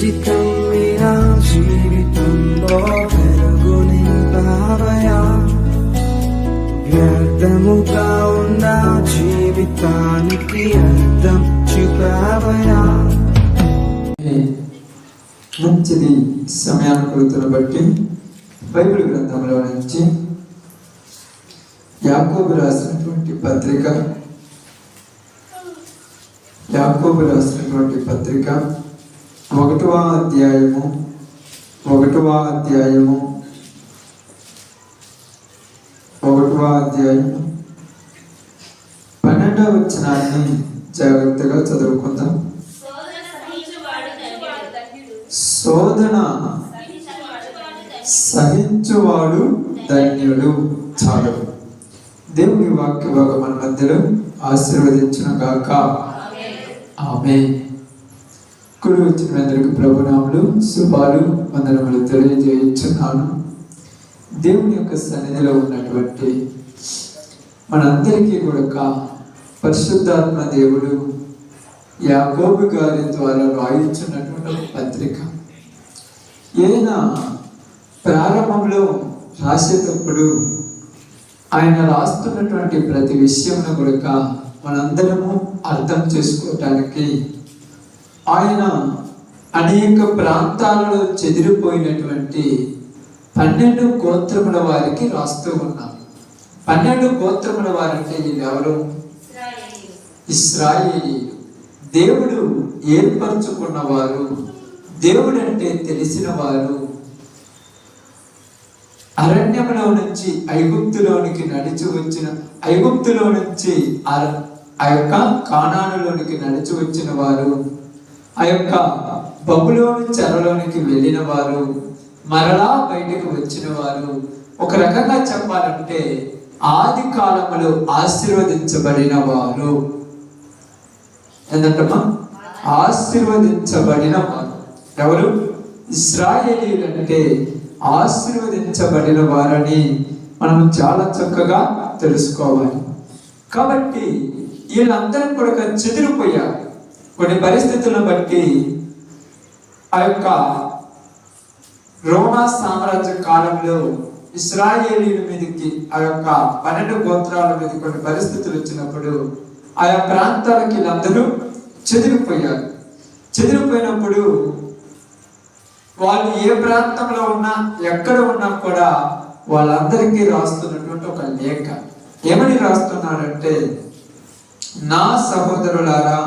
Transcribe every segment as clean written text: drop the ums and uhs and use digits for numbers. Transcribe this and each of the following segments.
జీవితం మీరా జీవితంలో వెలుగు నింపావయా, వ్యర్థముగా ఉన్న జీవితానికి అర్థం చూపావయా. మంచిది సమయానుకూలతను బట్టి బైబిల్ గ్రంథంలో నుంచి యాకోబు రాసినటువంటి పత్రిక 1వ అధ్యాయము 12వ వచనాన్ని జాగ్రత్తగా చదువుకుందాం. శోధన సహించువాడు ధన్యుడు. చాలు. దేవుని వాక్య భాగం మన మధ్యలో ఆశీర్వదించును గాక. ఆమేన్. కుడి వచ్చిన అందరికి ప్రభునాములు శుభాలు వందనములు తెలియజేయుచున్నాను. దేవుని యొక్క సన్నిధిలో ఉన్నటువంటి మనందరికీ కూడా పరిశుద్ధాత్మ దేవుడు యాకోబు గారి ద్వారా రాయించున్నటువంటి పత్రిక. ఈయన ప్రారంభంలో రాసేటప్పుడు ఆయన రాస్తున్నటువంటి ప్రతి విషయంలో కూడా మనందరము అర్థం చేసుకోవటానికి ఆయన అనేక ప్రాంతాలలో చెదిరిపోయినటువంటి 12 గోత్రముల వారికి రాస్తూ ఉన్నారు. 12 గోత్రముల వారంటే వీళ్ళు ఎవరు? ఇశ్రాయేలీయులు. దేవుడు ఏర్పరచుకున్నవారు, దేవుడు అంటే తెలిసిన వారు. అరణ్యంలో నుంచి ఐగుప్తులో నుంచి ఆ యొక్క కానానులోనికి నడిచి వచ్చిన వారు, ఆ యొక్క బబులోను చెరలోనికి వెళ్ళిన వారు, మరలా బయటకు వచ్చిన వారు. ఒక రకంగా చెప్పాలంటే ఆది కాలంలో ఆశీర్వదించబడిన వారు. ఏంటంటమ్మా? ఆశీర్వదించబడిన వారు ఎవరు? ఇశ్రాయేలీయులు అంటే ఆశీర్వదించబడిన వారని మనం చాలా చక్కగా తెలుసుకోవాలి. కాబట్టి వీళ్ళందరూ కూడా చెదిరిపోయారు. కొన్ని పరిస్థితులను బట్టి ఆ యొక్క రోమా సామ్రాజ్య కాలంలో ఇశ్రాయేలీయుల మీదకి ఆ యొక్క 12 గోత్రాల మీద కొన్ని పరిస్థితులు వచ్చినప్పుడు ఆయా ప్రాంతాలకి వీళ్ళందరూ చెదిరిపోయారు. చెదిరిపోయినప్పుడు వాళ్ళు ఏ ప్రాంతంలో ఉన్నా ఎక్కడ ఉన్నా కూడా వాళ్ళందరికీ రాస్తున్నటువంటి ఒక లేఖ. ఏమని రాస్తున్నారంటే, నా సహోదరులారా,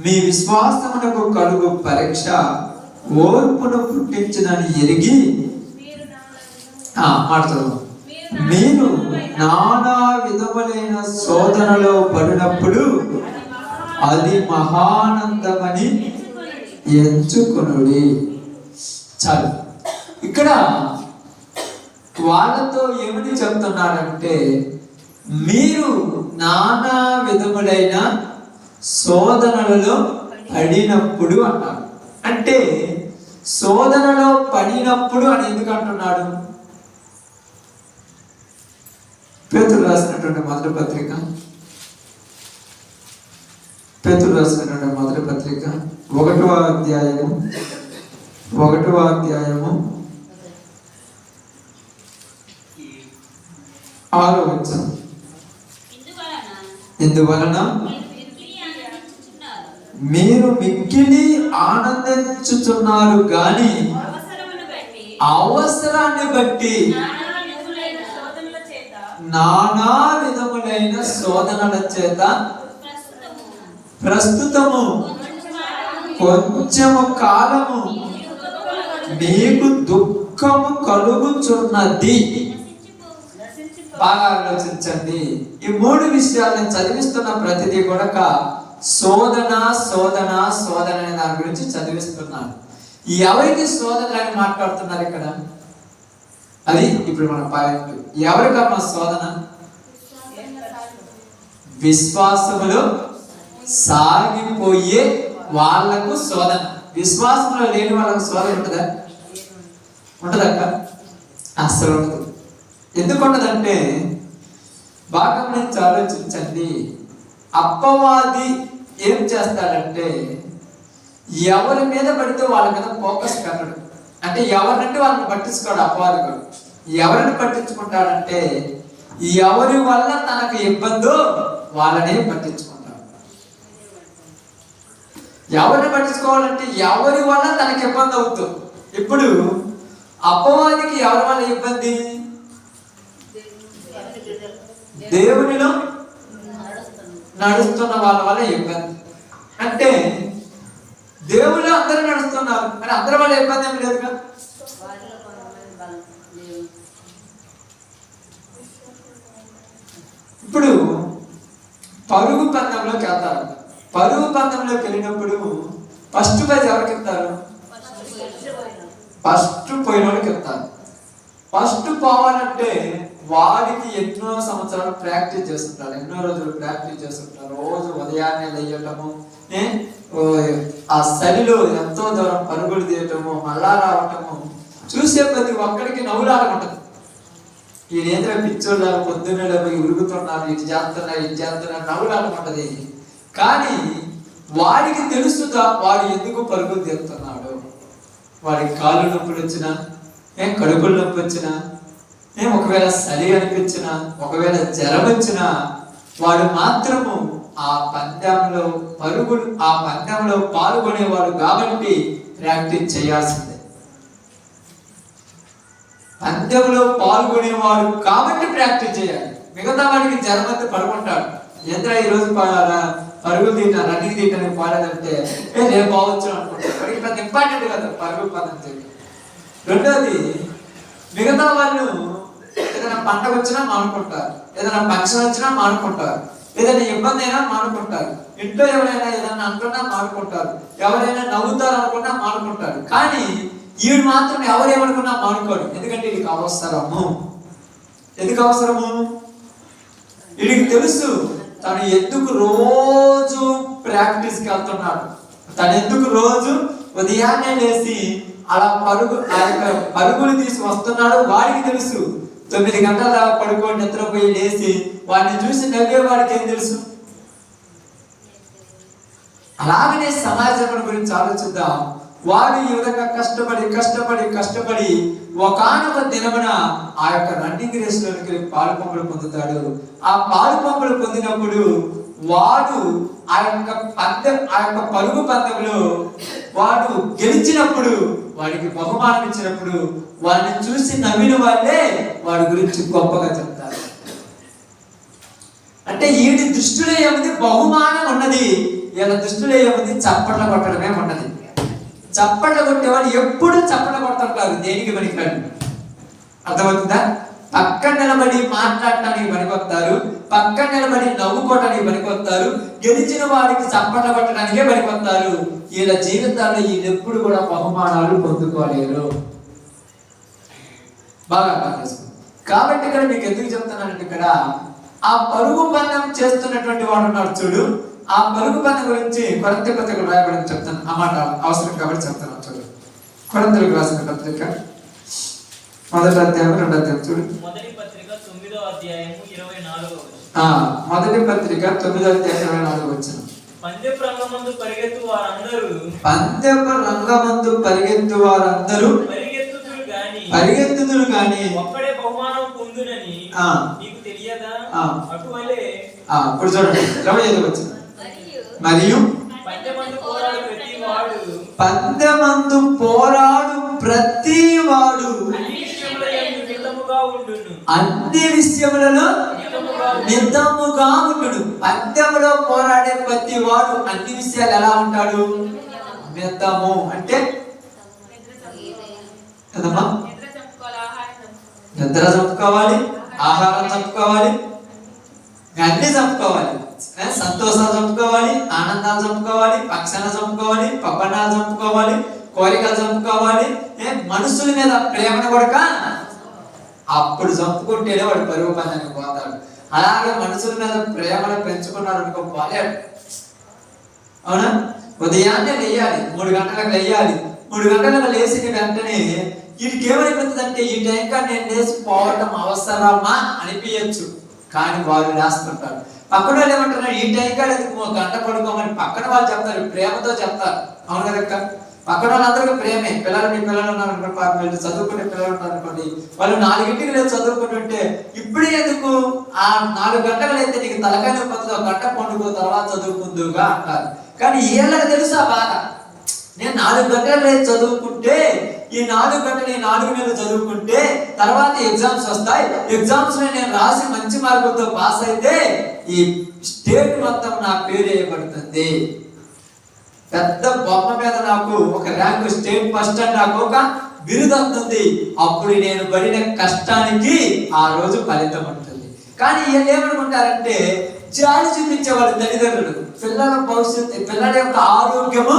మీ విశ్వాసమునకు కలుగు పరీక్ష ఓర్పును పుట్టించునని ఎరిగి మీరు నానా విధములైన శోధనలో పడినప్పుడు అది మహానందమని ఎంచుకొనుడి. చాలు. ఇక్కడ వాళ్ళతో ఏమని చెప్తున్నారంటే, మీరు నానా విధములైన శోధనలలో పడినప్పుడు అన్నారు. అంటే శోధనలో పడినప్పుడు అని ఎందుకు అంటున్నాడు? పేతురు రాసినటువంటి మొదటి పత్రిక 1వ అధ్యాయము 6వ వచనం. ఇందువలన మీరు మిక్కిలి ఆనందించుచున్నారు గాని అవసరాన్ని బట్టి నానా విధములైన శోధనల చేత ప్రస్తుతము కొంచెము కాలము మీకు దుఃఖము కలుగుచున్నది. బాగా ఆలోచించండి. ఈ 3 విషయాలను చదివిస్తున్న ప్రతిదీ కూడా శోధన అనే దాని గురించి చదివిస్తున్నారు. ఎవరికి శోధన అని మాట్లాడుతున్నారు ఇక్కడ? అది ఇప్పుడు మన పాయింట్. ఎవరికమ్మా శోధన? విశ్వాసములో సాగిపోయే వాళ్లకు శోధన. విశ్వాసంలో లేని వాళ్ళకు శోధన ఉంటదక్క? అసలు ఉండదు. ఎందుకు ఉండదంటే బాగా నుంచి ఆలోచించండి. అప్పవాది ఏం చేస్తాడంటే ఎవరి మీద పడితే వాళ్ళ మీద ఫోకస్ పెట్టడు. అంటే ఎవరినంటే వాళ్ళని పట్టించుకోడు అపవాదికుడు. ఎవరిని పట్టించుకుంటాడంటే ఎవరి వల్ల తనకు ఇబ్బందో వాళ్ళనే పట్టించుకుంటాడు. ఎవరిని పట్టించుకోవాలంటే ఎవరి వల్ల తనకు ఇబ్బంది అవుతుంది. ఇప్పుడు అపవాదికి ఎవరి వల్ల ఇబ్బంది? దేవునిలో నడుస్తున్న వాళ్ళ వల్ల ఇబ్బంది. అంటే దేవుళ్ళు అందరూ నడుస్తున్నారు కానీ అందరి వల్ల ఇబ్బంది ఏమి లేదు కదా. ఇప్పుడు పరుగు పందెంలోకి వెళ్తారు. పరుగు పందెంలోకి వెళ్ళినప్పుడు ఫస్ట్ ప్రైజ్ ఎవరికి ఇస్తారు? ఫస్ట్ పోయిన వాళ్ళకి ఇస్తారు. ఫస్ట్ పోవాలంటే వాడికి ఎన్నో సంవత్సరాలు ప్రాక్టీస్ చేస్తుంటారు, ఎన్నో రోజులు ప్రాక్టీస్ చేస్తుంటారు. రోజు ఉదయాన్నే లేయటము, ఆ చలిలో ఎంతో దూరం పరుగులు తీయటము, మళ్ళా రావటము చూసే ప్రతి ఒక్కరికి నవ్వులాడుకుంటది. ఈ నేత్ర పిచ్చోళ్ళ పొద్దున్న పోయి ఉరుగుతున్నారు, ఇటు చేస్తున్నారు నవ్వులాడుకుంటది. కానీ వాడికి తెలుస్తుందా వాడు ఎందుకు పరుగులు తీస్తున్నాడు? వాడికి కాళ్ళు నొప్పులు వచ్చినా, కడుపులు నొప్పి వచ్చినా, ఒకవేళ చలి అనిపించినా, ఒకవేళ జ్వరం వచ్చినా వాడు మాత్రము ఆ పందెంలో పాల్గొనేవాడు కాబట్టి ప్రాక్టీస్ చేయాల్సిందే. పందెంలో పాల్గొనేవాడు కాబట్టి ప్రాక్టీస్ చేయాలి. మిగతా వాడికి జ్వరం అయితే పడుకుంటాడు. ఎంత ఈరోజు పరుగులు తీయటం, రన్నింగ్ తీయటానికి పోలేదంటే రేపు పోవచ్చు అనుకుంటాడు. వాడికి పెద్ద ఇంపార్టెంట్ కదా పరుగు పదం చేయడం. రెండోది, మిగతా వాళ్ళు ఏదైనా పండగ వచ్చినా మానుకుంటారు, ఏదైనా ఫంక్షన్ వచ్చినా మానుకుంటారు, ఏదైనా ఇబ్బంది అయినా మానుకుంటారు, ఇంట్లో ఎవరైనా ఏదైనా అనుకున్నా మానుకుంటారు, ఎవరైనా నవ్వుతారు అనుకున్నా మానుకుంటారు. కానీ వీడు మాత్రం ఎవరేమనుకున్నా మానుకోడు. ఎందుకంటే వీడికి అవసరము. ఎందుకు అవసరము? వీడికి తెలుసు తను ఎందుకు రోజు ప్రాక్టీస్కి వెళ్తున్నాడు, తను ఎందుకు రోజు ఉదయాన్నే లేచి అలా పరుగులు తీసి వస్తున్నాడు. వాడికి తెలుసు 9 గంటల దాకా పడుకొని నిద్రపోయి లేచి వాడిని చూసి నవ్వేవాడికి ఏం తెలుసు? అలాగనే సమాజం గురించి ఆలోచిద్దాం. వాడు ఈ విధంగా కష్టపడి ఒకానొక దినమున ఆ యొక్క రన్నింగ్ రేస్ లోనికి పాలు పంపులు పొందుతాడు. ఆ పాలు పంపులు పొందినప్పుడు వాడు ఆ యొక్క పరుగు పందెంలో వాడు గెలిచినప్పుడు, వాడికి బహుమానం ఇచ్చినప్పుడు వాడిని చూసి నవ్విన వాళ్ళే వాడి గురించి గొప్పగా చెప్తారు. అంటే వీడి దృష్టిలో ఏముంది? బహుమానం ఉన్నది. వీళ్ళ దృష్టిలో ఏముంది? చప్పట్ల కొట్టడమే ఉన్నది. చప్పట్ల కొట్టేవాళ్ళు ఎప్పుడు చప్పట్ల కొడుతుంటారు. దేనికి పనికిరాడు. అర్థమవుతుందా? పక్కన నిలబడి మాట్లాడటానికి పనికొస్తారు, పక్కన నిలబడి నవ్వుకోవటానికి పనికొస్తారు, గెలిచిన వాడికి చప్పట్ల కొట్టడానికే పనికొస్తారు. వీళ్ళ జీవితాల్లో వీళ్ళు ఎప్పుడు కూడా బహుమానాలు పొందుకోలేరు. బాగా అర్థం చేసుకోండి. కాబట్టి ఇక్కడ మీకు ఎందుకు చెప్తున్నానంటే, ఇక్కడ ఆ పరుగు పందెం చేస్తున్నటువంటి వాడు ఉన్నాడు చూడు, ఆ పరుగు పందెం గురించి కొరింథీ పత్రిక రాయబడి చెప్తాను. ఆ మాట అవసరం కాబట్టి చెప్తాను. చూడు, కొరింథీయులకు రాసిన పత్రిక 1వ అధ్యాయం 2వ అధ్యాయం చూడు. మొదటి పత్రిక 9వ అధ్యాయం 24వ వచనం. పందెపు రంగమందు పరిగెత్తు వారందరూ పరిగెత్తుదురు గాని ఒక్కడే బహుమానం పొందునని నీకు తెలియదా? అటువలే ఇప్పుడు చూడండి 25వ వచనం. మరియు పందెమందు పోరాడు ప్రతివాడు అన్ని విషయములలో నిజముగా ఉండును. పందెములో పోరాడే ప్రతి వాడు అన్ని విషయాలు ఎలా ఉంటాడు? నిజము అంటే కదమ్మా, నిద్ర చంపుకోవాలి, ఆహారం చంపుకోవాలి, అన్ని చంపుకోవాలి, సంతోషాలు చంపుకోవాలి, ఆనందాలు చంపుకోవాలి, పక్షాలు చంపుకోవాలి, పప్పన్నాలు చంపుకోవాలి, కోరికలు చంపుకోవాలి, మనుషుల మీద ప్రేమను కొడక అప్పుడు చంపుకుంటేనే వాడు పరుగు పందానికి పోతాడు. అలాగే మనుషుల మీద ప్రేమను పెంచుకున్నాడు అనుకో పోలేడు. అవునా? ఉదయాన్నే లేయాలి, 3 గంటలకు లేయాలి. 3 గంటలకు లేచిన వెంటనే వీడికి ఏమైపోతుందంటే ఈ టైంకా నేను లేచి పోవటం అవసరమా అనిపించచ్చు. కానీ వారు రాస్తుంటారు. పక్కన వాళ్ళు ఏమంటారు, ఈ టైం కాడ ఎందుకు గంట పడుకోమని పక్కన వాళ్ళు చెప్తారు, ప్రేమతో చెప్తారు. అవును కదక్క, పక్కన వాళ్ళందరికీ ప్రేమే. మీ పిల్లలు ఉన్నారు అనుకోండి, వీళ్ళు చదువుకునే పిల్లలు ఉన్నారు అనుకోండి, వాళ్ళు 4 లేదు చదువుకుంటుంటే ఇప్పుడే ఎందుకు, ఆ 4 గంటలు అయితే నీకు తలకాయ నొప్పి, 1 గంట పండుకో తర్వాత చదువుకుందుగా అంటారు. కానీ వీళ్ళకి తెలుసు ఆ బాధ. నేను 4 గంటలు లేదు చదువుకుంటే, ఈ 4 గంటలు ఈ 4 నెలలు చదువుకుంటే తర్వాత ఎగ్జామ్స్ వస్తాయి, ఎగ్జామ్స్ నేను రాసి మంచి మార్కులతో పాస్ అయితే ఈ స్టేట్ మొత్తం నా పేరు వేయబడుతుంది, పెద్ద బొమ్మ మీద నాకు ఒక ర్యాంక్, స్టేట్ ఫస్ట్ అని నాకు ఒక బిరుదు వస్తుంది, అప్పుడు నేను పడిన కష్టానికి ఆ రోజు ఫలితం ఉంటుంది. కానీ వీళ్ళు ఏమనుకుంటారంటే, జాలి చూపించే వాళ్ళ తల్లిదండ్రులు పిల్లల భవిష్యత్తు, పిల్లల యొక్క ఆరోగ్యము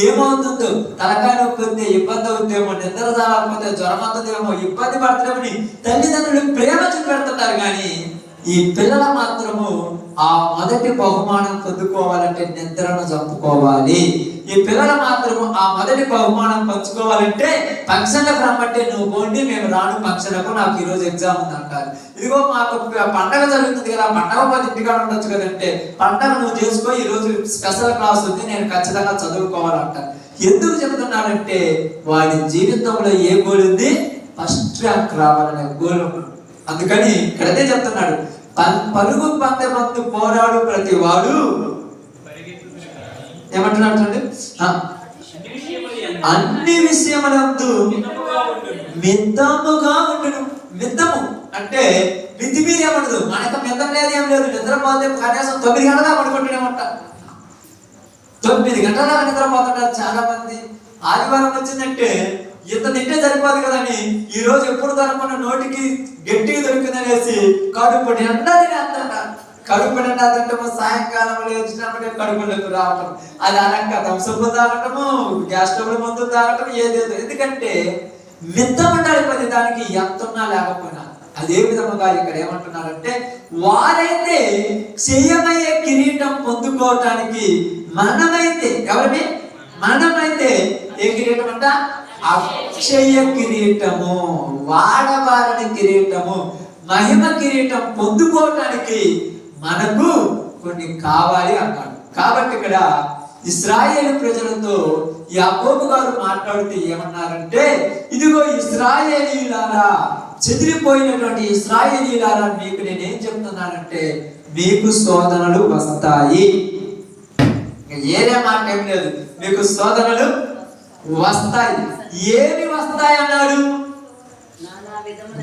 ఏమవుతుందో, తలకాయ నొప్పి వస్తే ఇబ్బంది అవుతుందేమో, నిద్ర రాకపోతే జ్వరం అవుతుందేమో, ఇబ్బంది పడతామని తల్లిదండ్రులు ప్రేమ చూపెడుతుంటారు. కానీ ఈ పిల్లల మాత్రము ఆ మొదటి బహుమానం పొందుకోవాలంటే నిద్రను చంపుకోవాలి. ఈ పిల్లలు మాత్రము ఆ మొదటి బహుమానం పంచుకోవాలంటే ఫంక్షన్లకు రమ్మంటే నువ్వు పోండి, మేము రాను ఫంక్షన్లకు, నాకు ఈరోజు ఎగ్జామ్ ఉంది అంటారు. ఇదిగో మాకు పండగ జరుగుతుంది కదా, పండగ 10 ఇంటికాడ ఉండొచ్చు కదంటే, పండగ నువ్వు చేసుకో, ఈరోజు స్పెషల్ క్లాస్ ఉంది, నేను ఖచ్చితంగా చదువుకోవాలంటారు. ఎందుకు చెప్తున్నానంటే వాడి జీవితంలో ఏ గోల్ ఉంది, ఫస్ట్ ర్యాంక్ రావాలనే గోల్. అందుకని ఇక్కడైతే చెప్తున్నాడు, పరుగు పందెమందు పోరాడు ప్రతి వాడు ఏమంటున్నాడు, అన్ని విషయములందు మితముగా ఉండును. మితము అంటే మితిమీరి ఏమడదు, మనకు మితం లేదు, ఏం లేదు. నిద్రపోతే కనీసం 9 గంటలా పడుకుంటూనేమంట, 9 గంటలా నిద్రపోతుంటారు చాలా మంది. ఆదివారం వచ్చిందంటే ఇంత తింటే సరిపోదు కదని ఈ రోజు ఎప్పుడు దొరకకుండా నోటికి గట్టిగా దొరికిందనేసి కడుపు నిండా తినేస్తుంటారు. కడుపు నిండా తింటాము, సాయంకాలం లేచినప్పుడే కడుపులోకి రావటం, అది అనక థమ్సప్ తాగటము, గ్యాస్ స్టవ్ మందు తాగటం, ఏదేదో. ఎందుకంటే మితం ఉండాలి ప్రతి దానికి, ఎంత ఉన్నా లేకపోయినా. అదే విధముగా ఇక్కడ ఏమంటున్నారంటే, వారైతే క్షయమయ్యే కిరీటం పొందుకోవటానికి మనమైతే, ఎవరిని మనమైతే ఏ కిరీటం అంట, అక్షయ కిరీటము, వాడబారని కిరీటము, మహిమ కిరీటం పొందుకోవటానికి మనకు కొన్ని కావాలి అన్నాడు. కాబట్టి ఇక్కడ ఇశ్రాయేలు ప్రజలతో యాకోబు గారు మాట్లాడుతూ ఏమన్నారంటే, ఇదిగో ఇశ్రాయేలీయులారా, చెదిరిపోయినటువంటి ఇశ్రాయేలీయులారా, మీకు నేనేం చెప్తున్నానంటే, మీకు శోధనలు వస్తాయి. ఏదే మాట ఏం లేదు, మీకు శోధనలు వస్తాయి. ఏమి వస్తాయి అన్నాడు,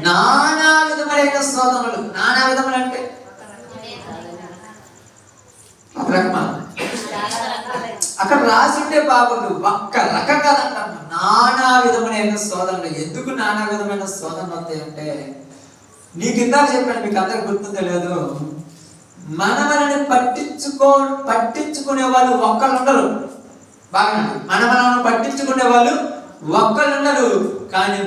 నానా విధములైన శోధనలు. నానా విధములు అంటే అక్కడ రాసింటే బాగుండు, ఒక్క రకం కాదంటాను. నానా విధమైన శోధనలు. ఎందుకు నానా విధమైన శోధనలు వస్తాయి అంటే, నీకు ఇందాక చెప్పాను, మీకు అందరికి గుర్తుందో లేదు, మనమని పట్టించుకునే వాళ్ళు ఒక్కళ్ళు ఉండరు. బాగా మనమలను పట్టించుకునే వాళ్ళు ఒక్కళ్ళు ఉండరు. కానీ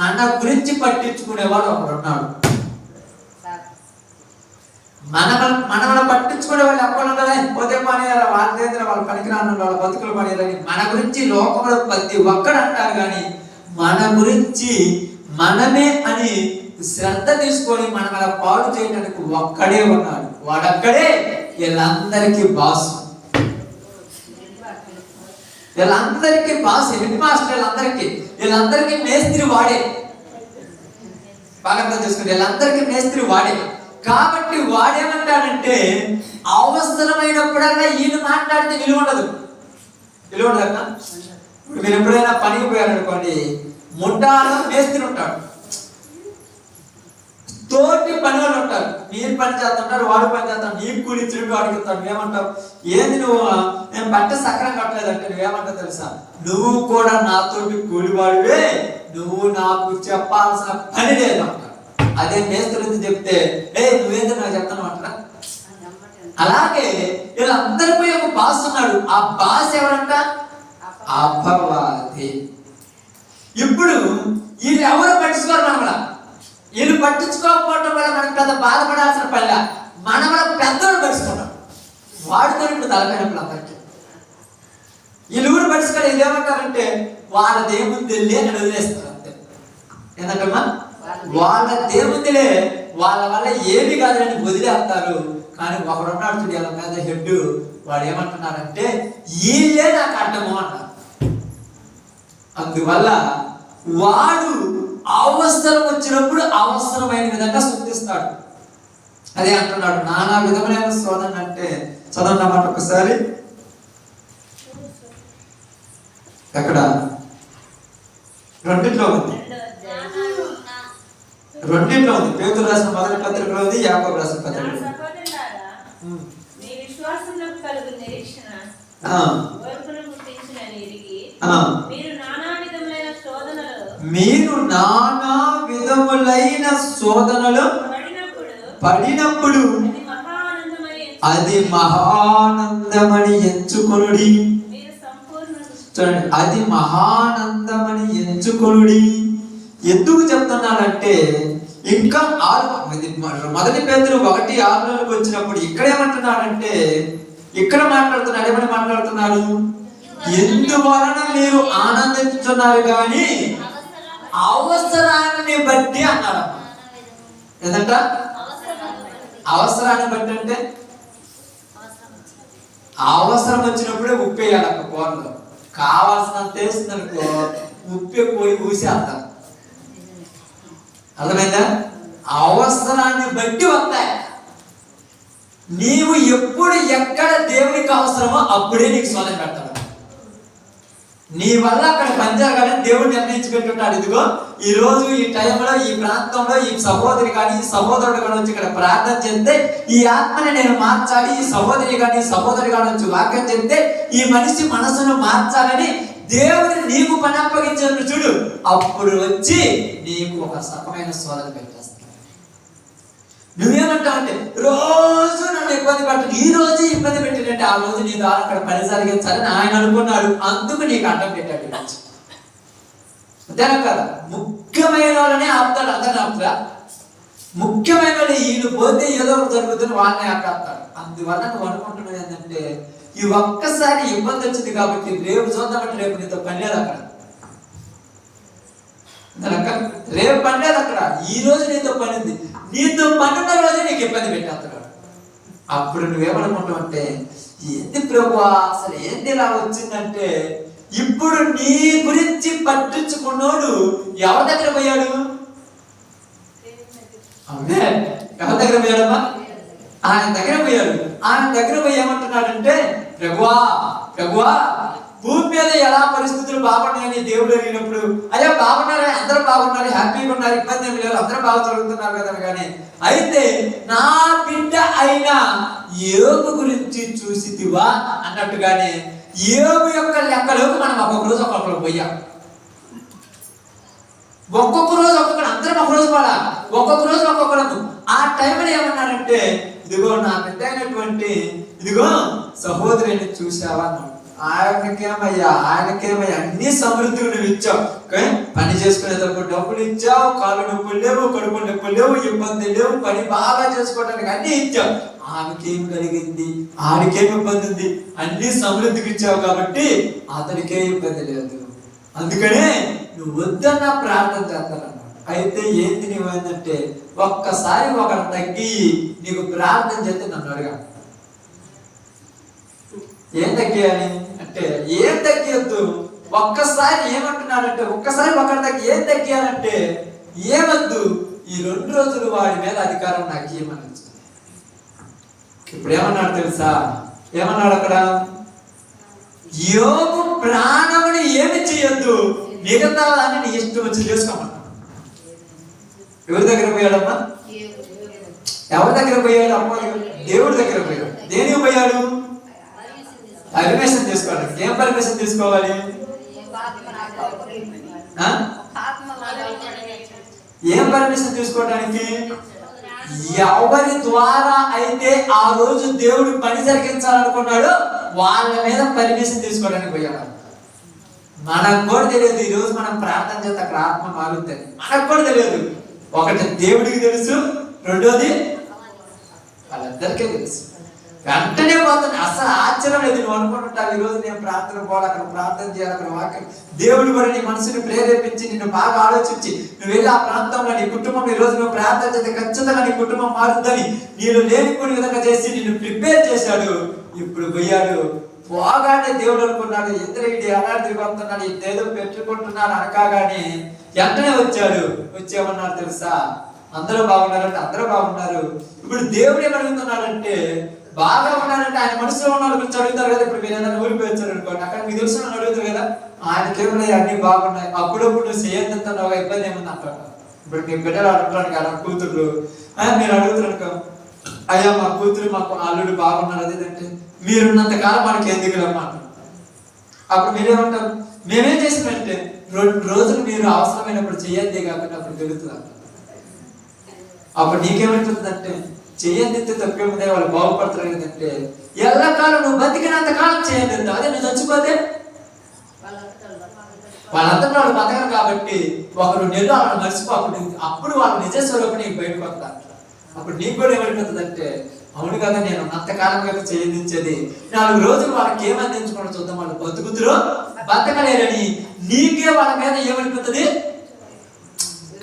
మన గురించి పట్టించుకునేవాడు ఒకడు ఉన్నాడు. మనమను పట్టించుకునే వాళ్ళు ఒక్కళ్ళు ఉండరు. పోతే పని వాళ్ళ దగ్గర వాళ్ళ పనికిరాను వాళ్ళ బతుకులు పనిరని మన గురించి లోకంలో ప్రతి ఒక్కడు అంటారు. కానీ మన గురించి మనమే అని శ్రద్ధ తీసుకొని మనం అలా పాడు చేయడానికి ఒక్కడే ఉన్నాడు. వాడక్కడే వీళ్ళందరికీ బాసు, వీళ్ళందరికీ బాస్, హెడ్ మాస్టర్, వీళ్ళందరికీ మేస్త్రి వాడే. బాగా అర్థం చేసుకుంటే వీళ్ళందరికీ మేస్త్రి వాడే. కాబట్టి వాడేమంటాడంటే, అవసరమైనప్పుడల్లా ఈయన మాట్లాడితే విలువ ఉండదు. అక్క ఇప్పుడు మీరు ఎప్పుడైనా పనికి పోయారనుకోండి, ముఠాలో మేస్త్రి ఉంటాడు, తోటి పని వాళ్ళు ఉంటారు. మీరు పని చేస్తుంటారు, వాడు పని చేస్తాడు, నీకు కూలి ఇచ్చినట్టు అడుగుతాడు. నువ్వేమంటావు, ఏంది నువ్వు నేను బట్ట సక్రం కట్టలేదంటే నువ్వేమంటావు తెలుసా, నువ్వు కూడా నాతోటి కూలివాడివే, నువ్వు నాకు చెప్పాల్సిన పని లేదు అంటాడు. అదే మేస్త్రి చెప్తే, నువ్వేందో నాకు చెప్తాను అంటారా. అలాగే వీళ్ళందరిపై ఒక బాస్ ఉన్నాడు. ఆ బాస్ ఎవరంట, అపవాది. ఇప్పుడు వీళ్ళు ఎవరు పట్టించుకోరు మనమల. వీళ్ళు పట్టించుకోకపోవడం వల్ల మనకు పెద్ద బాధపడాల్సిన పని. మనం పెద్దోడు పట్టించుకున్నాం, వాడితో ఇప్పుడు తలకాయనప్పుడు అందరికీ. వీళ్ళు ఊరు పట్టించుకొని ఇది ఏమంటారంటే, వాళ్ళ దేవుని తెలియ అని వదిలేస్తారు అంతే. ఎందుకమ్మా, వాళ్ళ దేవునిలే వాళ్ళ వల్ల ఏమి కాదని వదిలేస్తారు. కానీ ఒకడున్నాడు చూడు వాళ్ళ మీద హెడ్, వాడు ఏమంటున్నారంటే వీళ్ళే నాకు అడ్డము అన్నారు. అందువల్ల వాడు అవసరం వచ్చినప్పుడు అవసరమైన విధంగా శుద్ధిస్తాడు. అదే అంటున్నాడు నానా విధమైన శోధన అంటే. చదవండి అన్నమాట ఒకసారి. ఎక్కడ? రెండింటిలో ఉంది. పేతురు రాసిన మొదటి పత్రికలో ఉంది, యాకోబు రాసిన పత్రికలో. మీరు నానా విధములైన శోధనలు పడినప్పుడు అది మహానందమని ఎంచుకొనుడి. చూడండి, అది మహానందమని ఎంచుకొనుడి. ఎందుకు చెప్తున్నానంటే ఇంకా మొదటి పేతురు 1:6 వచ్చినప్పుడు ఇక్కడ ఏమంటున్నాడంటే, ఇక్కడ మాట్లాడుతున్నాడు. ఏమని మాట్లాడుతున్నారు? ఎందువలన మీరు ఆనందించుతున్నారు కానీ అవసరాన్ని బట్టి అన్నాడు. ఏదంట? అవసరాన్ని బట్టి అంటే అవసరం వచ్చినప్పుడే ఉప్పు వేయాలి అక్క కూరలో. కావాల్సినంత వేసిందనుకో ఉప్పు పోయి ఊసేస్తాం. అర్థమైందా? అవసరాన్ని బట్టి వస్తాయి. నీవు ఎప్పుడు ఎక్కడ దేవునికి అవసరమో అప్పుడే నీకు శోధన పెడతాడు. నీ వల్ల అక్కడ పనిచేయాలని దేవుడు నిర్ణయించి పెట్టుంటాడు. ఇదిగో ఈ రోజు ఈ టైంలో ఈ ప్రాంతంలో ఈ సహోదరి కానీ ఈ సహోదరుడు కానీ వచ్చి ఇక్కడ ప్రార్థన చేస్తే ఈ ఆత్మని నేను మార్చాలి, ఈ సహోదరి కానీ సహోదరి కానీ వచ్చి వాక్యం చెప్తే ఈ మనిషి మనసును మార్చాలని దేవుడు నీకు పని అప్పగించాడు చూడు. అప్పుడు వచ్చి నీకు ఒక సకమైన శోధన పెట్టేస్తాడు. నువ్వేమంటావు అంటే రోజు నన్ను ఇబ్బంది పెట్టాడు, ఈ రోజు ఇబ్బంది పెట్టినట్టే ఆ రోజు నీ ద్వారా అక్కడ పని జరిగించాలని ఆయన అనుకున్నాడు. అందుకు నీకు అడ్డం పెట్టాడు. అంతేనా కదా? ముఖ్యమైన వాళ్ళనే ఆపుతాడు. అందరిని ఆపుతా. ముఖ్యమైన వాళ్ళు వీళ్ళు పోతే ఏదో ఒకటి జరుగుతుంది, వాళ్ళని ఆపుతాడు. అందువల్ల నువ్వు అనుకుంటున్నావు ఏంటంటే ఈ ఒక్కసారి ఇబ్బంది వచ్చింది కాబట్టి రేపు చూద్దామంటే రేపు నీతో పని లేదు అక్కడ. రేపు పని లేదు అక్కడ. ఈ రోజు నీతో పనింది, నీతో పనున్న రోజే నీకు ఇబ్బంది పెట్టేస్తాడు. అప్పుడు నువ్వేమనుకుంటావు అంటే ఏంటి ప్రభువా అసలు ఏంటి ఇలా వచ్చిందంటే, ఇప్పుడు నీ గురించి పట్టించుకున్నోడు ఎవరి దగ్గర పోయాడు? అవునే, ఎవరి దగ్గర పోయాడమ్మా? ఆయన దగ్గర పోయాడు. ఆయన దగ్గర పోయి ఏమంటున్నాడంటే ప్రభువా ప్రభువా భూమి మీద ఎలా పరిస్థితులు బాగున్నాయని దేవుడు అడిగినప్పుడు అయ్యా బాగున్నారా, అందరూ బాగున్నారు, హ్యాపీగా ఉన్నారు, ఇబ్బంది ఏమి లేదు, అందరూ బాగా చదువుతున్నారు కదా. కానీ అయితే నా బిడ్డ అయిన యోబు గురించి చూసితివా అన్నట్టుగానే యోబు యొక్క లెక్కలోకి మనం ఒక్కొక్క రోజు ఒక్కొక్కరు పోయాం. ఒక్కొక్క రోజు ఒక్కొక్కరు, అందరం ఒక రోజు పోలా, ఒక్కొక్క రోజు ఒక్కొక్కరు. ఆ టైంలో ఏమన్నారంటే ఇదిగో నా బిడ్డ అయినటువంటి ఇదిగో సహోదరిని చూసావా అన్నాడు. ఆయనకేమయ్యా అన్ని సమృద్ధిగా నువ్వు ఇచ్చావు. పని చేసుకునేటప్పుడు డబ్బులు ఇచ్చావు, కాళ్ళు నొప్పులు లేవు, కడుపు నొప్పులు లేవు, ఇబ్బంది లేవు, పని బాగా చేసుకోవడానికి అన్ని ఇచ్చావు. ఆమెకేం కలిగింది, ఆడికేం ఇబ్బంది ఉంది, అన్ని సమృద్ధికి ఇచ్చావు కాబట్టి అతనికే ఇబ్బంది లేదు. అందుకనే నువ్వు వద్దన్న ప్రార్థన చేస్తానన్నాడు. అయితే ఏంటి నువ్వు ఏంటంటే ఒక్కసారి ఒకరు తగ్గి నీకు ప్రార్థన చేస్తే నన్ను అడగా. ఏం తగ్గియాలి అంటే ఏం తగ్గియద్దు. ఒక్కసారి ఏమంటున్నాడంటే ఒక్కసారి ఒకరి తగ్గి ఏం తగ్గియాలంటే ఏమద్దు, ఈ 2 రోజులు వాడి మీద అధికారం నాకు ఏమని. ఇప్పుడు ఏమన్నాడు తెలుసా? ఏమన్నాడు అక్కడ? యోబు ప్రాణముని ఏమి చేయొద్దు, మిగతా దాన్ని నీ ఇష్టం వచ్చి చేసుకోమన్నాడు. ఎవరి దగ్గర పోయాడమ్మా? ఎవరి దగ్గర పోయాడు? అమ్మ దేవుడి దగ్గర పోయాడు. దేనికి పోయాడు? పర్మిషన్ తీసుకోవాలి. ఏం పర్మిషన్ తీసుకోవాలి? ఏం పర్మిషన్ తీసుకోవడానికి? ఎవరి ద్వారా అయితే ఆ రోజు దేవుడు పని జరిగించాలనుకున్నాడో వాళ్ళ మీద పర్మిషన్ తీసుకోవడానికి పోయాడు. మనకు కూడా తెలియదు ఈ రోజు మనం ప్రార్థన చేస్తే అక్కడ ఆత్మ మారుతుంది. మనకు కూడా తెలియదు. ఒకటి దేవుడికి తెలుసు, రెండోది వాళ్ళిద్దరికీ తెలుసు. వెంటనే పోతుంది. అసలు ఆశ్చర్యం లేదు. నువ్వు అనుకుంటుంటావు ఈ రోజు నేను ప్రార్థన పోవాలి, అక్కడ ప్రార్థన చేయాలి, అక్కడ వాక్యం దేవుడు కూడా నీ మనసుని ప్రేరేపించి నిన్ను బాగా ఆలోచించి నువ్వు వెళ్ళి ఆ ప్రాంతంలో నీ కుటుంబం ఈ రోజు నువ్వు ప్రార్థన చేస్తే ఖచ్చితంగా నీ కుటుంబం మారుతుందని నీళ్ళు లేనిపోయిన విధంగా చేసి నిన్ను ప్రిపేర్ చేశాడు. ఇప్పుడు పోయాడు. పోగానే దేవుడు అనుకున్నాడు ఇద్దరు ఇది ఎలా తిరిగిపోతున్నాడు, ఇదేదో పెట్టుకుంటున్నాడు అనకాగానే వెంటనే వచ్చాడు. వచ్చేమన్నారు తెలుసా? అందరూ బాగున్నారంటే అందరూ బాగున్నారు. ఇప్పుడు దేవుడు ఏమడుగుతున్నాడంటే బాగా ఉన్నారంటే ఆయన మనసులో ఉన్న వాళ్ళ గురించి అడుగుతారు కదా. ఇప్పుడు మీరు ఏదైనా ఊరికి వచ్చారు అనుకోండి, అక్కడ మీకు తెలుసు అడుగుతారు కదా, ఆయనకేమున్నాయి అన్ని బాగున్నాయి, అప్పుడప్పుడు చేయొద్దంటున్నావు ఇబ్బంది ఏముంది అంటారు. ఇప్పుడు మీ బిడ్డలు అడుగుతారు కదా, కూతురు మీరు అడుగుతారు అనుకో, అయ్యా మా కూతురు మాకు అల్లుడు బాగున్నారు అదేంటే మీరున్నంత కాలం మనకి ఎందుకు రమ్మాట. అప్పుడు మీరేమంటారు? మేమేం చేసినట్టే 2 రోజులు మీరు అవసరమైనప్పుడు చెయ్యద్దే కాకుండా అప్పుడు తెలుగుతుంది. అప్పుడు నీకేమంటుందంటే చెయ్యండి తప్పేముందే వాళ్ళు బాగుపడతారు. ఏంటంటే ఎల్లకాలం నువ్వు బతికినంత కాలం చేయండి, అదే నువ్వు చచ్చిపోతే వాళ్ళంతా వాళ్ళు బతకరు. కాబట్టి 1 నెలలు వాళ్ళు మర్చిపోకుండా అప్పుడు వాళ్ళు నిజ స్వరూపం నీకు బయటకు వస్తారు. అప్పుడు నీకు కూడా ఏమంటుందంటే అవును కదా నేను అంతకాలం కదా చేయించేది, 4 రోజులు వాళ్ళకి ఏమందించుకోవడం చూద్దాం, వాళ్ళు బతుకుతురు బతకలేరని నీకే వాళ్ళ మీద ఏమనిపిస్తుంది?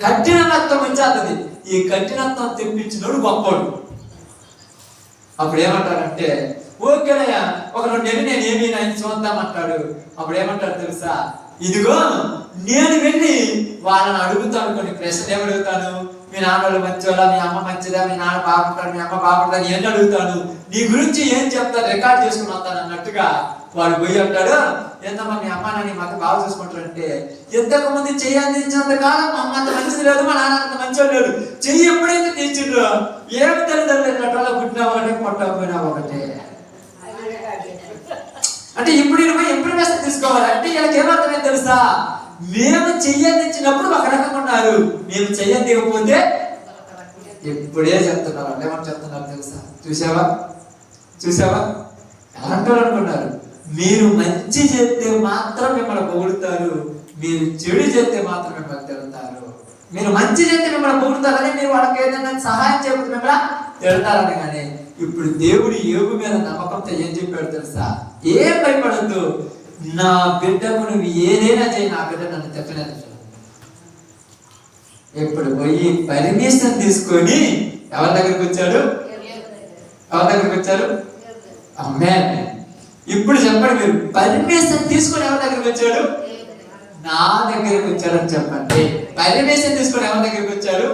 కఠినత్వం వచ్చేస్తుంది. ఈ కఠినత్వం తెప్పించినోడు గొప్పోడు. అప్పుడు ఏమంటారంటే ఓకేనయ్యా 1-2 నెలలు నేను ఏమీ ఆయన చూద్దామంటాడు. అప్పుడు ఏమంటారు తెలుసా? ఇదిగో నేను వెళ్ళి వాళ్ళని అడుగుతాను, కొన్ని ప్రశ్నలు ఏమడుగుతాను, మీ నాన్నలు మంచివాళ్ళ, మీ అమ్మ మంచిదా, మీ నాన్న బాగుంటాడు, మీ అమ్మ బాగుంటుంది అని ఏం అడుగుతాను, నీ గురించి ఏం చెప్తాను రికార్డ్ చేసుకుని వస్తాను అన్నట్టుగా వాడు పోయి అంటాడు. ఏంటమ్మా మీ అమ్మ నాన్న మాకు బాగా చూసుకుంటారంటే ఇంతకు ముందు చెయ్యి అందించినంత కాలం మా అమ్మ అంత మంచిది లేదు, మా నాన్న అంత మంచివాడు లేడు, చెయ్యి ఎప్పుడైతే తీర్చిండ్రు ఏమి తల్లిదండ్రులు పుట్టినా ఒకటే పొట్టకపోయినా ఒకటే. అంటే ఇప్పుడు ఇంప్రమేషన్ తీసుకోవాలి. అంటే వీళ్ళకి ఏమర్థమైంది తెలుసా? మేము చెయ్యందించినప్పుడు ఒక రకంగా ఉన్నారు, మేము చెయ్యందికపోతే ఇప్పుడే చెప్తున్నారు. అంటే ఏమని చెప్తున్నారు తెలుసా? చూసావా ఎలాంటి అనుకున్నారు? మీరు మంచి చేస్తే మాత్రం మిమ్మల్ని పొగుడుతారు, మీరు చెడు చేస్తే మాత్రం మిమ్మల్ని తిడతారు. మీరు మంచి చేస్తే మిమ్మల్ని పొగుడుతారని, మీరు వాళ్ళకి ఏదైనా సహాయం చేయకపోతే మిమ్మల్ని తిడతారని. కానీ ఇప్పుడు దేవుడు యోగు మీద నమ్మకంతో ఏం చెప్పాడు తెలుసా? ఏం భయపడద్దు, నా బిడ్డకు నువ్వు ఏదైనా చేయి, నా బిడ్డ నన్ను తిట్టలేదు. ఇప్పుడు పోయి పర్మిషన్ తీసుకొని ఎవరి దగ్గరికి వచ్చాడు? ఆమేన్. ఇప్పుడు చెప్పండి, మీరు పర్మిషన్ తీసుకొని ఎవరి దగ్గరికి వచ్చాడు? నా దగ్గరికి వచ్చాడని చెప్పండి. పర్మిషన్ తీసుకొని ఎవరి దగ్గరికి వచ్చాడు?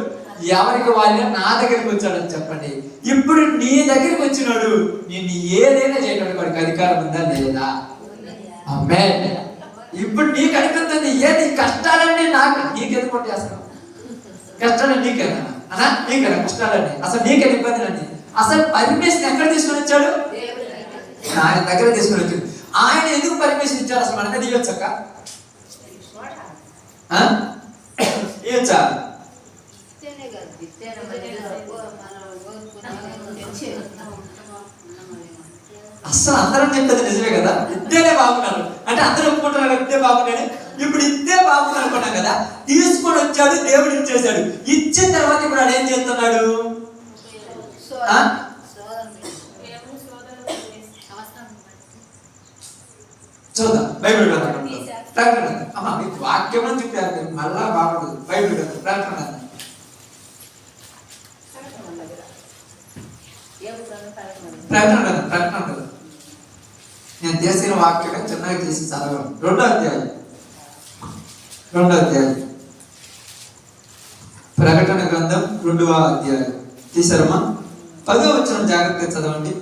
ఎవరికి వాళ్ళే నా దగ్గరికి వచ్చాడని చెప్పండి. ఇప్పుడు నీ దగ్గరికి వచ్చినాడు, నిన్ను ఏదైనా చేయడానికి వాడికి అధికారం ఉందా లేదా? ఆమేన్. ఇప్పుడు నీకు అడుగుతుంది ఏది? కష్టాలన్నీ నీకెందుకు కొట్టేస్తావు? కష్టాలన్నీ నీకేనా అన్నా? నీకేనా కష్టాలన్నీ? అసలు నీకేనా ఇబ్బందులన్నీ? అసలు పర్మిషన్ ఎక్కడ తీసుకొని వచ్చాడు? ఆయన దగ్గర తీసుకొని వచ్చాడు. ఆయన ఎందుకు పర్మిషన్ ఇచ్చారు? అసలు మన మీద ఇవ్వచ్చక్క? ఇవ్వచ్చా? అసలు అందరం చెప్పేది నిజమే కదా, ఇద్దేనే బాగున్నారు అంటే అందరూ ఒప్పుకుంటున్నారు ఇద్దే బాగున్నాడు. ఇప్పుడు ఇద్దే బాగున్నారు అనుకున్నాం కదా, తీసుకొని వచ్చాడు, దేవుడు ఇచ్చేసాడు. ఇచ్చిన తర్వాత ఇప్పుడు ఆయన ఏం చేస్తున్నాడు? చూద్దాం బైబిల్ ప్రకటన. అమ్మా మీకు వాక్యం అని చెప్పారు మళ్ళా బాగుంటుంది. బైబిల్ ప్రకటన కదా. నేను చేసిన వాక్యమే చిన్నగా చేసి చదవను. 2వ అధ్యాయం ప్రకటన గ్రంథం 2వ అధ్యాయం తీసారమ్మా? 10వ వచనం జాగ్రత్తగా చదవండి.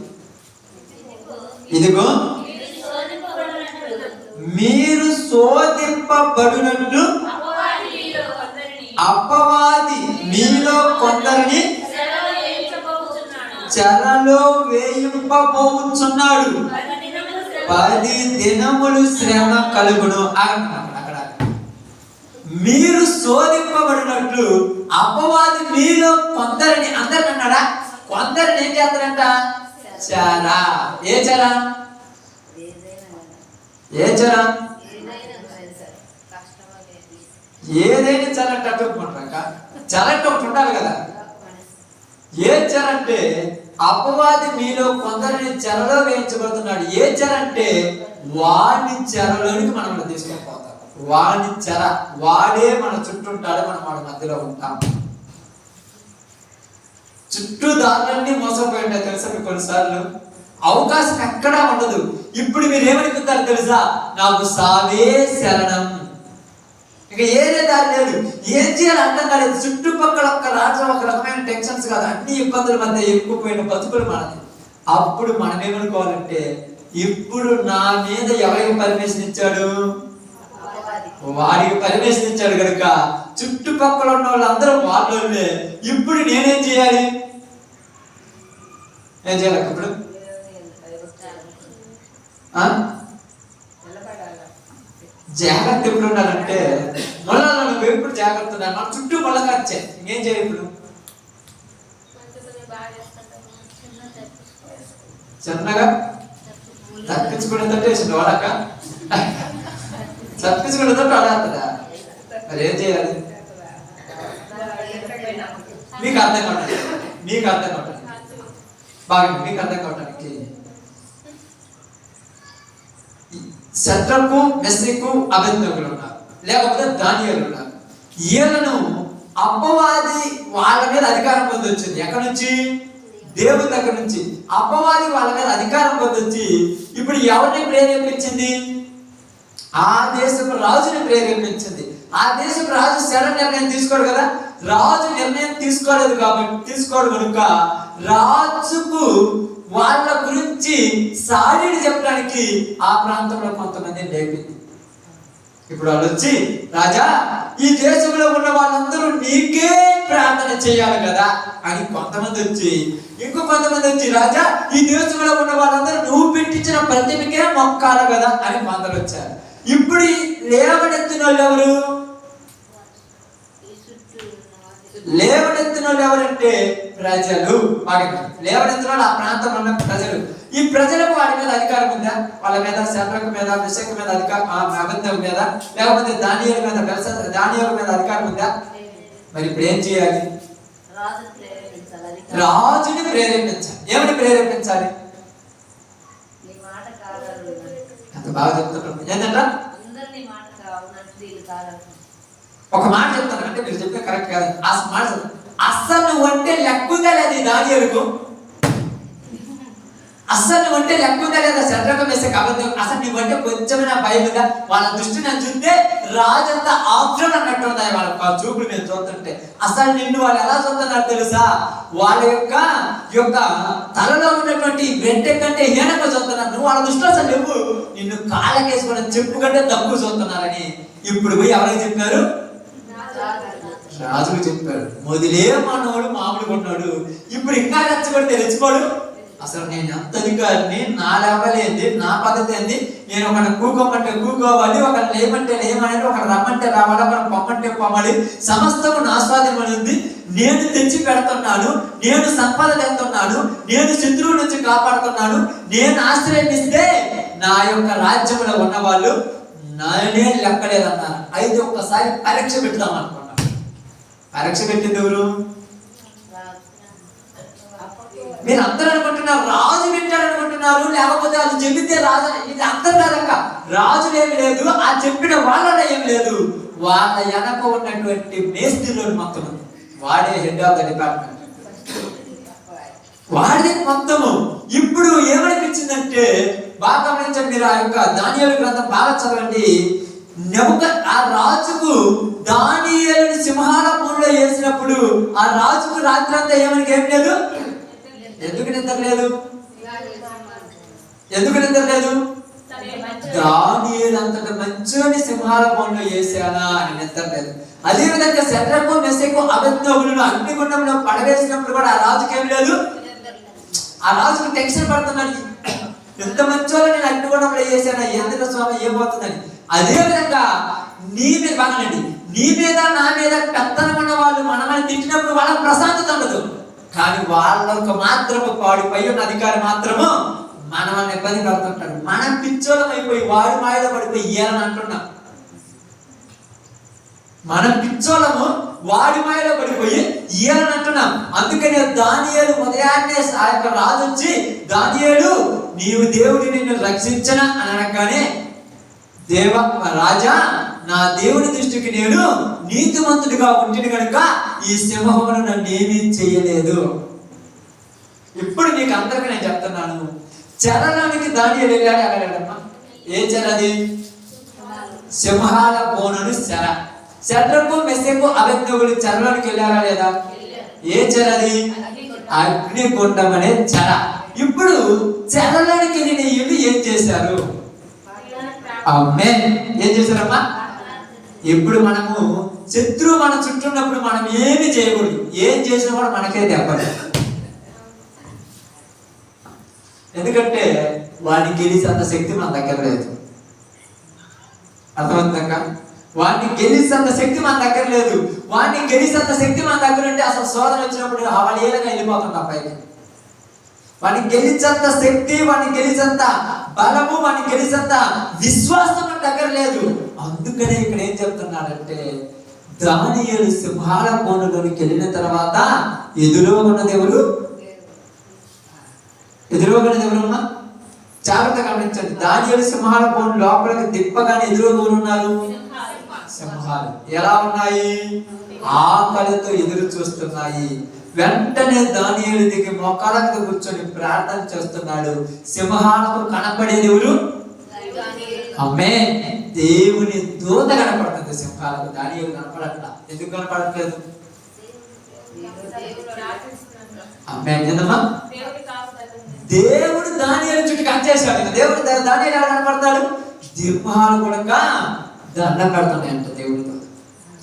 ఇదిగో మీరు శోధింపబడినట్లు అపవాది మీలో కొందరిని చెరలో వేయింపబోచున్నాడు. 10 దినములు శ్రమ కలుగును. అక్కడ మీరు శోధింపబడినట్లు అపవాది మీలో కొందరిని, అందరిని అన్నాడా? కొందరిని ఏం చేస్తారంట? చెర. ఏ చెర? ఏదైనా చెరంటే అట్టుకుంటాక చెరంటే ఒకటి ఉండాలి కదా. ఏ చెర అంటే అపవాది మీలో కొందరిని చెరలో వేయించబడుతున్నాడు. ఏ చెర అంటే వాడి చెరలోనికి మనం తీసుకొని పోతాం. వాడి చెర, వాడే మన చుట్టూ ఉంటాడు, మనం వాడి మధ్యలో ఉంటాం. చుట్టూ దారులన్నీ మోసపోయి ఉంటాయి తెలుసా మీకు కొన్నిసార్లు. అవకాశం ఎక్కడా ఉండదు. ఇప్పుడు మీరు ఏమనుకుంటారు తెలుసా? నాకు సావే శరణం, ఇక ఏదే దారి లేదు, ఏం చేయాలి అర్థం కాలేదు. చుట్టుపక్కల ఒక్క రాష్ట్రం ఒక రకమైన టెన్షన్స్ కాదు, అన్ని ఇబ్బందుల మధ్య ఎక్కువపోయిన బతుకులు మనది. అప్పుడు మనం ఏమనుకోవాలంటే, ఇప్పుడు నా మీద ఎవరికి పర్మిషన్ ఇచ్చాడు? వాడికి పర్మిషన్ ఇచ్చాడు కనుక చుట్టుపక్కల ఉన్న వాళ్ళందరూ వాళ్ళే. ఇప్పుడు నేనేం చేయాలి? ఏం చేయాలి ఇప్పుడు? జాగ్రత్త ఎప్పుడు ఉండాలంటే, ముళ్ళలో నువ్వు ఎప్పుడు జాగ్రత్త ఉండాలి. మన చుట్టూ ముళ్ళగా వచ్చాయి, ఇంకేం చేయాలి ఇప్పుడు? చిన్నగా తప్పించుకునేటట్టు వేసిండు వాడక, తప్పించుకునేటట్టు వాడేస్తుందా? మరి ఏం చేయాలి? మీకు అర్థం కావటానికి, మీకు అర్థం కావటానికి బాగా, మీకు అర్థం కావటానికి శద్రకు, మెషకు, అబేద్నెగోలు ఉన్నారు, లేకపోతే దానియేలు ఉన్నారు. వీళ్ళను అపవాది వాళ్ళ మీద అధికారం పొందొచ్చింది. ఎక్కడి నుంచి? దేవుని దగ్గర నుంచి. అపవాది వాళ్ళ మీద అధికారం పొందొచ్చి ఇప్పుడు ఎవరిని ప్రేరేపించింది? ఆ దేశపు రాజుని ప్రేరేపించింది. ఆ దేశపు రాజు సడన్ నిర్ణయం తీసుకోడు కదా. రాజు నిర్ణయం తీసుకోలేదు కాబట్టి, తీసుకోడు కనుక రాజుకు వాళ్ళ గురించి సారీని చెప్పడానికి ఆ ప్రాంతంలో కొంతమంది లేపింది. ఇప్పుడు వాళ్ళు వచ్చి, రాజా ఈ దేశంలో ఉన్న వాళ్ళందరూ నీకే ప్రార్థన చేయాలి కదా అని కొంతమంది వచ్చి, ఇంకో కొంతమంది వచ్చి, రాజా ఈ దేశంలో ఉన్న వాళ్ళందరూ నువ్వు పెట్టించిన ప్రతిమకే మొక్కాలి కదా అని కొందరు వచ్చారు. ఇప్పుడు లేవనెత్తిన వాళ్ళు ఎవరు? లేవనెత్తిన వాళ్ళు ఎవరంటే ప్రజలు. లేవనెత్తిన వాళ్ళు ఆ ప్రాంతంలో ఉన్న ప్రజలు. ఈ ప్రజలకు వాడి మీద అధికారం ఉందా? వాళ్ళ మీద, శద్రకు మీద, మెషకు మీద అధికారం, అబేద్నెగో మీద, లేకపోతే దానియేలు మీద, దానియేలు మీద అధికారం ఉందా? మరి ఇప్పుడు ఏం చేయాలి? రాజుని ప్రేరేపించాలి. ఏమని ప్రేరేపించాలి? అంత బాగా చెప్తున్నారు. ఏంటంట? ఒక మాట చెప్తాను, అంటే మీరు చెప్తే కరెక్ట్ కాదు. ఆ మాట అస్సలు నువ్వు అంటే లెక్కుందా లేదు దానియేలుకు? అస్సలు నువ్వు అంటే లెక్కుందా లేదా శద్రకు, మెషకు, అబేద్నెగో? అసలు నువ్వంటే కొంచెమైనా భయం ఉందా? వాళ్ళ దృష్టి నన్ను చూస్తే రాజంతా ఆఫ్టర్ అన్నట్టు ఉన్నాయి వాళ్ళ చూపులు నేను చూస్తుంటే. అసలు నిన్ను వాళ్ళు ఎలా చూస్తున్నారు తెలుసా? వాళ్ళ యొక్క తలలో ఉన్నటువంటి వెంట కంటే హీనంగా చూస్తున్నారు. నువ్వు వాళ్ళ దృష్టిలో అసలు నువ్వు నిన్ను కాళ్ళకేసుకున్న చెప్పు కంటే తక్కువ చూస్తున్నారని ఇప్పుడు పోయి ఎవరికి చెప్పారు? రాజుకు చెప్పాడు. మొదలే మనోడు మామూలుగా ఉన్నాడు, ఇప్పుడు ఇంకా రెచ్చగొడితే రెచ్చిపోడు. అసలు నేను ఎంత అధికారిని, నా లెవెల్ ఏంది, నా పద్ధతి ఏంది, నేను ఒకరిని కూకోమంటే కూకోవాలి, ఒకరిని లేమంటే లేమని, ఒకరు రమ్మంటే రావాలి, ఒకరిని పొమ్మంటే పొమ్మాలి, సమస్తము నా స్వాధీనం ఉంది. నేను తెచ్చి పెడుతున్నాను, నేను సంపద తెస్తున్నాను, నేను శత్రువు నుంచి కాపాడుతున్నాను, నేను ఆశ్రయిస్తే నా యొక్క రాజ్యంలో ఉన్న వాళ్ళు నానే లెక్కలేదన్నారు. అయితే ఒక్కసారి పరీక్ష పెట్టుదాం అనుకున్నాను. పరీక్ష పెట్టింది ఎవరు? మీరు అందరూ అనుకుంటున్నారు రాజు పెట్టాడు అనుకుంటున్నారు, లేకపోతే అది చెబితే రాజు. ఇది అందరు కాదక్క, రాజులు ఏమి లేదు, ఆ చెప్పిన వాళ్ళలో ఏమి లేదు, వాళ్ళ వెనక ఉన్నటువంటి మేస్త్రిలో మొత్తం వాడే హెడ్ ఆఫ్ ద డిపార్ట్మెంట్, వాడిది మొత్తము. ఇప్పుడు ఏమనిపించిందంటే, బాగా గమనించండి మీరు, ఆ యొక్క దానియేలు గ్రంథం బాగా చదవండి. ఆ రాజుకు దానియేలుని సింహాల పూల్లో వేసినప్పుడు ఆ రాజుకు రాత్రి అంతా ఏం లేదు. ఎందుకు నిద్ర లేదు? ఎందుకు నిద్ర లేదు? దానియేలు అంతటి మంచోని సింహాల పూల్లో వేసానా అని నిద్ర లేదు. అదే విధంగా శద్రకు, మెషకు, అబేద్నెగోలను అగ్నిగుండంలో పడవేసినప్పుడు కూడా ఆ రాజుకి ఏం లేదు. ఆ రాజుకు టెన్షన్ పడుతున్నాడు, ఎంత మంచోళ్ళ నేను అగ్నిగుండంలో వేసానా, ఎందుకు స్వామి ఏమవుతుందని. అదే విధంగా నీ మీద బాగానండి, నీ మీద నా మీద పెత్తనం ఉన్న వాళ్ళు మనమని తిట్టినప్పుడు వాళ్ళకి ప్రశాంతత ఉండదు. కానీ వాళ్ళకు మాత్రము పై ఉన్న అధికారి మాత్రము మనల్ని ఇబ్బంది పడుతుంటాడు. మనం పిచ్చోళం అయిపోయి వాడి మాయలో పడిపోయి ఇయ్యాలని అంటున్నాం. మనం పిచ్చోళము వాడి మాయలో పడిపోయి ఈయనని అంటున్నాం. అందుకనే దానియేలు ఉదయాన్నే ఆ యొక్క రాజు వచ్చి, దానియేలు నీవు దేవుడి నిన్ను రక్షించనా అని అనగానే, రాజా నా దేవుని దృష్టికి నేను నీతిమంతుడిగా ఉంటుంది కనుక ఈ సింహమును నన్ను ఏమీ చేయలేదు. ఇప్పుడు మీకు అందరికీ నేను చెప్తున్నాను, చెరలోనికి దానియేలు వెళ్ళాడు. వెళ్ళాడమ్మా. ఏ చెరది? సింహాల బోనును చెర. శద్రకు మెషకు అబేద్నెగోలు చెరలోనికి వెళ్ళారా లేదా? ఏ చెరది? అగ్నిగుండం అనే చెర. ఇప్పుడు చెరలోనికి వెళ్ళిన వీళ్ళు ఏం చేశారు? ఆమేన్. ఏం చేశారమ్మా? ఇప్పుడు మనము శత్రువు మన చుట్టూ ఉన్నప్పుడు మనం ఏమి చేయకూడదు. ఏం చేసినా కూడా మనకే దెబ్బలు. ఎందుకంటే వాడిని గెలిచేంత శక్తి మన దగ్గర లేదు. అర్థవంతంగా వాడిని గెలిచేంత శక్తి మన దగ్గర లేదు. వాడిని గెలిచేంత శక్తి మన దగ్గర ఉంటే అసలు శోధన వచ్చినప్పుడు వాడు ఏదైనా వెళ్ళిపోతుంది అబ్బాయికి. వాడిని గెలిచేంత శక్తి, వాడిని గెలిచేంత బలము, వాడిని గెలిచేంత విశ్వాసం మన దగ్గర లేదు. అందుకనే ఇక్కడ ఏం చెప్తున్నాడంటే, దానియేలు సింహాల బోనులోనికి వెళ్ళిన తర్వాత ఎదురుగా ఉన్నది ఎవరు? ఎవరమ్మా? జాగ్రత్త గమనించండి. దానియేలు సింహాల బోను లోపలికి దిప్పగానే ఎదురుగా ఉన్నారు సింహాలు. ఎలా ఉన్నాయి? ఆకలితో ఎదురు చూస్తున్నాయి. వెంటనే దానియేలు దిగి మోకాళ్ళ మీద కూర్చొని ప్రార్థన చేస్తున్నాడు. సింహాలకు కనపడేది ఎవరు? ఆమేన్. దేవుని దూత కనపడుతుంది సింహాలకు. దానియేలు కనపడట్లా. ఎందుకు కనపడట్లేదు? ఆమేన్. ఏందమ్మా? దేవుడు దానియేలు చుట్టూ కంచేశాడు. దేవుడు దానియేలు ఎలా కనపడతాడు? సింహాలు కూడా దండం పెడుతున్నాయంట దేవుడితో.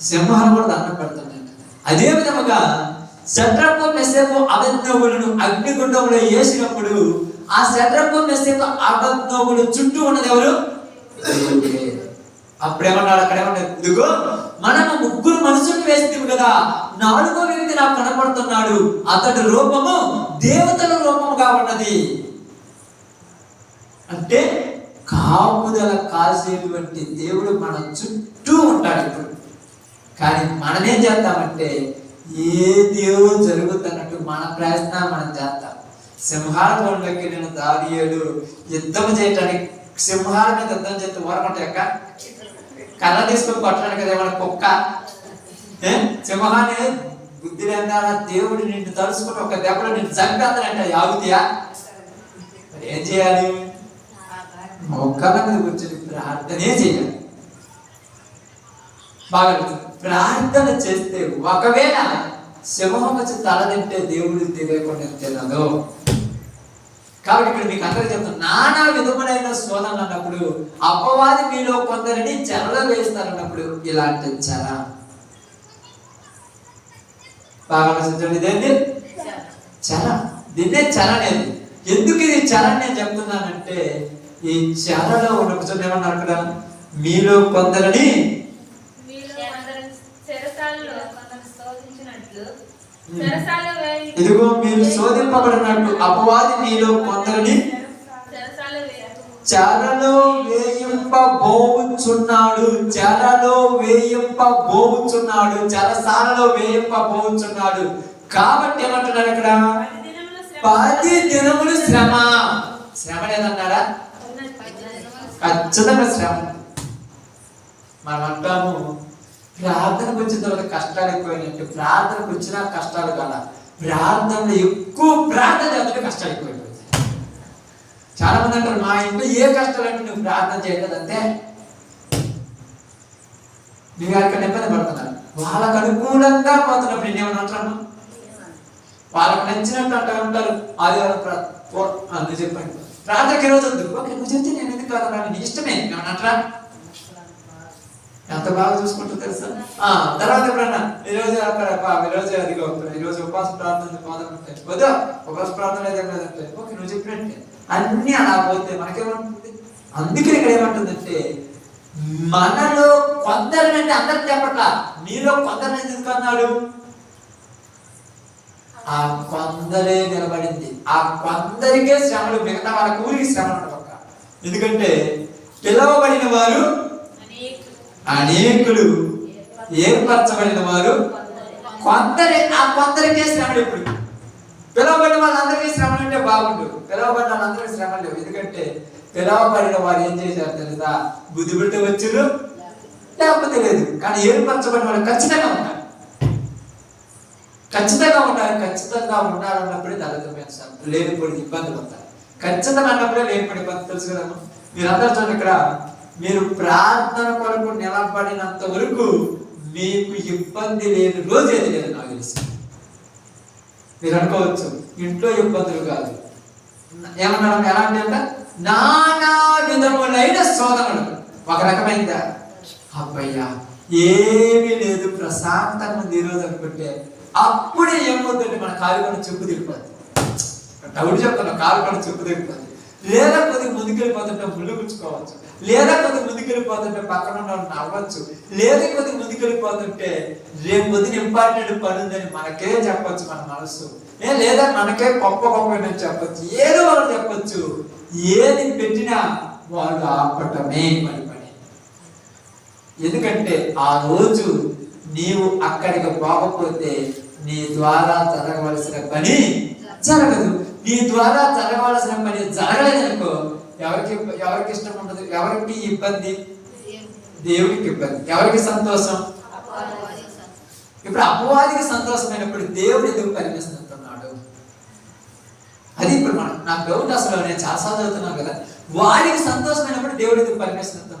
సింహాలు కూడా దండం పెడుతున్నాయంట. అదే విధముగా శద్రకు మెషకు అబేద్నెగోలను అగ్నిగుండంలో వేసినప్పుడు ఆ శద్రకు మెషకు అబేద్నెగోలు చుట్టూ ఉన్నది ఎవరు? అప్పుడేమన్నాడు? అక్కడ ఏమన్నాడు? ఇదిగో మనము ముగ్గురు మనుషులు వేస్తే కదా, నాలుగో వ్యక్తి నాకు కనపడుతున్నాడు. అతడి రూపము దేవతల రూపముగా ఉన్నది. అంటే కాపుదల కాసేటువంటి దేవుడు మన చుట్టూ ఉంటాడు ఇప్పుడు. కానీ మనమేం చేస్తామంటే ఏదో జరుగుతున్నట్టు మన ప్రయత్నం మనం చేస్తాం. సింహాల బోనులోకి వెళ్ళిన దానియేలు యుద్ధం చేయటానికి, సింహాల మీద యుద్ధం చేస్తే ఊరకుంటాయి అక్క. కర్ర తీసుకొని కొట్టడానికి కదా ఏమన్నా కుక్క? సింహాన్ని బుద్ధి లేదా? దేవుడు నిన్ను తలుసుకుని ఒక దెబ్బలో నిన్ను చంపేస్తానంటే ఆగుతాయా? ఏం చేయాలి? మొక్కల మీద కూర్చొని ప్రార్థనే చేయాలి. బాగా ప్రార్థన చేస్తే ఒకవేళ సింహం వచ్చి తల తింటే దేవుడు తెలియకుండా తినదు. కాబట్టి ఇక్కడ మీకు అందరూ చెప్తాను, నానా విధములైన శోధనలు అన్నప్పుడు, అపవాది మీలో కొందరిని చెరలో వేస్తారన్నప్పుడు ఇలాంటి చెర బాగా ఆలోచించండి. ఇదేంటి? చెర. దీన్నే చెర అనేది. ఎందుకు ఇది చెర నేను చెప్తున్నానంటే, ఈ చెరలో ఉన్నప్పుడు ఏమన్నా అక్కడ మీలో కొందరిని ఇదిగో మీరు శోధింపబడినట్టు అపవాది మీలో కొందరిని చెరలో వేయింపబోచున్నాడు. చెరలో వేయింపబోచున్నాడు. చెరసాలలో వేయింపబోచున్నాడు. కాబట్టి ఏమంటున్నాడు అక్కడ? 10 దినములు శ్రమ. శ్రమ లేదన్నాడా? ఖచ్చితంగా శ్రమ. మనం అంటాము ప్రార్థనకు వచ్చిన తర్వాత కష్టాలు ఎక్కువైనట్టు. ప్రార్థనకు వచ్చినా కష్టాలు కాదా? ప్రార్థనలో ఎక్కువ ప్రార్థన చేస్తుంటే కష్టాలు ఎక్కువైపోయింది. చాలా మంది అంటారు, మా ఇంట్లో ఏ కష్టాలు అంటే నువ్వు ప్రార్థన చేయలేదంటే నువ్వు అక్కడ ఇబ్బంది పడుతున్నారు. వాళ్ళకు అనుకూలంగా పోతున్నప్పుడు నేనేమన్నా అంటాను? వాళ్ళకు నచ్చినట్టు అంటూ ఉంటారు. ఆదివారం నువ్వు చెప్పండి ప్రార్థనకి ఈరోజు వద్దు. ఓకే, నువ్వు చెప్తే నేను ఎందుకు కాదు, నీ ఇష్టమే. ఏమన్నా అంటారా? ఎంత బాగా చూసుకుంటూ తెలుసా? తర్వాత ఎప్పుడన్నా ఈరోజు ఈరోజు ఉపవాస ప్రార్థన పోదామంటే వద్దా, ఉపవాస ప్రార్థన లేదంటే ఓకే నువ్వు చెప్పినట్టే. అన్ని అలా పోతే మనకేమంటుంది? అందుకని ఇక్కడ ఏమంటుందంటే, మనలో కొందరినంటే అందరికి చెప్పట్లా, మీలో కొందరిని ఎందుకు అన్నాడు? ఆ కొందరే నిలబడింది. ఆ కొందరికే శ్రమలు, మిగతా వాళ్ళ ఊరికి శ్రమ ఉండక. ఎందుకంటే పిలవబడిన వారు అనేకులు, ఏర్పరచబడిన వారు కొందరికే శ్రమలు. ఇప్పుడు పిలవబడిన వాళ్ళందరికీ శ్రమలు అంటే బాగుండు. పిలవబడిన వాళ్ళందరికీ శ్రమలు లేవు. ఎందుకంటే పిలవబడిన వారు ఏం చేశారు తెలుసా? బుద్ధి పెట్టి వచ్చారు, లేకపోతే లేదు. కానీ ఏర్పరచబడిన వాళ్ళు ఖచ్చితంగా ఉంటారు. ఖచ్చితంగా ఉండాలన్నప్పుడే తలెత్తుతారు. లేనిపోయి ఇబ్బందులు వస్తాయి. ఖచ్చితంగా అన్నప్పుడే లేనిపోయి ఇబ్బంది. తెలుసు కదా, మీరందరూ చూడండి, ఇక్కడ మీరు ప్రార్థన కొరకు నిలబడినంత వరకు మీకు ఇబ్బంది లేని రోజు ఏది లేదు నాకు తెలిసి. మీరు అనుకోవచ్చు ఇంట్లో ఇబ్బందులు కాదు, ఏమన్నా ఎలాంటి అంటే నానా విధములైన శోధనలు. ఒక రకమైందా అబ్బయ్యా ఏమీ లేదు ప్రశాంతంగా ఉంది ఈరోజు అనుకుంటే అప్పుడే ఏమవుతుందంటే మన కాలు పని చెప్పు దిగిపోద్ది. డౌట్ చెప్తాను, కాలు పని చెప్పు దిగిపోద్ది. లేదా కొద్దిగా ముందుకెళ్ళిపోతుంటే ముళ్ళు గుచ్చుకోవచ్చు, లేదా కొద్దిగా ముందుకెళ్ళిపోతుంటే పక్కన ఉన్న నవ్వచ్చు, లేదా కొద్దిగా ముందుకెళ్ళిపోతుంటే రేపు కొద్దిగా ఇంపార్టెంట్ పని ఉందని మనకే చెప్పచ్చు మన మనసు, లేదా మనకే గొప్ప చెప్పచ్చు, ఏదో వాళ్ళు చెప్పచ్చు. ఏది పెట్టినా వాళ్ళు ఆపటమే పని. ఎందుకంటే ఆ రోజు నీవు అక్కడికి పోకపోతే నీ ద్వారా జరగవలసిన పని జరగదు. నీ ద్వారా జరగవలసిన పని జరగలేదనుకో ఎవరికి ఇష్టం ఉండదు. ఎవరికి ఇబ్బంది? దేవుడికి ఇబ్బంది. ఎవరికి సంతోషం? ఇప్పుడు అపవాదికి సంతోషమైనప్పుడు దేవుడు ఎందుకు పరిమిస్తున్నాడు? అది ఇప్పుడు నాకు డౌట్. అసలు నేను చాలాసార్లు చదువుతున్నాను కదా, వాడికి సంతోషమైనప్పుడు దేవుడు ఎందుకు పరిమిస్తున్నాడు?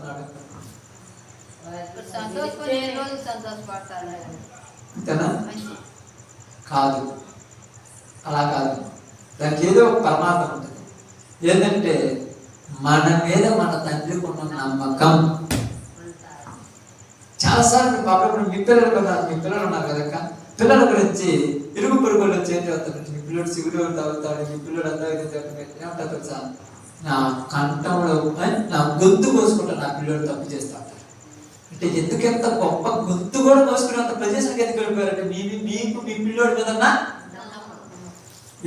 కాదు, అలా కాదు. దానికి ఏదో ఒక పరమార్థం ఉంటుంది. ఏంటంటే మన మీద మన తండ్రికి ఉన్న నమ్మకం. చాలాసార్లు అప్పుడప్పుడు మీ పిల్లలు ఉన్నారు కదా, పిల్లల గురించి ఇరుగు పొరుగులు వచ్చి ఏం చేస్తారు, మీ పిల్లడు సిగురు తాగుతాడు, మీ పిల్లడు అంతా ఏమంటారు తెలుసా, నా కంఠంలో నా గొంతు కోసుకుంటా నా పిల్లడు తప్పు చేస్తాడు. అంటే ఎందుకెంత గొప్ప గొంతు కూడా కోసుకునేంత ప్రదేశానికి ఎందుకు వెళ్ళిపోయారంటే మీకు మీ పిల్లోడి మీద.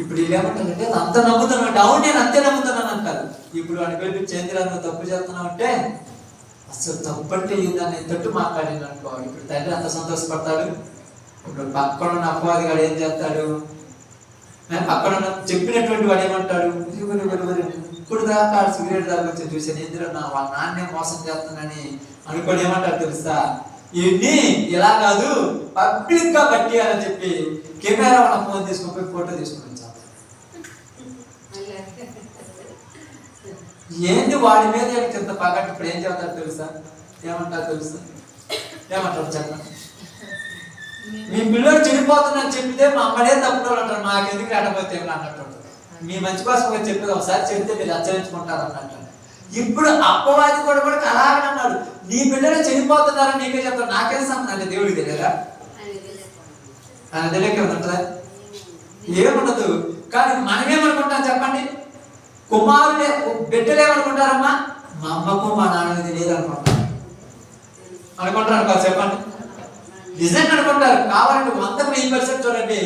ఇప్పుడు ఏమంటారంటే అంత నమ్ముతున్నావు, అవును నేను అంతే నమ్ముతున్నాను అంటారు. ఇప్పుడు వాడిని వెళ్ళి చేంద్రా నువ్వు తప్పు చేస్తున్నావు అంటే అసలు తప్పు అంటే దాన్ని తట్టు మాట్లాడింది అనుకో, ఇప్పుడు తండ్రి అంత సంతోషపడతాడు. ఇప్పుడు పక్కన ఉన్న అపవాది వాడు ఏం చేస్తాడు, పక్కన చెప్పినటువంటి వాడు ఏమంటాడు, ఇప్పుడు దాకా సిగరెట్ దాకా చూసాను ఎందులో వాళ్ళ నాన్నే మోసం చేస్తున్నానని అనుకోని ఏమంటారు తెలుసా, ఇవన్నీ ఇలా కాదు పబ్లిక్ గా పట్టియాలని చెప్పి కెమెరా వాళ్ళ ఫోన్ తీసుకుని ఫోటో తీసుకుని వచ్చాను. ఏంటి వాడి మీద కింద పగట్టు. ఇప్పుడు ఏం చెప్తారు తెలుసా, ఏమంటారు చెప్పండి. మీ పిల్లలు చెడిపోతుందని చెప్పితే మా అమ్మడే తప్పుడు అంటారు, మాకెందుకు అడగపోతే ఏమన్నా అన్నట్టు. మీ మంచి కోసం చెప్పేది ఒకసారి చెప్తే మీరు హెచ్చరించుకుంటారు అన్నట్టు. ఇప్పుడు అపవాది కూడా అలాగే అన్నాడు, నీ పిల్లలు చెడిపోతున్నారని నీకే చెప్తారు, నాకేం సంబంధం అంటే దేవుడికి తెలియదా? ఆయన తెలియకే ఉంటుందా? ఏముండదు. కానీ మనమేమనుకుంటాం చెప్పండి, కుమారుడే బిడ్డలు ఏమనుకుంటారమ్మా, మా అమ్మకు మా నాన్నకు తెలియదు అనుకుంటారు చెప్పండి. నిజంగా అనుకుంటారు. కావాలంటే 100% చూడండి,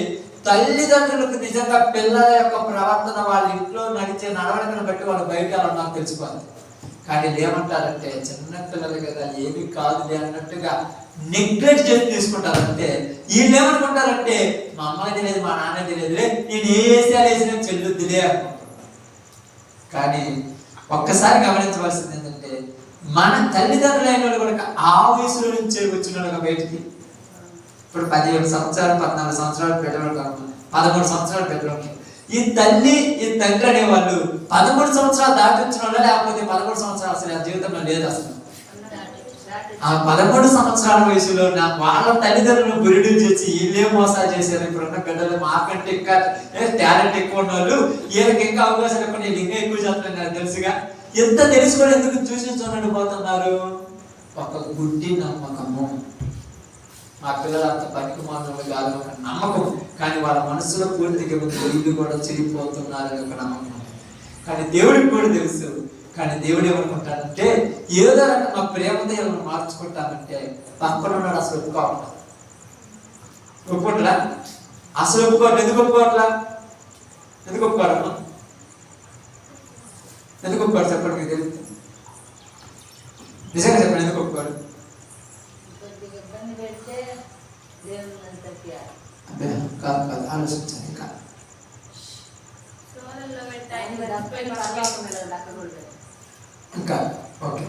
తల్లిదండ్రులకు నిజంగా పిల్లల యొక్క ప్రవర్తన వాళ్ళ ఇంట్లో నడిచే నడవడికను బట్టి వాళ్ళు బయట నాకు తెలిసిపోతుంది. కానీ ఏమంటారంటే చిన్న పిల్లలు కదా ఏమి కాదులే అన్నట్టుగా నెగ్లెక్ట్ చేసి తీసుకుంటారంటే వీళ్ళు ఏమనుకుంటారంటే మా అమ్మాయి తెలియదు మా నాన్న తెలియదులే, నేను ఏ వేసాలు వేసినా చెల్లుద్దిలే అనుకుంటారు. కానీ ఒక్కసారి గమనించవలసింది ఏంటంటే మన తల్లిదండ్రులైన వాళ్ళు కూడా ఆ వయసులో నుంచే వచ్చిన బయటికి ఇప్పుడు 17 సంవత్సరాలు 14 సంవత్సరాలు పెట్టడం 13 సంవత్సరాలు పెట్టడం, ఈ తల్లి ఈ తండ్రి అనేవాళ్ళు 13 సంవత్సరాలు దాటించిన వాళ్ళ లేకపోతే 13 సంవత్సరాలు అసలు జీవితంలో లేదు. అసలు ఆ 13 సంవత్సరాల వయసులో వాళ్ళ తల్లిదండ్రులను బురిడి చేసి వీళ్ళే మోసాలు చేశారు. ఇప్పుడున్న బిడ్డలు మాకంటే ఇంకా టాలెంట్ ఎక్కువ ఉన్న వాళ్ళు వీళ్ళకి ఇంకా అవకాశాలు ఎక్కువ, నేను ఇంకా ఎక్కువ చేస్తున్నాను కదా తెలుసుగా. ఎంత తెలిసి కూడా ఎందుకు చూసి చూడండి పోతున్నారు, ఒక గుడ్డి నమ్మకము. మా పిల్లలు అంత పనికి మాత్రమే కాదు ఒక నమ్మకం, కానీ వాళ్ళ మనసులో పూర్తిగా వీళ్ళు కూడా చెడిపోతున్నారు ఒక నమ్మకం. కానీ దేవుడికి కూడా తెలుసు. కానీ దేవుడు ఏమనుకుంటాడంటే ఏదో రకంగా మా ప్రేమతో ఏమైనా మార్చుకుంటానంటే పక్కన ఉన్నాడు అసలు ఒప్పుకోవట్లా అసలు ఒప్పుకోవట్లా. ఎందుకు ఒప్పుకోవట్లా? ఎందుకు ఒప్పుకోవడమ్మా? ఎందుకు ఒప్పుకోడు చెప్పండి, మీకు తెలుసు. నిజంగా చెప్పండి ఎందుకు ఒప్పుకోడు? అదే కాదు ఆలోచించాలి ఇంకా ఓకే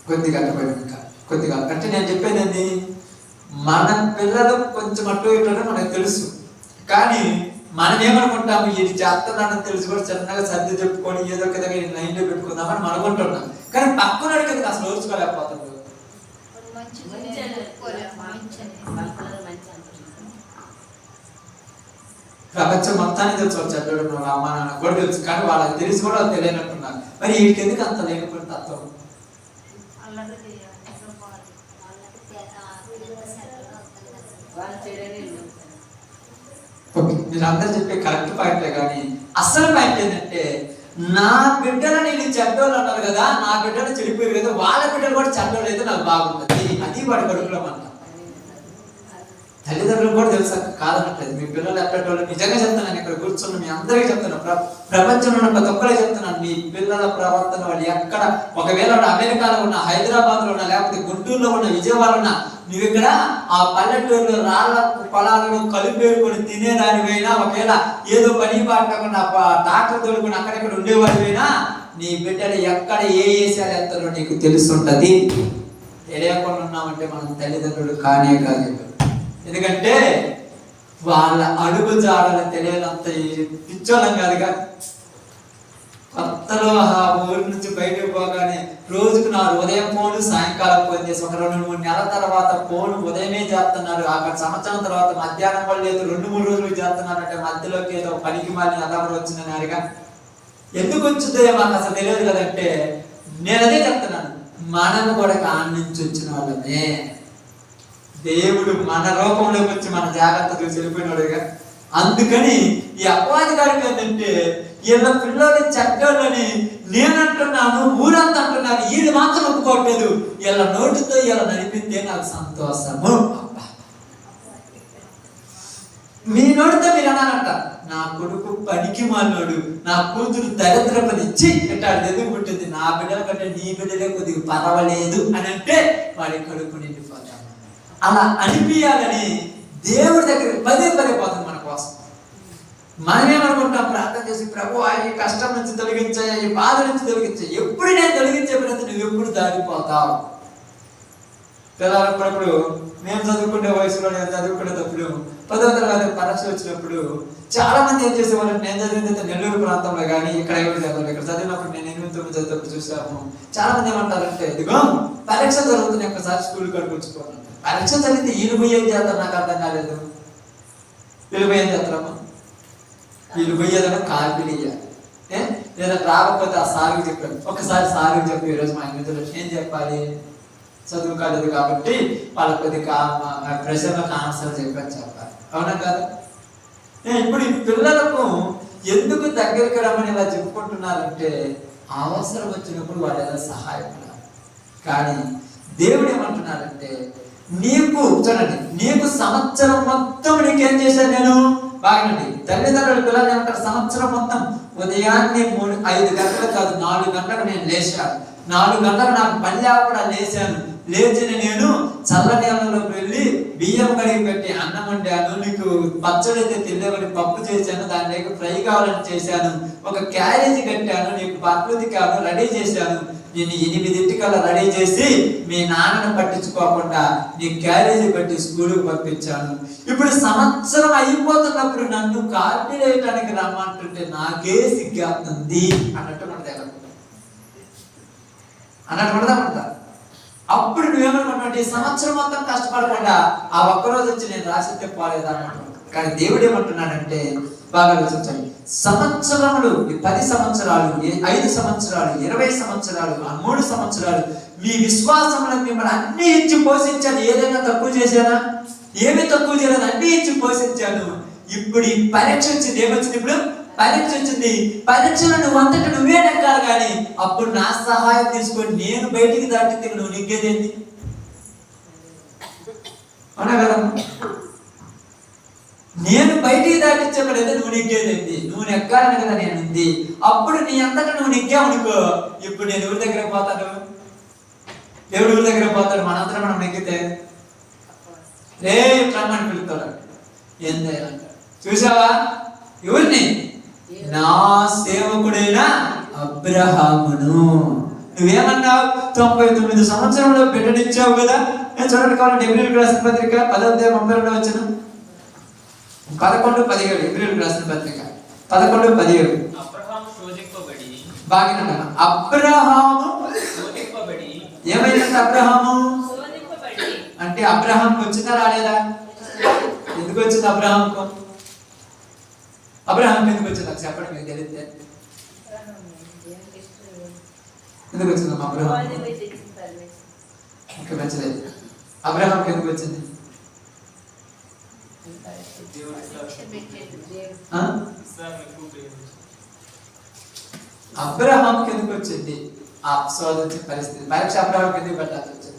కొద్దిగా అంటే నేను చెప్పేది ఏంటి, మన పిల్లలు కొంచెం అటు ఇటు మనకు తెలుసు, కానీ మనం ఏమనుకుంటాము ఇది చేస్తున్నానని తెలుసు కూడా చిన్నగా సర్ది చెప్పుకొని ఏదో ఒక లైన్లో పెట్టుకుందామని మనం అనుకుంటున్నాం, కానీ పక్కన అడిగేది అసలు ఓర్చుకోలేకపోతాడు. ప్రపంచం మొత్తాన్ని తెలుసు వాళ్ళు చెడ్డోడు అమ్మ నాన్న కూడా తెలుసు, కానీ వాళ్ళకి తెలిసి కూడా వాళ్ళు తెలియనట్టున్నారు. మరి వీటికి ఎందుకు అంత లేకపోతే తత్వం? మీరు అందరు చెప్పే కరెక్ట్ పాయింటే, కానీ అసలు పాయింట్ ఏంటంటే నా బిడ్డలు నేను చెడ్డోళ్ళు అన్నారు కదా, నా బిడ్డలు చెడిపోయారు కదా, వాళ్ళ బిడ్డలు కూడా చెడ్డోళ్ళు అయితే నాకు బాగుంటుంది. అది వాడి కడుపులో అంట. తల్లిదండ్రులు కూడా తెలుసా కాదనట్లేదు. మీ పిల్లలు ఎక్కడోళ్ళు నిజంగా చెప్తున్నాను, ఇక్కడ కూర్చున్న మీ అందరికీ చెప్తున్నాను, ప్రపంచంలో ఉన్న ప్రతి ఒక్కరే చెప్తున్నాను, మీ పిల్లల ప్రవర్తన వాళ్ళు ఎక్కడ, ఒకవేళ అమెరికాలో ఉన్న, హైదరాబాద్ లో ఉన్నా, లేకపోతే గుంటూరులో ఉన్న, విజయవాడ ఉన్నా, నువ్వు ఇక్కడ ఆ పల్లెటూరులో రాళ్ళ పొలాలను కలిపేరుకొని తినేదానివైనా, ఒకవేళ ఏదో పని పాటకుండా డాక్టర్ తోడుకొని అక్కడెక్కడ ఉండేవాడివైనా, నీ బిడ్డలు ఎక్కడ ఏ ఏసాలు ఎత్తారో నీకు తెలుసుంటది. తెలియకుండా ఉన్నామంటే మనం తల్లిదండ్రులు కానే కాదు. ఎందుకంటే వాళ్ళ అడుగు జాడలు తెలియనంత పిచ్చోళ్ళం కాదుగా. కొత్తలో ఆ ఊరి నుంచి బయటకు పోగానే రోజుకు 4 ఉదయం ఫోన్, సాయంకాలం ఫోన్ చేసి ఒక 2-3 నెలల తర్వాత ఫోన్ ఉదయమే చేస్తున్నారు, అక్కడ సంవత్సరం తర్వాత మధ్యాహ్నం కూడా లేదు, 2-3 రోజులు చేస్తున్నారంటే మధ్యలోకి ఏదో పనికి మాలి అదావరు వచ్చిందని అడిగా. ఎందుకు వచ్చిందో మాకు అసలు తెలియదు కదంటే, నేను అదే చెప్తున్నాను, మనం కూడా కాని నుంచి వచ్చిన వాళ్ళమే. దేవుడు మన రూపంలోకి వచ్చి మన జాగ్రత్తగా చెడిపోయినాడుగా. అందుకని ఈ అపవాది గారికి ఏంటంటే, వీళ్ళ పిల్లలు చెడ్డోళ్ళని నేనంటున్నాను, ఊరంతా అంటున్నాను, వీళ్ళు మాత్రం ఒప్పుకోవట్లేదు. వీళ్ళ నోటితో వీళ్ళ నడిపితే నాకు సంతోషము. మీ నోటితో మీరు అన్నారంట, నా కొడుకు పనికి మాలోడు, నా కూతురు దరిద్రపది ఇచ్చి ఎట్టాడు ఎదుగు పుట్టింది, నా బిడ్డల కంటే నీ బిడ్డలే కొద్దిగా పర్వాలేదు అని అంటే వాడి కడుపు నిండిపోతాడు. అలా అనిపించాలని దేవుడి దగ్గర పదే పోతుంది మన కోసం. మనమేమనుకుంటాం, ప్రార్థన చేసి ప్రభు ఈ కష్టం నుంచి తొలగించాయి, ఈ బాధ నుంచి తొలగించాయి. ఎప్పుడు నేను తొలగించే ప్రతి నువ్వు ఎప్పుడు దారిపోతావు. పిల్లలప్పుడు మేము చదువుకునే వయసులో, నేను చదువుకునేటప్పుడు 10వ తరగతి పరీక్ష వచ్చినప్పుడు చాలా మంది ఏం చేసేవాళ్ళు, నేను చదివిన నెల్లూరు ప్రాంతంలో కానీ ఇక్కడ చదివినప్పుడు, నేను 8-9 చదివినప్పుడు చూసాము, చాలా మంది ఏమంటారంటే, ఇదిగో పరీక్ష జరుగుతున్నాయి, ఒక్కసారి స్కూల్ కడుపుకోవాలి. పరీక్ష చదివితే వీళ్ళు పోయి ఏం చేస్తారు నాకు అర్థం కాలేదు. వీళ్ళు పోయి ఏం చేస్తారమ్మా, వీళ్ళు పోయేదన్నా కాపీలు ఇయ్యాలి, లేదా రాకపోతే ఆ సార్కి చెప్పాను. ఒకసారి సార్కి చెప్పి ఈరోజు మా ఇంట్లో ఏం చెప్పాలి, చదువు కాలేదు కాబట్టి వాళ్ళ కొద్దిగా ప్రెషర్లకు ఆన్సర్ చెప్పని చెప్పాలి. అవునా కాదు? ఇప్పుడు ఈ పిల్లలకు ఎందుకు దగ్గరికి రమ్మని ఇలా చెప్పుకుంటున్నారంటే, అవసరం వచ్చినప్పుడు వాళ్ళు ఎలా సహాయపడాలి. కానీ దేవుడు ఏమంటున్నారంటే, నీకు చూడండి, నీకు సంవత్సరం మొత్తం నీకేం చేశాను నేను బాగానండి. తల్లిదండ్రులు పిల్లలు ఏమంటారు, సంవత్సరం మొత్తం ఉదయాన్నే 5 గంటలు కాదు 4 గంటలకు నేను లేచాను, 4 గంటలకు నాకు పని లేకుండా లేచాను. లేచిన నేను చల్లనీళ్ళలోకి వెళ్ళి బియ్యం కడిగి పెట్టి అన్నం వండాను, నీకు పచ్చడి అయితే తినేవాడి పప్పు చేశాను, దాని లేక ఫ్రై కావాలని చేశాను, ఒక క్యారేజీ కట్టాను, నీకు బట్టలు కాను రెడీ చేశాను. నేను 8ంటికల్లా రెడీ చేసి మీ నాన్నను పట్టించుకోకుండా నీ క్యారేజీ పెట్టి స్కూల్కి పంపించాను. ఇప్పుడు సంవత్సరం అయిపోతున్నప్పుడు నన్ను కాపీ వేయడానికి రమ్మంటుంటే నాకే సిగ్గేస్తుంది అన్నట్టు ఉండదామంట. అప్పుడు నువ్వేమనుకుంటున్నావు, ఈ సంవత్సరం మొత్తం కష్టపడకుండా ఆ ఒక్కరోజు వచ్చి నేను రాసితే పోలేదా అన్నట్టు. కానీ దేవుడు ఏమంటున్నాడంటే, బాగా ఆలోచించండి, సంవత్సరములు 10 సంవత్సరాలు, 5 సంవత్సరాలు, 20 సంవత్సరాలు, 3 సంవత్సరాలు మీ విశ్వాసములను మిమ్మల్ని అన్ని ఇచ్చి పోషించాను. ఏదైనా తక్కువ చేశానా? ఏమి తక్కువ చేయలేదు, అన్ని ఇచ్చి పోషించాను. ఇప్పుడు ఈ పరీక్ష వచ్చింది. ఏమొచ్చింది? ఇప్పుడు పరీక్ష వచ్చింది. పరీక్షను నువ్వు అంతటా నువ్వే నెగ్గాలి, కానీ అప్పుడు నా సహాయం తీసుకొని నేను బయటికి దాటితే నువ్వు నెగ్గేదేంటి? అవునా కదా? నేను బయటికి దాటించబడేది నువ్వు నెగ్గేదేంటి? నువ్వు నెగ్గాలని కదా నేను ఉంది. అప్పుడు నీ అంతటా నువ్వు నెగ్గావనుకో, ఇప్పుడు నేను ఎవరి దగ్గర పోతాను? దేవుడి దగ్గర పోతాడు. మనంతరం మనం నెగ్గితే రే రమ్మని పిలుస్తాడు. ఏందయ్యా అంటాడు. చూసావా ఎవరిని? నా సేవకుడైన అబ్రహామును. నువ్వేమన్నావు? 99 సంవత్సరంలో బిడ్డనిచ్చావు కదా. నేను చూడండి కావాలి హెబ్రీయులకు రాసిన పత్రిక 10:32 11:17 హెబ్రీయులకు రాసిన పత్రిక 11:17. బాగా అబ్రహాము ఏమైందంటే అబ్రహాము అంటే అబ్రహాంకి వచ్చిందా రాలేదా? ఎందుకు వచ్చింది అబ్రహాంకు? అబ్రహాంకి ఎందుకు వచ్చింది నాకు చెప్పండి, మీకు తెలిస్తే. ఎందుకు వచ్చిందమ్మా అబ్రహాం? ఇంకా మంచిది. అబ్రహాంకి ఎందుకు వచ్చింది? అబ్రహాంకి ఎందుకు వచ్చింది ఆ శోధించే పరిస్థితి? పరీక్ష అబ్రహాంకి ఎందుకు పెట్టాల్సి వచ్చింది?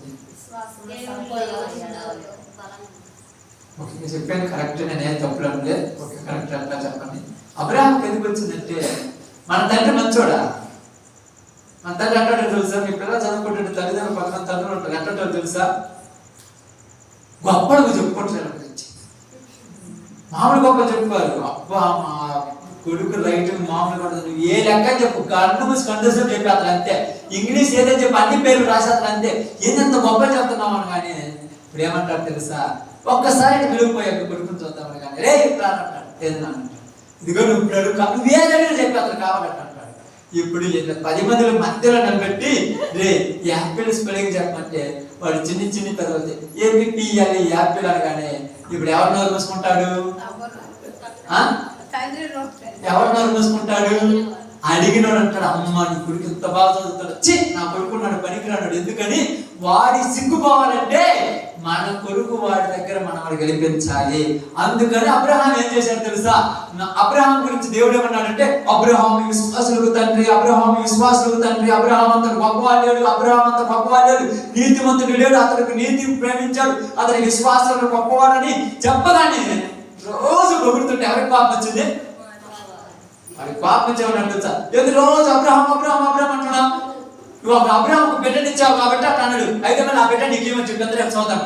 ఓకే చెప్పాను కరెక్ట్, నేనేం తప్పులు లేదు. ఓకే కరెక్ట్ అట్లా చెప్పండి. అబ్రహాంకి ఎందుకు వచ్చిందంటే మన తండ్రి మంచోడా? మన తండ్రి అంటాడు తెలుసా? మీ పిల్లలు చదువుకుంటుంటే తల్లిదండ్రులు 10 తండ్రులు ఉంటారు, అంటాడు తెలుసా? గొప్పలు చెప్పుకుంటారు గురించి, మామూలు గొప్పలు చెప్పుకోవాలి. అబ్బా మా కొడుకు రైట్ మామూలు పడుతుంది, ఏ లెక్క చెప్పు, కన్ను మూసి కండేసం చెప్పేస్తారు అంతే. ఇంగ్లీష్ ఏదైతే చెప్పి అన్ని పేర్లు రాసేస్తారు అంతే. ఏంటంత గొప్ప చెప్తున్నావు అని. కానీ ఇప్పుడు ఏమంటారు తెలుసా? ఒక్కసారి విడిపోయాక కొడుకుని చూద్దామని కానీ రే ఇప్పుడు అంటాడు. ఏదన్నా ఇదిగో నువ్వు ఇప్పుడు నువ్వేదైనా చెప్పేస్తారు కాబట్టి అంటాడు. ఇప్పుడు 10 మంది మధ్యలో నిలబెట్టి రే యాపిల్ స్పెల్లింగ్ చెప్పమంటే వాడు చిన్ని తర్వాత ఏపీఎల్ యాపిల్ అనగానే ఇప్పుడు ఎవరు నోరు మూసుకుంటాడు? ఎవరు నోరు మూసుకుంటాడు? అడిగినాడు అంటాడు, అమ్మ నీ కొడుకు ఇంత బాగా చదువుతాడు, చి నా కొడుకున్నాడు పనికిరాడు. ఎందుకని? వాడి సిగ్గుపోవాలంటే మన కొడుకు వాడి దగ్గర మనం వాడు గెలిపించాలి. అందుకని అబ్రహాం ఏం చేశాడు తెలుసా? అబ్రహాం గురించి దేవుడు ఏమన్నాడంటే అబ్రహాం విశ్వాసులకు తండ్రి, అబ్రహాం విశ్వాసులకు తండ్రి, అబ్రహాం అంత గొప్పవాడు, అబ్రహాం అంత గొప్పవాడు, నీతిమంతుడు లేడు, అతనికి నీతిని ప్రేమించాడు, అతని విశ్వాసులకు గొప్పవాడని చెప్పగానే రోజు పొగుడుతుంటే ఎవరికి పాపం వచ్చింది? వాడికి పాపం వచ్చేవాడు తెలుసా? ఎందుకు రోజు అబ్రహాం అబ్రహాం అబ్రహాం అంటున్నా? నువ్వు ఒక అబ్రహాంకు బిడ్డనిచ్చావు కాబట్టి అట్లా అన్నాడు. అయితే మరి ఆ బిడ్డ నీకేమని చెప్పి అందరూ చూద్దాం.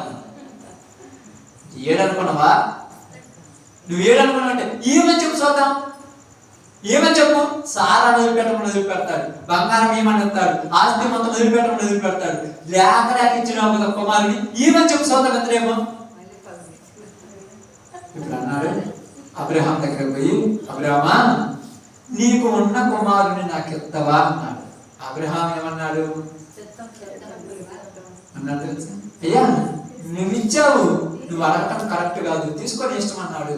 ఏడనుకున్నావా? నువ్వు ఏడనుకున్నావు అంటే ఏమని చెప్పు చూద్దాం. ఏమని చెప్పు? సారా వదిలిపెట్టమని వదిలిపెడతాడు, బంగారం ఏమని చెప్తాడు, ఆస్తి మొత్తం వదిలిపెట్టమని వదిలిపెడతాడు, లేక ఇచ్చినావు కదా కుమారుని, ఏమని చెప్పు చూద్దాం. ఎంతనేమో ఇప్పుడు అన్నాడు అబ్రహాం దగ్గర పోయి, అబ్రహామా నీకు ఉన్న కుమారుని నాకు ఇస్తావా అన్నాడు. అబ్రహాం ఏమన్నాడు అన్నాడు తెలుసా? అయ్యా నువ్వు ఇచ్చావు, నువ్వు అడగటం కరెక్ట్ కాదు, తీసుకొని ఇష్టం అన్నాడు.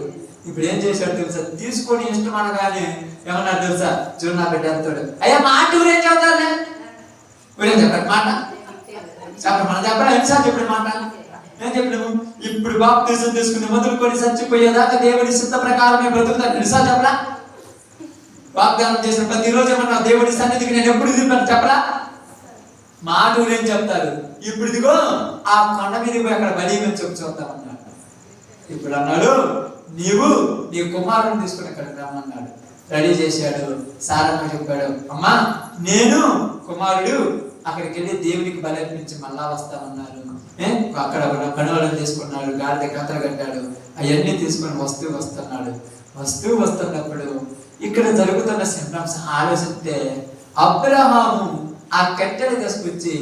ఇప్పుడు ఏం చేశాడు తెలుసా? తీసుకొని ఇష్టం అనగానే ఏమన్నాడు తెలుసా? చూడు నా బిడ్డ అంటాడు, అయ్యా మాట ఊరేం చెప్తారులే, ఊరేం చెప్పాడు మాట చెప్పండి. మన చెప్పాలి ఎన్నిసార్లు చెప్పిన మాట ఏం చెప్పినాము? ఇప్పుడు బాప్తిజం తీసుకుని మొదలుకొని చచ్చిపోయేదాకా దేవుడి సిద్ధ ప్రకారమే బ్రతుకుతాను ఎన్నిసార్లు చెప్పలా? వాగ్దానం చేసిన ప్రతిరోజు ఏమన్నా దేవుడి సన్నిధికి నేను ఎప్పుడు తింటాను చెప్పలా? మాట ఊరేం చెప్తారు. ఇప్పుడు ఇదిగో ఆ కొండ మీద పోయి అక్కడ బలి అని చెప్పి చూద్దామన్నాడు. ఇప్పుడు అన్నాడు నీవు నీ కుమారుని తీసుకుని అక్కడికి రమ్మన్నాడు. రెడీ చేశాడు. సారమ్మ చెప్పాడు, అమ్మా నేను కుమారుడు అక్కడికి వెళ్ళి దేవునికి బలి అర్పించి మళ్ళా వస్తామన్నారు. అక్కడ కనువలను తీసుకున్నాడు, గాడిద కథలు కట్టాడు, అవన్నీ తీసుకొని వస్తున్నప్పుడు ఇక్కడ జరుగుతున్న సింటమ్స్ ఆలోచిస్తే అబ్రహాము ఆ కట్టెలు తీసుకొచ్చి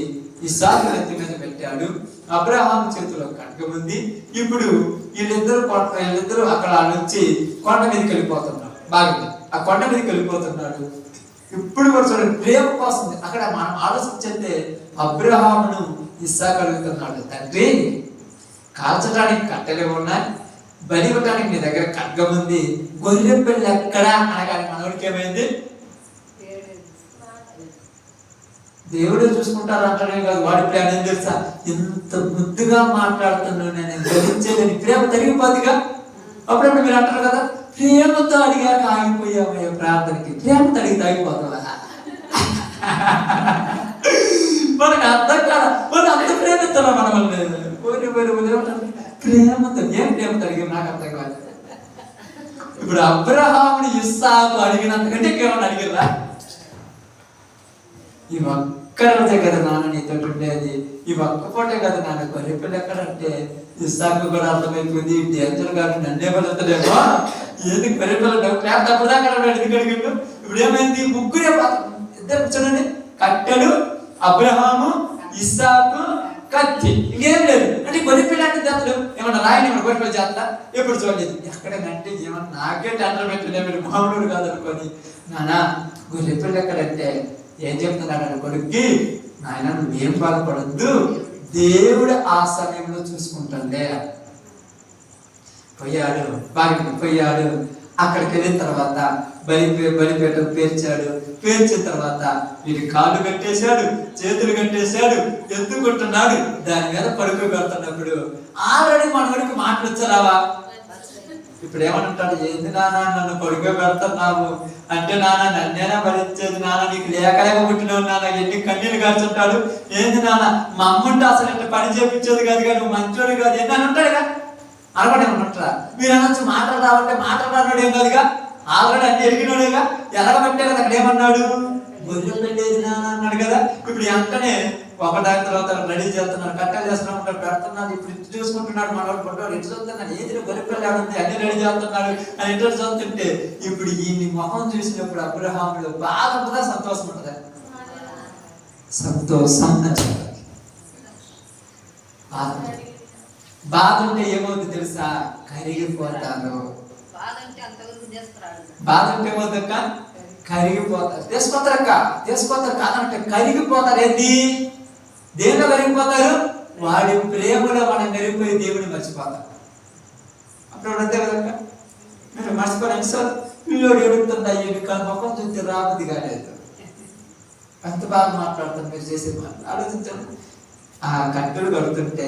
ఇస్సాకు నెత్తి మీద పెట్టాడు. అబ్రహాము చేతిలో ఖడ్గం ఉంది. ఇప్పుడు వీళ్ళిద్దరూ అక్కడ నుంచి కొండ మీదకి వెళ్ళిపోతున్నారు. బాగా ఆ కొండ మీదకి వెళ్ళిపోతున్నాడు. ఇప్పుడు కూడా చూడండి ప్రేమ కోసం అక్కడ మనం ఆలోచించే అబ్రహామును ఇస్సాకు అడుగుతున్నాడు, తండ్రి కాల్చడానికి కట్టెలు ఉన్నాయి, బలి ఇవ్వడానికి నీ దగ్గర ఖడ్గం ఉంది, గొర్రె పిల్ల ఎక్కడా అనగానే మనోడికి ఏమైంది? దేవుడే చూసుకుంటారు అంటాడే కాదు, వాడి ప్రేమ ఏం తెలుసా? ఎంత ముద్దుగా మాట్లాడుతున్నాను నేను గెలించేదని ప్రేమ తరిగిపోతుందిగా. అప్పుడప్పుడు మీరు అంటారు కదా, ప్రేమతో అడిగాక ఆగిపోయామయ్యా ప్రార్థనకి, ప్రేమతో అడిగితే ఆగిపోతావా? మనకు అర్థం కాదు, వాళ్ళు అంత ప్రేమిస్తున్నాం మన వల్ల. ప్రేమతో ఏం ప్రేమతో అడిగాం నాకు అర్థం కాదు. ఇప్పుడు అబ్రహాముని ఇస్సాకు అడిగినంతకంటే కేవలం అడిగిరా? ఈ ఒక్కరి దగ్గర నాన్న నీతో ఉండేది ఈ ఒక్క ఫోటో కదా నాన్న గొర్రె పిల్ల ఎక్కడంటే ఇస్సాకు కూడా అర్థమైపోయింది డేంజర్ గారు నన్నే వెళ్తాడేమో ఏది గొర్రె పిల్ల తప్పుడు దాకా ఎందుకు అడిగిండు. ఇప్పుడు ఏమైంది ముగ్గురే ఇద్దరు చూడండి కట్టెలు అబ్రహాము ఇస్సాకు కత్తి ఇంకేం లేదు అంటే గొర్రె పిల్ల అంటే జాతలు ఏమన్నా రాయని ఏమన్నా గొర్రె పిల్ల జాతర ఎప్పుడు చూడలేదు. ఎక్కడంటే ఏమన్నా నాకే టెండర్ పెట్టలే మీరు మామూలు కాదు అనుకోని నానా గొర్రె పిల్ల ఎక్కడంటే ఏం చెప్తున్నాడు కొడుక్కి నాయన నువ్వేం బాధపడద్దు దేవుడు ఆ సమయంలో చూసుకుంటాడే. పోయాడు అక్కడికి వెళ్ళిన తర్వాత బలిపేట పేర్చాడు. పేర్చిన తర్వాత వీడి కాళ్ళు కట్టేశాడు, చేతులు కట్టేశాడు, ఎత్తుకుంటున్నాడు. దాని మీద పడుకో పెడుతున్నప్పుడు ఆల్రెడీ మనవడికి మాటలు వచ్చరావా? ఇప్పుడు ఏమంటాడు, ఏంది నాన్న నన్ను పడుకో పెడుతున్నావు అంటే, నాన్న నన్నేనా భరించేది నాన్న, నీకు లేకలేక పుట్టినావు నాన్న, ఎన్ని కన్నీళ్ళు కాల్చుంటాడు. ఏంది నాన్న మా అమ్మంటే అసలు ఎట్లా పని చేపించేది కాదు కానీ నువ్వు మంచోడు కాదు ఏంటి అని ఉంటాడుగా అనకుండా ఏమంటారా? మీరు అనొచ్చు మాటలు రావంటే మాటలు రాన్నాడు ఏం కాదుగా, ఆల్రెడీ అన్ని ఎరిగినాడుగా. ఎలాగబట్టే కదా అక్కడ ఏమన్నాడు, గొర్రె పెట్టేది నాన్న అన్నాడు కదా. ఇప్పుడు వెంటనే ఒకదాని తర్వాత రెడీ చేస్తున్నాడు, కట్టెలు చేస్తున్నాడు, పెడుతున్నాడు. ఇప్పుడు ఇటు చూసుకుంటున్నాడు మనవాడు కొట్టాడు, ఇటు చూస్తున్నాడు ఏది గొర్రె పిల్ల ఉంది అన్ని రెడీ చేస్తున్నాడు అని ఇటు చూస్తుంటే ఇప్పుడు ఈ మొహం చూసినప్పుడు అబ్రహాములో బాధ ఉంటుందా సంతోషం ఉంటుందా? సంతోషం నచ్చింది. బాధ ఉంటే ఏమవుతుంది తెలుసా, కరిగిపోతారు. బాధ ఉంటే ఏమవుతుందక్క, కరిగిపోతారు. తీసుకోతారు కాదంటే కరిగిపోతారు. ఏంది దేనిలో కరిగిపోతారు? వాడి ప్రేమలో మనం కరిగిపోయి దేవుడిని మర్చిపోతారు. అప్పుడు అంతే కదక్క, మీరు మర్చిపోయాను సార్ పిల్లోడు ఎడుగుతుంది అయ్యేది కానీ మొక్కం చూస్తే రాబుద్ది కాలేదు. అంత బాగా మాట్లాడుతాను మీరు చేసే మాట ఆలోచించండి. ఆ కట్టెలు కడుతుంటే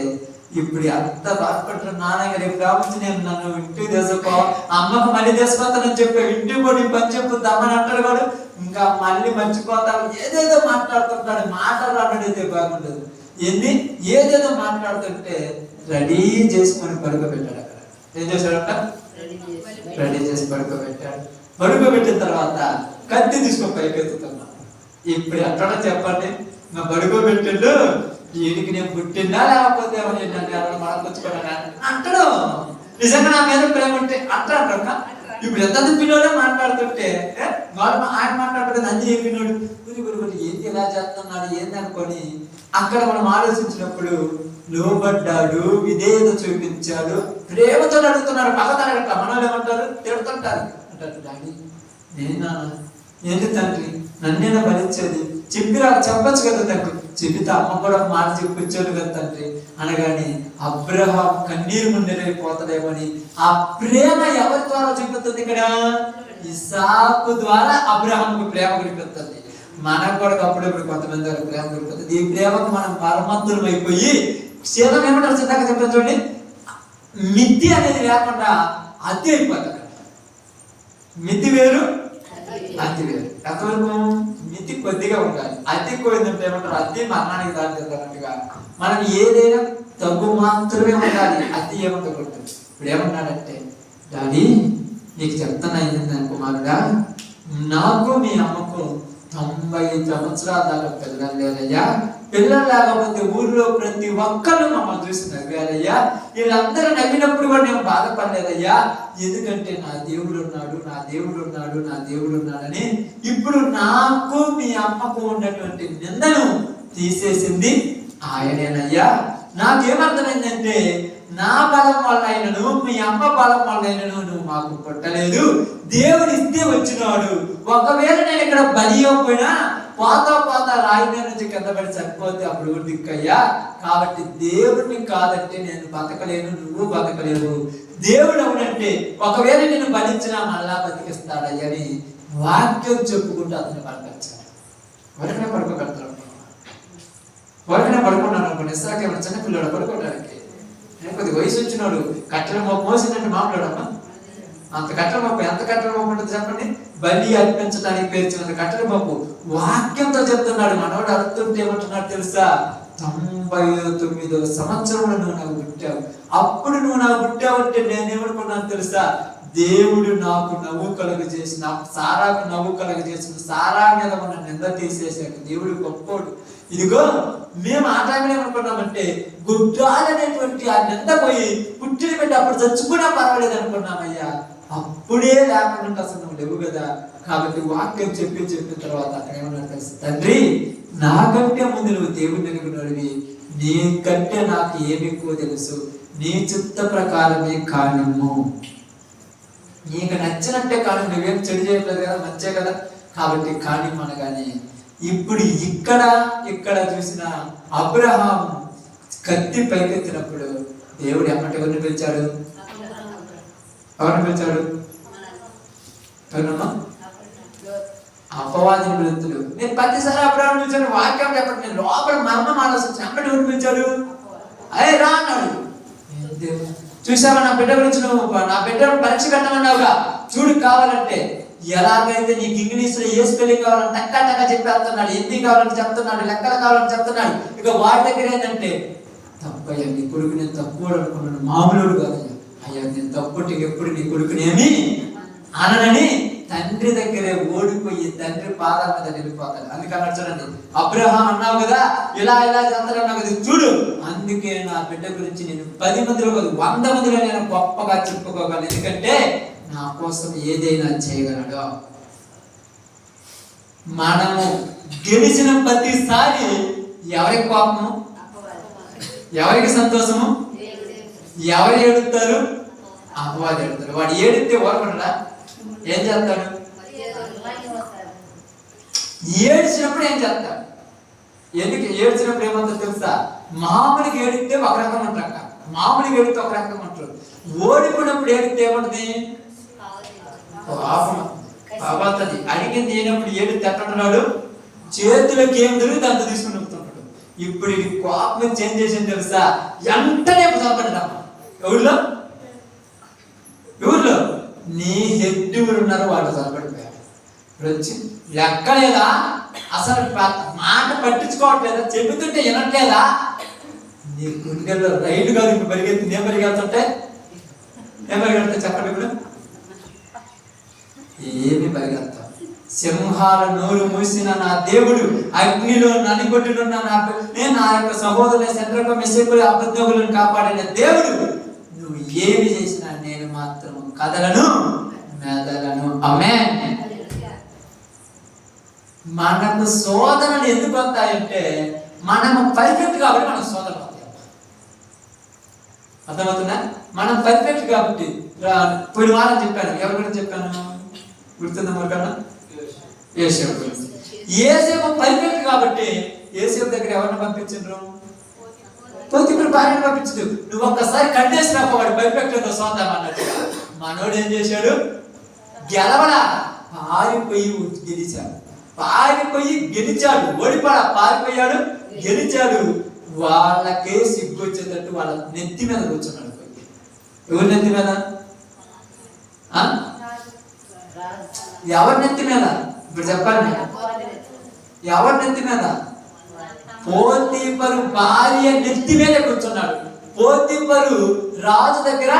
ఇప్పుడు ఎంత బాధపడుతున్నారు. నాన్నగారు రేపు రావచ్చు నేను నన్ను ఇంటికి తీసుకో, అమ్మకు మళ్ళీ తీసుకొస్తానని చెప్పి ఇంటికి కూడా పని చెప్పుద్ది అమ్మని అంటాడు వాడు. ఇంకా మళ్ళీ మర్చిపోతాడు, ఏదేదో మాట్లాడుతుంటాడు. మాట్లాడేదే బాగుండదు. ఏదేదో మాట్లాడుతుంటే రెడీ చేసుకొని పడుకోబెట్టాడు. అక్కడ ఏం చేశాడంట, రెడీ చేసి పడుకోబెట్టాడు. పడుకోబెట్టిన తర్వాత కత్తి తీసుకొని పైకెత్తుతున్నాడు. ఇప్పుడు ఎక్కడ చెప్పండి, నా పడుకోబెట్టిండు వీడికి నేను పుట్టిందా లేకపోతే మడకొచ్చుకోవడా అంటాడు. నిజంగా నా మీద ప్రేమ ఉంటే అంటాడు. ఇప్పుడు ఎంత పిల్లలే మాట్లాడుతుంటే ఆయన మాట్లాడుతుంది అన్ని చెప్పినాడు. ఏంటి ఇలా చేస్తున్నాడు ఏంది అనుకొని అక్కడ మనం ఆలోచించినప్పుడు లోబడ్డాడు, విధేయత చూపించాడు, ప్రేమతో అడుగుతున్నాడు. పక్కన అట్లా మనోళ్ళు ఏమంటారు, తిడుతుంటారు. అంటారు డాడీ నేనా ఏంటి తండ్రి నన్నేనా భరించేది చెప్పచ్చు కదా తండ్రి. చెబితే అమ్మ కూడా మాట చెప్పించాడు కదా తండ్రి అనగానే అబ్రహాం కన్నీరు ముందరైపోతాడేమని ఆ ప్రేమ ఎవరి ద్వారా చూపిస్తుంది? ఇక్కడ ఇస్సాకు ద్వారా అబ్రహాంకు ప్రేమ కురిపిస్తుంది. మనకు కూడా అప్పుడప్పుడు కొంతమంది వారికి ప్రేమ కురిపిస్తుంది. ఈ ప్రేమకు మనం పరమంతులం అయిపోయి శీలం ఏమంటారు చిన్నగా చెప్పారు చూడండి, మితి అనేది లేకుండా అతి అయిపోతుంది. మితి వేరు అతి వేరు. ఎంతవరకు మితి కొద్దిగా ఉండాలి, అతి ఎక్కువైందంటే ఏమంటారు అతి మరణానికి దారి తీస్తున్నట్టుగా మనం ఏదైనా తగ్గు మాత్రమే ఉండాలి, అతి ఏముండకూడదు. ఇప్పుడు ఏమన్నాడంటే డాడీ నీకు చెప్తాను అయింది కుమారుడా, నాకు మీ అమ్మకు 90 సంవత్సరాల దాకా పిల్లలు లేదయ్యా. పిల్లలు లేకపోతే ఊర్లో ప్రతి ఒక్కరు మమ్మల్ని చూసి నవ్వారయ్యా. వీళ్ళందరూ నవ్వినప్పుడు కూడా నేను బాధపడలేదయ్యా. ఎందుకంటే నా దేవుడు ఉన్నాడు, నా దేవుడు ఉన్నాడు, నా దేవుడు ఉన్నాడని. ఇప్పుడు నాకు మీ అమ్మకు ఉన్నటువంటి నిందను తీసేసింది ఆయనేనయ్యా. నాకేమర్థమైందంటే నా బలం వల్ల అయినను మీ అమ్మ బలం వల్ల అయినను నువ్వు మాకు పుట్టలేదు, దేవుడు ఇస్తే వచ్చినాడు. ఒకవేళ నేను ఇక్కడ బలి అవ్వకపోయినా పోతా రాయి మీద నుంచి కింద పడి చనిపోతే అప్పుడు కూడా దిక్కయ్యా. కాబట్టి దేవుడిని కాదంటే నేను బతకలేను, నువ్వు బతకలేవు. దేవుడు అవునంటే ఒకవేళ నేను బలించినా మళ్ళా బతికిస్తాడని వాక్యం చెప్పుకుంటూ అతను పడకొచ్చాడు. వరకనే పడుకోగలుగుతాడు, వరకనే పడుకున్నాను అనుకోండి. ఇస్సాకేమన్నా చిన్నపిల్లడు పడుకోవడానికి కొద్ది వయసు వచ్చినాడు. కట్టెల మొక్క మోసిందంటే మాట్లాడమ్మా, అంత కట్టెల మొక్క ఎంత కట్టెల మొక్క ఉంటుంది చెప్పండి. బలి అర్పించడానికి పేర్చినంత కట్టెల మొక్కు వాక్యంతో చెప్తున్నాడు. మనోడు అర్థంతో ఏమంటున్నాడు తెలుసా, 99వ సంవత్సరంలో నువ్వు నాకు పుట్టావు. అప్పుడు నువ్వు నాకు పుట్టావు అంటే నేనేమనుకున్నాను తెలుసా, దేవుడు నాకు నవ్వు కలుగజేసిన, సారాకు నవ్వు కలుగజేసిన, సారా మీద ఉన్న నింద తీసేసాడు. దేవుడు గొప్పోడు. ఇదిగో మేము ఆ టైంలో ఏమనుకున్నామంటే గుడ్డాలనేటువంటి ఆ నింద పోయి పుట్టిన బిడ్డ అప్పుడు చచ్చిపోయినా పర్వాలేదు అనుకున్నామయ్యా. అప్పుడే లేకుండా అసలు నువ్వు లేవు కదా. కాబట్టి వాక్యం చెప్పిన తర్వాత అక్కడ ఏమన్నా తెలుసు, తండ్రి నాకంటే ముందు నువ్వు దేవుడిని అనుకున్నాడివి, నీకంటే నాకు ఏమి ఎక్కువ తెలుసు, నీ చిత్త ప్రకారమే కానిమ్ము, నీకు నచ్చినట్టే కానీ, నువ్వేం చెడు చేయట్లేదు కదా, మంచే కదా, కాబట్టి కానిమ్మనగానే ఇప్పుడు ఇక్కడ చూసిన అబ్రహాం కత్తి పైకెత్తినప్పుడు దేవుడు ఎమ్మటి ఎవరిని పిలిచాడు? ఎవరిని పిలిచాడు? అపవాదిని పిలుతుడు. నేను ప్రతిసారి అబ్రహాం పిలిచాను, వాక్యం చెప్పండి, నేను లోపల మరణం ఆలోచించి ఎమ్మటి ఎవరిని పిలిచాడు? అదే రా అన్నాడు. చూసావా, నా బిడ్డ గురించి నువ్వు నా బిడ్డను పరీక్ష కట్టమన్నావుగా, చూడు కావాలంటే ఎలాగైతే నీకు ఇంగ్లీష్ లో ఏ స్పెల్లింగ్ కావాలంటే టక్క చెప్పేస్తున్నాడు, హిందీ కావాలంటే చెప్తున్నాడు, లెక్కలు కావాలంటే చెప్తున్నాడు. ఇక వాడి దగ్గర ఏంటంటే తప్పయ్యా, నీ కొడుకు నేను తప్పు అనుకున్నాను, మామూలు కాదయ్యా, అయ్యా నేను తప్పుటి ఎప్పుడు నీ కొడుకునేమి అనని తండ్రి దగ్గరే ఓడిపోయి తండ్రి పాదాల మీద వెళ్ళిపోతాడు. అందుకన్నా చూడండి, అబ్రహాం అన్నావు కదా, ఇలా చేస్తాడు అన్నావు కదా, చూడు అందుకే నా బిడ్డ గురించి నేను 10 మందిలో కాదు 100 మందిలో నేను గొప్పగా చెప్పుకోగలను, ఎందుకంటే నా కోసం ఏదైనా చేయగలడు. మనము గెలిచిన ప్రతిసారి ఎవరికి కోపము, ఎవరికి సంతోషము, ఎవరు ఏడుస్తారు? అపవాది ఏడుతారు. వాడు ఏడితే ఓరపడరా? ఏం చేస్తాడు? ఏడ్చినప్పుడు ఏం చేస్తాడు? ఎందుకు ఏడ్చినప్పుడు ఏమంటారు తెలుసా? మామూలుగా ఏడితే ఒక రకం అంటారు, మామూలుగా ఏడితే ఒక రకం అంటారు, ఓడిపోయినప్పుడు ఏడితే ఏమంటుంది? పాపది అడిగింది అయినప్పుడు ఏడితే ఎట్లుంటున్నాడు? చేతులకి ఏం దొరికి అంత తీసుకుని వస్తున్నాడు. ఇప్పుడు ఇది కోపం చేంజ్ చేసింది తెలుసా? వెంటనే చదవబడ్డాము. ఎవరిలో నీ హెడ్ ఉన్నారు, వాళ్ళు చదవబడిపోయారు. ఇప్పుడు వచ్చి లెక్కలేదా, అసలు మాట పట్టించుకోవట్లేదా, చెబుతుంటే వినట్లేదా? నీ గుండెల్లో రైలు కాదు ఇప్పుడు పరిగెత్తి, నేను పరిగెడుతుంటే చెప్పండి, ఇప్పుడు ఏమి పరిగెత్తాం? సింహాల నోరు మూసిన నా దేవుడు, అగ్నిలో నలిగొట్టున్న నేను నా యొక్క సహోదరుల సెంట్రల్ మెసేపులు అబద్ధములను కాపాడిన దేవుడు, నువ్వు ఏమి చేసినా నేను మాత్రం కదలను మెదలను. ఆమేన్. మనకు శోధనలు ఎందుకు వస్తాయంటే మనము పర్ఫెక్ట్ కాబట్టి మనకు శోధనలు వస్తాయి. అర్థమవుతుందా? మనం పర్ఫెక్ట్ కాబట్టి. పోయిన వారం చెప్పాను, ఎవరి గురించి చెప్పాను గుర్తుందా? మరికన్నా యేసేపు గురించి. యేసేపు పర్ఫెక్ట్ కాబట్టి యేసేపు దగ్గర ఎవరిని పంపించిండ్రు? పోతీఫరు భార్యను పంపించదు. నువ్వు ఒక్కసారి కట్టేసి రాకపోవాడు పర్ఫెక్ట్ గా సోదాం అన్నట్టు. మనోడు ఏం చేశాడు? గెలవడా, పారిపోయి గెలిచాడు. ఓడిపోడా, పారిపోయాడు, గెలిచాడు. వాళ్ళకే సిగ్గు వచ్చేటట్టు వాళ్ళ నెత్తి మీద కూర్చున్నాడు. ఎవరి నెత్తి మీద? ఎవరి నెత్తి మీద? ఇప్పుడు చెప్పండి, ఎవరి నెత్తి మీద? పోతీఫరు భార్య నెత్తి మీద కూర్చున్నాడు. పోతీఫరు రాజు దగ్గర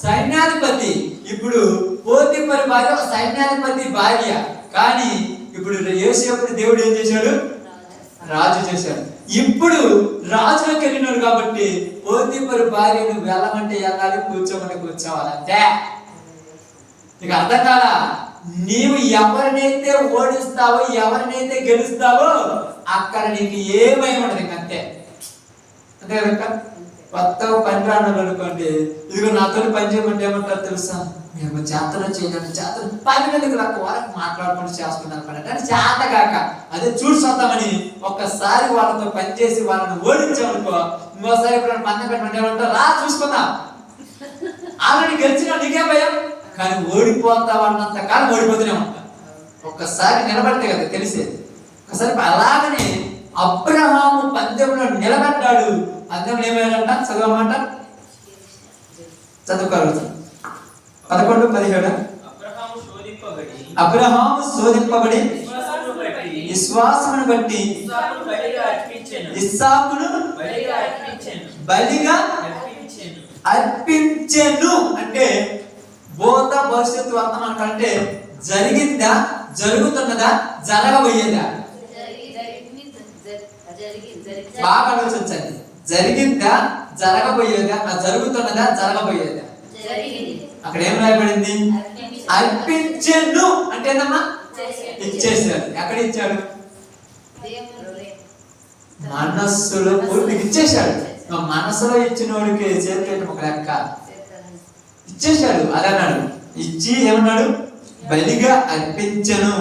సైన్యాధిపతి. ఇప్పుడు పోతీఫరు భార్య సైన్యాధిపతి భార్య. కానీ ఇప్పుడు యోసేపుని దేవుడు ఏం చేశాడు? రాజు చేశాడు. ఇప్పుడు రాజులోకి వెళ్ళినాడు కాబట్టి పోతీఫరు భార్యను వెళ్ళమంటే వెళ్ళాలి, కూర్చోమంటే కూర్చోవాలి, అంతే. నీకు అర్థం కాదా? నీవు ఎవరినైతే ఓడిస్తావో, ఎవరినైతే గెలుస్తావో అక్కడ నీకు ఏమై ఉండదు, అంతే. అంతే కదా? కొత్త పని రాను అనుకోండి, ఇదిగో నాతో పని చేయమంటే ఏమంటారు తెలుసా? మేము చేతలో చేయాలి, చేతలు 10 మందికి నాకు వరకు మాట్లాడుకుంటూ చేస్తున్నారు పని అంటే చేత కాక అదే చూసుకుందామని ఒక్కసారి వాళ్ళతో పనిచేసి వాళ్ళని ఓడించామనుకో, ఇంకోసారి ఇప్పుడు పందెం పెట్టమంటే ఏమంటారు? రా చూసుకుందాం, ఆల్రెడీ గెలిచినా నీకే భయం, కానీ ఓడిపోతా అన్నంత కాలం ఓడిపోతూనే ఉంటా. ఒక్కసారి నిలబడితే కదా తెలిసేది. ఒకసారి అలాగనే అబ్రహాము పందెంలో నిలబడ్డాడు. పందెంలో ఏమైందంట? చదవమాట చదువుకోవాలి. 11-17. అబ్రహాము శోధింపబడి విశ్వాసమును బట్టి ఇస్సాకును బలిగా అర్పించెను. అంటే భూత భవిష్యత్తు వర్తమానం అంటే జరిగిందా, జరుగుతున్నదా, జరగబోయేదా? బాగా ఆలోచించండి. జరిగిందా, జరగబోయేదా, జరుగుతున్నదా, జరగబోయేదా? అక్కడ ఏం రాయబడింది? అర్పించెను అంటే ఏందమ్మా? ఇచ్చేసాడు. ఎక్కడ ఇచ్చాడు? మనస్సులో పూర్తిగా ఇచ్చేశాడు. మనసులో ఇచ్చిన వాడికి చేతి ఒక లెక్క ఇచ్చేశాడు. అదన్నాడు. ఇచ్చి ఏమన్నాడు? బలిగా అర్పించను.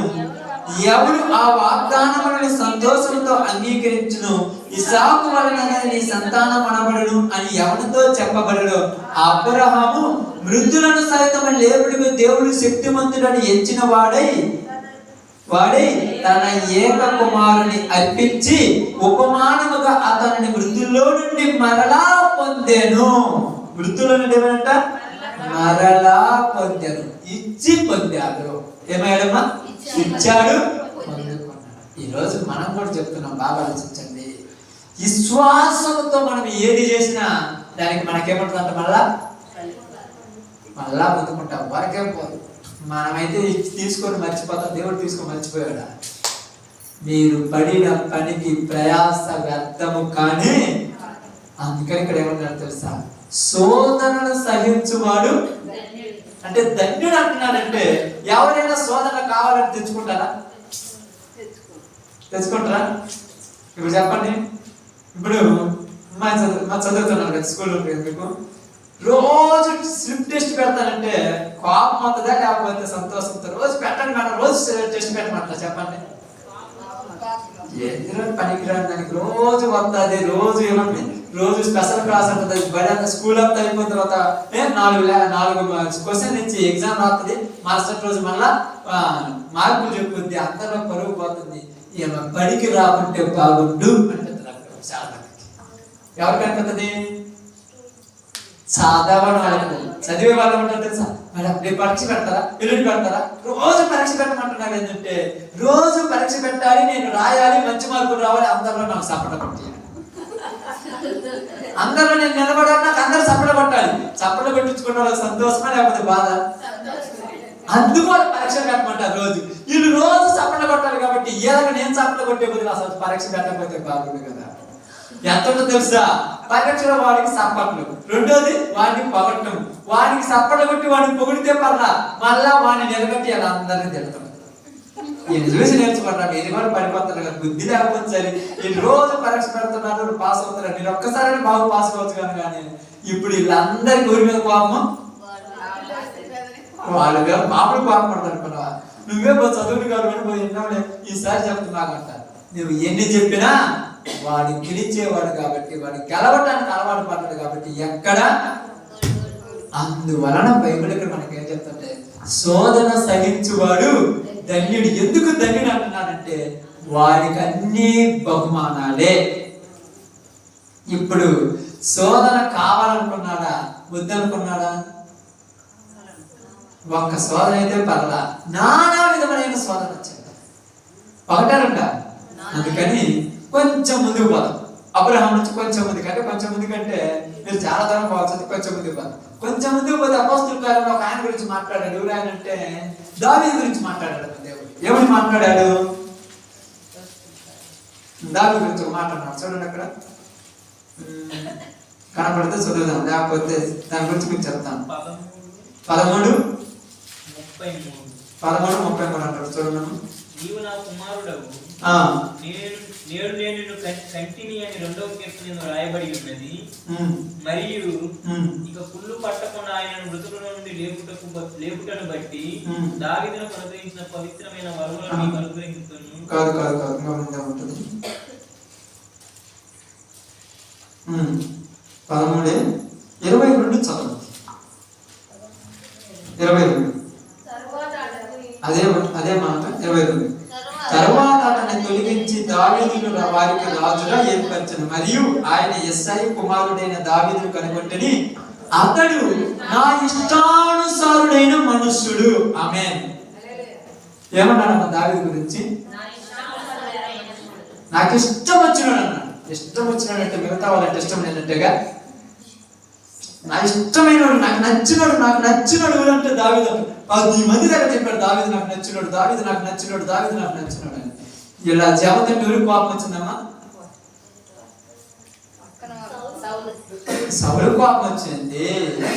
ఎవడు ఆ వాగ్దానములను సంతోషంతో అంగీకరించును, ఇస్సాకు వలన నీ సంతానం అనబడును అని ఎవరితో చెప్పబడడు. అబ్రహాము మృతులను సైతం లేపుటకు దేవుడు శక్తిమంతుడని ఎంచిన వాడై తన ఏక కుమారుని అర్పించి ఉపమానముగా అతనిని మృతుల్లో నుండి మరలా పొందెను. మృతుల నుండి ఏమంట? మరలా పొందాడు. ఇచ్చి పొందాడు. ఏమయ్యాడమ్మా? ఇచ్చాడు, పొందుకున్నాడు. ఈరోజు మనం కూడా చెప్తున్నాం, బాగా ఆలోచించండి. విశ్వాసంతో మనం ఏది చేసినా దానికి మనకేమంటుందంట? మళ్ళా పొందుకుంటాం. వరకేం పోదు. మనమైతే తీసుకొని మర్చిపోతాం, దేవుడు తీసుకొని మర్చిపోయాడా? మీరు పడిన పనికి ప్రయాస వ్యర్థము కానీ. అందుకని ఇక్కడ ఏమన్నాడు తెలుసా? శోధనను సహించువాడు అంటే ధన్యుడు అంటున్నాడంటే, ఎవరైనా శోధన కావాలని తెచ్చుకుంటారా? తెచ్చుకుంటారా? ఇప్పుడు చెప్పండి. ఇప్పుడు మా చదువుతున్నారు కదా స్కూల్లో, మీకు రోజు స్లిప్ టెస్ట్ పెడతానంటే కోపం అవుతుందా లేకపోతే సంతోషంతో? రోజు పెట్టండి మేడం, రోజు టెస్ట్ పెట్టమంటారా? చెప్పండి. ఎందులో పనికిరాని దానికి రోజు వస్తుంది. రోజు ఏమంటే రోజు స్పెషల్ క్లాస్ ఉంటుంది. బడి అంతా స్కూల్ అంతా అయిపోయిన తర్వాత 4 క్వశ్చన్ నుంచి ఎగ్జామ్ రాస్తుంది. మరుసటి రోజు మళ్ళా మార్కులు చెప్పుద్ది. అందరిలో పరుగు పోతుంది. బడికి రాకుంటే బాగుండు అనిపిస్తుంది చాలా మందికి. ఎవరికి అనిపిస్తుంది? సాధారణ వాళ్ళకు. చదివే వాళ్ళు ఉంటారు తెలుసా? మేడం రేపు పరీక్ష పెడతారా, ఎల్లుండి పెడతారా? రోజు పరీక్ష పెట్టమంటున్నారు. ఏంటంటే రోజు పరీక్ష పెట్టాలి, నేను రాయాలి, మంచి మార్కులు రావాలి. అందరిలో నాకు సపోర్ట్ కొట్టాలి, అందరిలో నేను నిలబడాలి, నాకు అందరూ సపోర్ట్ కొట్టాలి. సపోర్ట్ కొట్టించుకున్న వాళ్ళకి సంతోషమా లేకపోతే బాధ? అందుకు వాళ్ళు పరీక్ష పెట్టమంటారు రోజు. వీళ్ళు రోజు సపోర్ట్ కొట్టాలి కాబట్టి ఏదైనా నేను సపోర్ట్ కొట్టే బదులు అసలు పరీక్ష పెట్టకపోతే బాగుంది కదా. ఎంత తెలుసా? పరీక్షలో వాడికి సప్పట్లు, రెండోది వాడిని పొగట్టం. వాడికి సప్పట్లు కొట్టి వాడిని పొగిడితే మళ్ళా వాడిని నిలబెట్టి అలా అందరినీ తిడతాం. ఈయన చూసి నేర్చుకుంటారు. ఇది కూడా పడిపోతారు కదా, బుద్ధి లేకపోతే సరే. వీళ్ళు రోజు పరీక్ష పెడుతున్నారు, పాస్ అవుతున్నారు. మీరు ఒక్కసారి బాగా పాస్ అవ్వచ్చు కానీ ఇప్పుడు వీళ్ళందరికీ ఊరి మీద కోపం. వాళ్ళు మామూలు కోపం పడతారు అనుకున్నావా? నువ్వే చదువుడు కాదు ఈసారి చెప్తున్నాకంట. నువ్వు ఎన్ని చెప్పినా వాడు గెలిచేవాడు కాబట్టి, వాడు గెలవటానికి అలవాటు పడ్డాడు కాబట్టి ఎక్కడ. అందువలన బైబిల్ ఇక్కడ మనకి ఏం చెప్తుంటే, శోధన సహించువాడు ధన్యుడు. ఎందుకు ధన్యుడు అంటున్నాడంటే వాడికి అన్ని బహుమానాలే. ఇప్పుడు శోధన కావాలనుకున్నాడా, వద్దనుకున్నాడా? ఒక్క శోధన అయితే పర్లా, నానా విధమైన శోధన వచ్చింది. ఒకటారంట. అందుకని కొంచెం ముందుకు పోదాం. అబ్రహాం నుంచి కొంచెం ముందుకు, అంటే కొంచెం ముందుకంటే మీరు చాలా దూరం పోవచ్చు. కొంచెం ముందుకు పోదాం. కొంచెం ముందుకు పోతే అపోస్తలుల కార్యంలో ఒక ఆయన గురించి మాట్లాడాడు. ఎవరు ఆయన అంటే దావీదు గురించి మాట్లాడాడు. దేవుడు ఏమని మాట్లాడాడు? దావీదు గురించి ఒక మాట్లాడినాడు. చూడండి అక్కడ కనపడితే చదువుదాం, లేకపోతే దాని గురించి మీకు చెప్తాను. 13:33 అంటారు. చూడండి. నీవు నా కుమారుడవు, నేడు నేను నిన్ను కంటిని అని 2వ కీర్తనలో రాయబడి ఉన్నది. మరియు ఇక కుళ్ళు పట్టకుండా ఆయనను మృతుల నుండి లేపుటను బట్టి దావీదునకు అనుగ్రహించిన పవిత్రమైన వరములను నీకు అనుగ్రహించును. కాదు 13:22 చదవండి. 22 అదే మాట. 22 తరువాత అతన్ని తొలగించి దావీదును వారికి రాజుగా ఏర్పరచను. మరియు ఆయన యెష్షయి కుమారుడైన దావీదును కనుగొంటని అతడు నా ఇష్టానుసారుడైన మనుష్యుడు. ఆమేన్. ఏమన్నాడు దావీదు గురించి? నాకు ఇష్టం వచ్చినాడు అన్నాడు. ఇష్టం వచ్చినాడంటే మిగతా వాళ్ళంటే ఇష్టం లేనట్టుగా, నా ఇష్టమైనడు, నాకు నచ్చినాడు అంటే దావీదు 10 మంది దగ్గర చెప్పాడు. దావీదు నాకు నచ్చినాడు అని. ఇలా జవతంటే ఎవరికి కోపం వచ్చిందమ్మా? సౌలు కోపం వచ్చింది.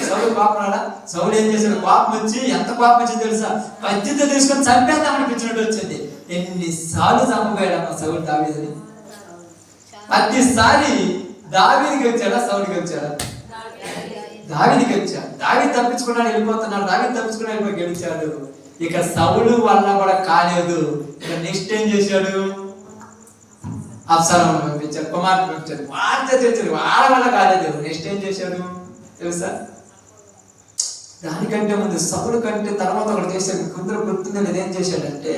సౌలు కోపం రాడా? సౌలు ఏం చేశాడు? కోపం వచ్చి ఎంత కోపం వచ్చింది తెలుసా? కత్తితో తీసుకొని చంపేద్దామనిపించినట్టు వచ్చింది. ఎన్నిసార్లు చంపబోయాడమ్మా సౌలు దావీదుని? ప్రతిసారి దావీదుకి వచ్చాడా సౌలుకి వచ్చాడా? దావీదుకి వచ్చాడు. దావీదు తప్పించుకున్నాడు, వెళ్ళిపోతున్నాడు. దావీదు తప్పించుకున్నాడు, వెళ్ళిపోయి గెలిచాడు. ఇక సౌలు వల్ల కూడా కాలేదు. ఇక నెక్స్ట్ ఏం చేశాడు? అబ్షాలోమును పంపించాడు, కుమార్తె పంపించాడు, వార్త తెచ్చాడు. వాళ్ళ వల్ల కాలేదు. నెక్స్ట్ ఏం చేశాడు తెలుసా? దానికంటే ముందు సౌలు కంటే తర్వాత ఒకటి చేశాడు. కొందరు గుర్తుందని ఏం చేశాడంటే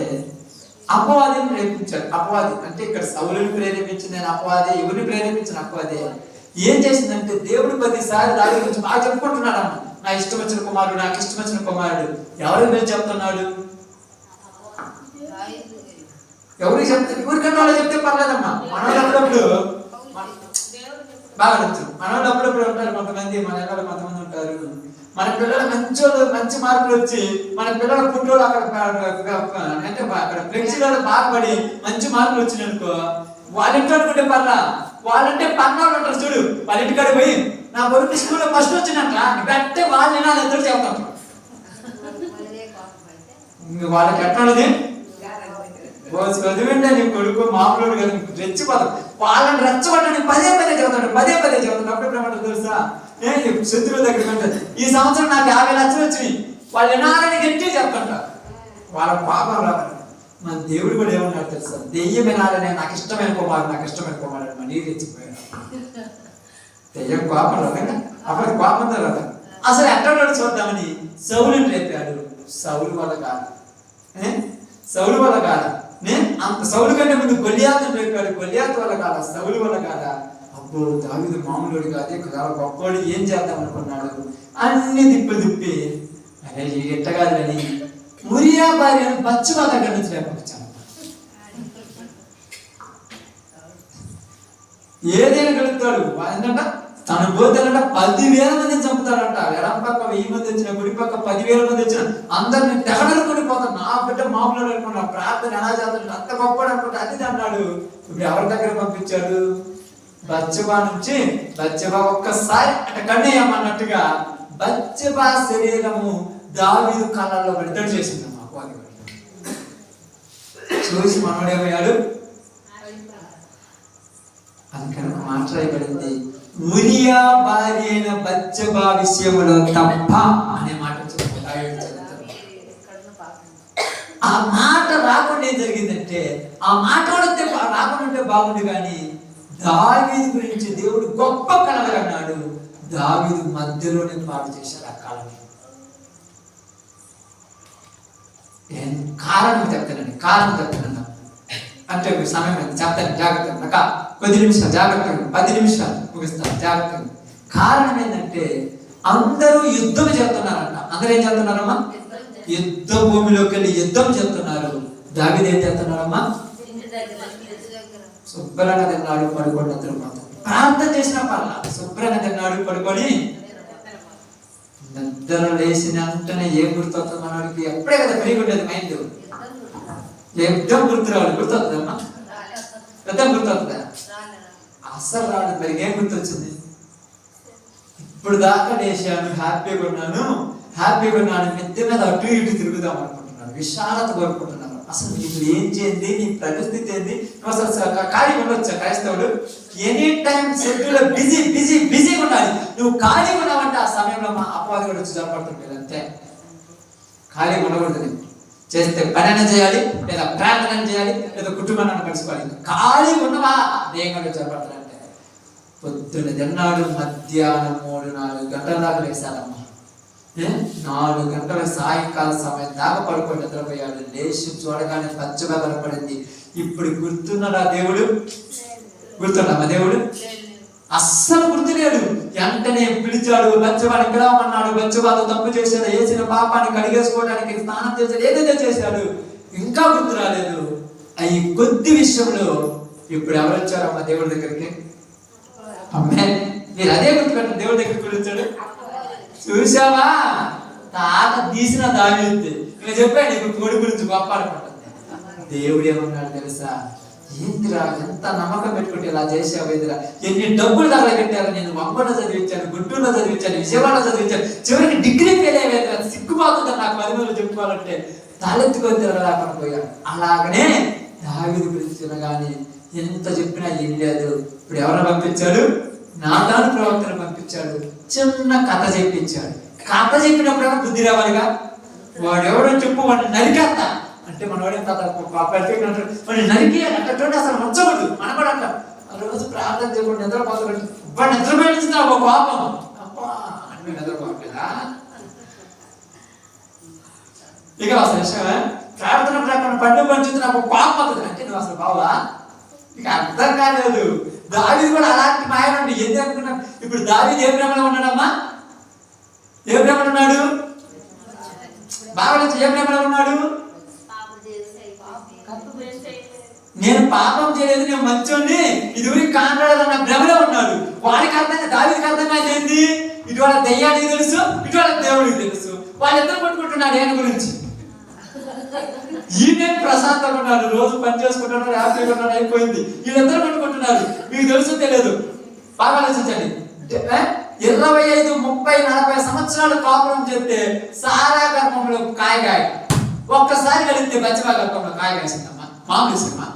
అపవాదిని ప్రేరేపించాడు. అపవాది అంటే ఇక్కడ సౌలుని ప్రేరేపించింది నేను అపవాదే, ఎవరిని ప్రేరేపించిన అపవాదే. ఏం చేసిందంటే దేవుడు 10 సార్లు దావీదు గురించి బాగా చెప్పుకుంటున్నాడు. అమ్మ నా ఇష్టం వచ్చిన కుమారుడు, నాకు ఇష్టం వచ్చిన కుమారుడు. ఎవరి మీద చెప్తున్నాడు? ఎవరికి చెప్తే ఎవరికన్నా వాళ్ళు చెప్తే పర్లేదమ్మా. మనోళ్ళు అప్పుడప్పుడు బాగా నచ్చారు. మనోళ్ళు అప్పుడప్పుడు ఉంటారు కొంతమంది, మన ఎక్కడ కొంతమంది ఉంటారు. మన పిల్లలు మంచి మార్కులు వచ్చి మన పిల్లల ఫోటోలు అక్కడ అంటే అక్కడ ఫ్లెక్సీలలో బాగుపడి మంచి మార్కులు వచ్చినాయనుకో, వాళ్ళ ఇంట్లో అనుకుంటే పర్లా, వాళ్ళంటే పర్నాలు ఉంటారు చూడు, వాళ్ళ ఇంటికాడ పోయి నా కొడుకు స్కూల్లో ఫస్ట్ వచ్చినట్లా బట్టే వాళ్ళని నా ఇద్దరు చెప్తాను. వాళ్ళకి ఎట్లా చదివింటే నీ కొడుకు మామూలు కదా రెచ్చిపోతాడు. వాళ్ళని రెచ్చబడ్డానికి పదే చదువుతాడు. అప్పుడేమంటారు తెలుసా? శత్రువుల దగ్గర ఈ సంవత్సరం నాకు 50 లక్షలు వచ్చినాయి, వాళ్ళు ఎనాలని గట్టి చెప్తుంటారు. వాళ్ళ పాపం రావాలి. మన దేవుడు కూడా ఏమన్నాడు తెలుసా? దెయ్యం వినాలనే నాకు ఇష్టమైన కుమారుడు మనీ రెచ్చిపోయాడు. దెయ్యం కోపం రాదండి, అప్పటికి కోపంతో రాదు. అసలు ఎక్కడ చూద్దామని సౌలుని రేపాడు. సౌలు వల్ల కాదు. అంత సౌలు కంటే ముందు గొలియాతుని రేపాడు. గొలియాతు వల్ల కాదా? సౌలు వల్ల కాదా? అబ్బో దావీదు మామూలుడు కాదు, చాలా గొప్పవాడు, ఏం చేద్దాం అనుకున్నాడు. అన్ని తిప్పి అరే ఎట్టగాదని ఉరియా భార్య బత్షెబా దగ్గర నుంచి రేపొచ్చాను. ఏదైనా గెలుస్తాడు. ఏంటంట తన పోతాడంట 10,000 మందిని చంపుతాడంట. ఎడం పక్క 1000 మంది వచ్చిన, గుడి పక్క 10,000 మంది వచ్చిన, అందరిని తెగడనుకుని పోతాడు. నా బిడ్డ మామూలు అనుకున్నా, ప్రార్థన ఎలా చేస్తాడు, అంత గొప్పడు అనుకుంటా అది అన్నాడు. ఇప్పుడు ఎవరి దగ్గర పంపించాడు? బత్షెబా నుంచి. బత్షెబా ఒక్కసారి అట కన్నేయమన్నట్టుగా బత్షెబా శరీరము దావీదు కళ్ళల్లో విడుదల చేసింది. చూసి మనోడేమయ్యాడు? అందుకని మాట్లాడబడింది ఉరియా భార్య అయిన బత్షెబా విషయంలో తప్ప అనే మాట ఆ మాట రాకుండా ఏం జరిగిందంటే, ఆ మాట రాకుండా బాగుంది. కానీ దావీదు గురించి దేవుడు గొప్ప కలలు అన్నాడు. దావీదు మధ్యలోనే పాటు చేశాడు ఆ కాలం. కారణం చెప్తాను అంటే సమయం చెప్తాను జాగ్రత్తగా. కొద్ది నిమిషాలు జాగ్రత్తగా, 10 నిమిషాలు ముగిస్తాను జాగ్రత్తగా. కారణం ఏంటంటే అందరూ యుద్ధం చేస్తున్నారంట. అందరూ ఏం చేస్తున్నారమ్మా? యుద్ధ భూమిలోకి వెళ్ళి యుద్ధం చేస్తున్నారు. దావీదు ఏం చేస్తున్నారమ్మా? శుభ్రంగా తిన్నాడు, పడుకొని నిద్రపోతాడు. ప్రార్థన చేసిన పర్లా, శుభ్రంగా తిన్నాడు, పడుకొని నిద్ర లేచిన వెంటనే ఏం గుర్తొస్తుంది మనకి? ఎప్పుడే కదా ఫ్రీగా ఉండేది మైండ్. యుద్ధం గుర్తురాడు. గుర్తొస్తుందమ్మా? యుద్ధం గుర్తొస్తుందా? అస్సలు రాదు. మరి ఏం గుర్తొచ్చింది? ఇప్పుడు దాకా లేచాను, హ్యాపీగా ఉన్నాను, మిద్దె మీద అటు ఇటు తిరుగుదాం అనుకుంటున్నాను, విశాలత కోరుకుంటున్నాను. అసలు నీకు ఏం చేయండి, నీ పరిస్థితి ఏంది? నువ్వు అసలు ఖాళీగా ఉండొచ్చా? క్రైస్తవుడు ఎనీ టైం షెడ్యూల్ బిజీగా ఉండాలి. నువ్వు ఖాళీగా ఉన్నావంటే ఆ సమయంలో మా అపవాది కూడా వచ్చి జరపడుతుంది. అంతే, ఖాళీగా ఉండకూడదు. చేస్తే పని చేయాలి, లేదా ప్రార్థన చేయాలి, లేదా కుటుంబాన్ని కలుసుకోవాలి. ఖాళీగా ఉన్నవా దేంగా జరపడతాడంటే పొద్దున తిన్నాడు, మధ్యాహ్నం 3-4 గంటల దాకా లేసాడమ్మా. 4 గంటల సాయంకాల సమయం దాకా పడుకొని నిద్రపోయాడు. లేచి చూడగానే పచ్చగా కనపడింది. ఇప్పుడు గుర్తున్నాడా దేవుడు? గుర్తున్నామా దేవుడు? అస్సలు గుర్తులేడు. వెంటనే పిలిచాడు, బత్షెబాని పిలవమన్నాడు. బత్షెబాతో తప్పు చేశాడు, వేసిన పాపాన్ని కడిగేసుకోవడానికి స్నానం చేశాడు, ఏదైతే చేశాడు, ఇంకా గుర్తు రాలేదు. ఈ కొద్ది విషయంలో ఇప్పుడు ఎవరు వచ్చారమ్మా దేవుడి దగ్గరికి? అమ్మే, మీరు అదే గుర్తుపెట్టండి. దేవుడి దగ్గరికి పిలిచాడు. చూసావా, తాత తీసిన దావీదు. ఇంకా చెప్పాడు ఇప్పుడు కోడి గురించి గొప్ప అనుకుంటుంది. దేవుడు ఏమన్నాడు తెలుసా? ఏందిరా ఎంత నమ్మకం పెట్టుకుంటే ఇలా చేసావు ఎదురా, ఎన్ని డబ్బులు దగ్గర పెట్టారు, నేను వంగలో చదివించాను, గుంటూరులో చదివించాను, విజయవాడలో చదివించాను, చివరికి డిగ్రీ ఫెయిల్ అయ్యేదిరా, సిగ్గుపోతుంది నాకు 10 రోజులు చెప్పుకోవాలంటే, తలెత్తుకొని తిరగలేకుండా పోయాడు. అలాగనే దావీదు గురించి వినగానే ఎంత చెప్పినా ఏం లేదు. ఇప్పుడు ఎవరిని పంపించాడు? నాతాను ప్రవక్తను పంపించాడు. చిన్న కథ చెప్పించాడు. కథ చెప్పినప్పుడు బుద్ధి రావాలిగా. వాడెవడో చెప్పు, వాడిని నరికేస్తా అంటే మనవాడే వాడిని నరికి అక్కడ అసలు ఉంచకూడదు. మన కూడా అంటాం ఆ రోజు ప్రార్థన చేయకుండా నిద్రపోతాడు. వాడు నిద్రపోయింది ఒక కోపం, అబ్బా అంటే నిద్రపోవట్లేదా? ఇక అసలు విషయమే ప్రార్థన ప్రకారం పండు పంచుతుంది, నాకు కోపం అవుతుంది అంటే నువ్వు అసలు బావా ఇక అర్థం కాలేదు. దావీదు కూడా అలాంటి మాయనండి. ఏంటి అనుకున్నాను ఇప్పుడు దావీదు ఏ ప్రేమలో ఉన్నాడమ్మా? ఏ ప్రేమలో ఉన్నాడు? బాగా ఏ ప్రేమలో ఉన్నాడు? నేను పాపం చేయలేదు, నేను మంచోని, ఇది ఊరికి కానరాదన్న భ్రమలో ఉన్నాడు. వాడికి అర్థంగా దావీదుకి అర్థంగా ఏంది? ఇటు వాళ్ళ దయ్యానికి తెలుసు, ఇటు వాళ్ళ దేవుడికి తెలుసు. వాళ్ళిద్దరు కొట్టుకుంటున్నాడు ఆయన గురించి. ఈయన ప్రశాంతంగా ఉన్నాడు, రోజు పని చేసుకుంటున్నాడు, హ్యాపీగా ఉన్నాడు, అయిపోయింది. వీళ్ళిద్దరు కొట్టుకుంటున్నారు. మీకు తెలుసు తెలియదు? బాగా ఆలోచించండి. 25, 30, 40 సంవత్సరాలు కాపురం చేస్తే సారా గర్భంలో కాయగాయ ఒక్కసారి కలిగితే బచ్చబా గర్భంలో కాయ కాసిందమ్మా. మామూలు సినిమా.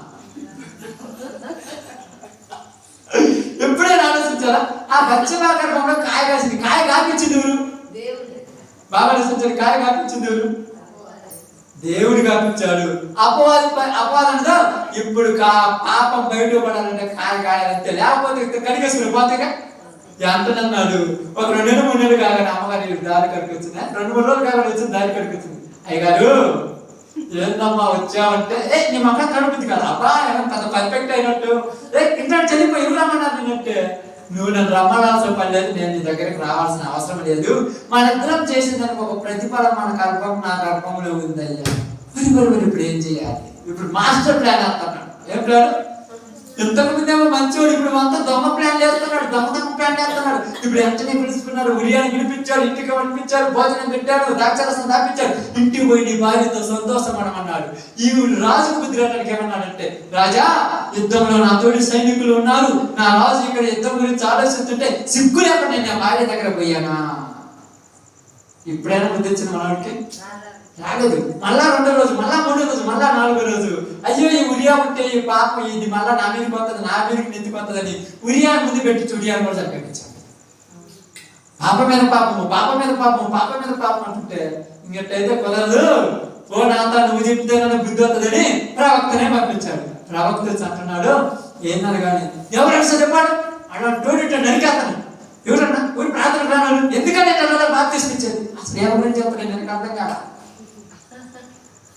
ఎప్పుడైనా ఆలోచించారా? ఆ బచ్చబా గర్భంలో కాయ కాసింది. కాయ కాపించింది ఎవరు? బాగా ఆలోచించారు. కాయ కాపించింది ఎవరు? దేవుడు కాపించాడు. అపవాదంతో ఇప్పుడు పాపం బయటపడాలంటే కాయ కాయాలంటే, లేకపోతే కడిగేసుకుని పోతేగా అంటున్నాడు. ఒక 2 నెలలు 3 నెలలు కాగానే అమ్మగారు దారి కడికి వచ్చింది. 2-3 రోజులు కాగానే వచ్చింది, దారి కడికి వచ్చింది. అయ్యగారు ఏందమ్మా వచ్చావంటే, నీ మొక్క కడుపుద్ది కదా అబ్బా, పెద్ద పర్ఫెక్ట్ అయినట్టు, ఇంట్లో చనిపోయి ఎవరు రమ్మన్నారు నేనంటే, నువ్వు నన్ను రమ్మనాల్సిన పని లేదు, నేను నీ దగ్గరికి రావాల్సిన అవసరం లేదు, మన ఇద్దరం చేసిందానికి ఒక ప్రతిఫలం మన గర్భం నా గర్భంలో ఉందయ్యా. మరి ఇప్పుడు ఏం చేయాలి? ఇప్పుడు మాస్టర్ ప్లాన్ వేస్తున్నాడు. ఏం ప్లాన్? ఇంతకు ముందేమో మంచోడు, ఇప్పుడు అంతా దొంగ ప్లాన్ చేస్తున్నాడు, దొంగ ప్లాన్ చేస్తున్నాడు. ఇప్పుడు ఎంతనే పిలుచుకున్నారు, ఉరియాని పిలిపించాడు, ఇంటికి పంపించారు, భోజనం పెట్టాడు, ద్రాక్షరసం దాపించాడు, ఇంటికి పోయి నీ భార్యతో సంతోషపడమన్నాడు. ఈ రాజు బుద్ధి రావడానికి ఏమన్నాడంటే, రాజా యుద్ధంలో నా తోటి సైనికులు ఉన్నారు, నా రాజు ఇక్కడ యుద్ధం గురించి ఆలోచిస్తుంటే సిగ్గు లేకుండా నేను భార్య దగ్గర పోయానా? ఇప్పుడైనా బుద్ధి వచ్చింది మనకి? రాలేదు. మళ్ళా 2వ రోజు, మళ్ళా 3వ రోజు, మళ్ళా 4వ రోజు, అయ్యో ఈ ఉరియా ఉంటే ఈ పాపం ఇది మళ్ళా నా మీదకి పోతుంది, నా మీదకి నెత్తిపోతుందని ఉరియా ముందు పెట్టి ఉరియాను కూడా చంపించాడు. పాపం మీద పాపము, పాపం మీద పాపము, పాపం మీద పాపం అంటుంటే ఇంకెట్టయితే కుదరదు, ఓ నాంతా నువ్వు చెప్తే నన్ను బుద్ధి వస్తుందని ప్రవక్తనే పంపించాడు. ప్రవక్త అంటున్నాడు, ఏందని కానీ ఎవరైనా చెప్పాడు అటు నరికేస్తాను. ఎవరన్నా ఊరి ప్రార్థన రాను, ఎందుకంటే బాప్తిస్మిచ్చేది అసలు ఎవరి గురించి చెప్తాను నేను అర్థం కాదు.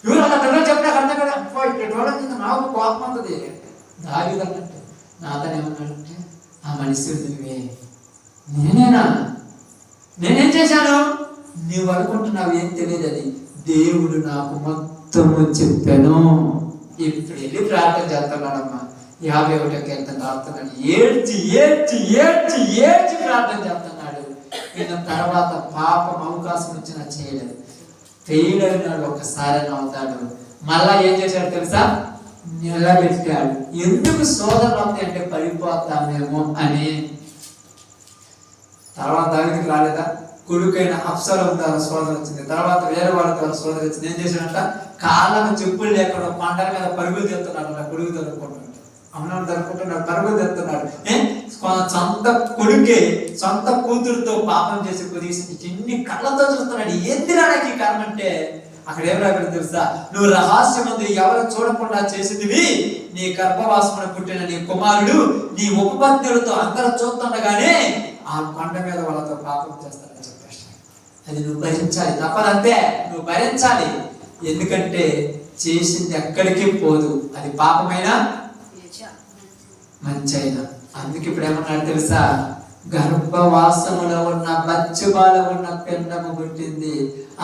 ఎవరు అలా పిల్లలు చెప్పినా అర్థం కదా, ఇట్లా నాకు కోపం అవుతుంది. దావీదు అన్నట్టు నాతను ఏమన్నాడంటే, ఆ మనిషి నువ్వే, నేనేనా? నేనేం చేశాను? నువ్వు అనుకుంటున్నావు ఏం తెలియదు, అది దేవుడు నాకు మొత్తము చెప్పాను. ఇప్పుడు వెళ్ళి ప్రార్థన చేస్తున్నాడమ్మా. 51వ కీర్తన రాస్తున్నాడు. ఏడ్చి ఏడ్చి ఏడ్చి ఏడ్చి ప్రార్థన చేస్తున్నాడు. ఈయన తర్వాత పాపం అవకాశం వచ్చినా చేయలేదు. ఫెయిల్ అయినాడు, ఒక్కసారి అవుతాడు. మళ్ళా ఏం చేశాడు తెలుసా? నిలబెట్టాడు. ఎందుకు సోదరులు అవుతాయి అంటే పడిపోతామేమో అని. తర్వాత దావీదుకి రాలేదా? కొడుకైన అబ్షాలోము ద్వారా సోదరు వచ్చింది, తర్వాత వేరే వాళ్ళ ద్వారా సోదరు వచ్చింది. ఏం చేశాడంట? కాళ్ళకు చెప్పులు లేకుండా పంటల మీద పరుగులు తెస్తున్నాడు. కొడుకు దొరుకుంటున్నాడు, అమ్మను దొరుకుంటున్నాడు, పరుగులు తెస్తున్నాడు. సొంత కొడుకే సొంత కూతురుతో పాపం చేసి కొద్దిసి ఎన్ని కళ్ళతో చూస్తున్నాడు. ఏందిరా నాకు ఈ కారణం అంటే, అక్కడ ఏం రాకూడదు తెలుసా? నువ్వు రహస్యమందు ఎవరు చూడకుండా చేసిందివి, నీ గర్భవాసమున పుట్టిన నీ కుమారుడు నీ ఉపపత్నులతో అందరూ చూస్తుండగానే ఆ కొండ మీద వాళ్ళతో పాపం చేస్తాడని చెప్పేసి అది నువ్వు భరించాలి. తప్పదంతే, నువ్వు భరించాలి. ఎందుకంటే చేసింది ఎక్కడికి పోదు, అది పాపమైనా మంచి అయినా. అందుకే ఇప్పుడు ఏమన్నాడు తెలుసా? గర్భవాసములో ఉన్న బచ్చబాలో ఉన్న పిండము పుట్టింది,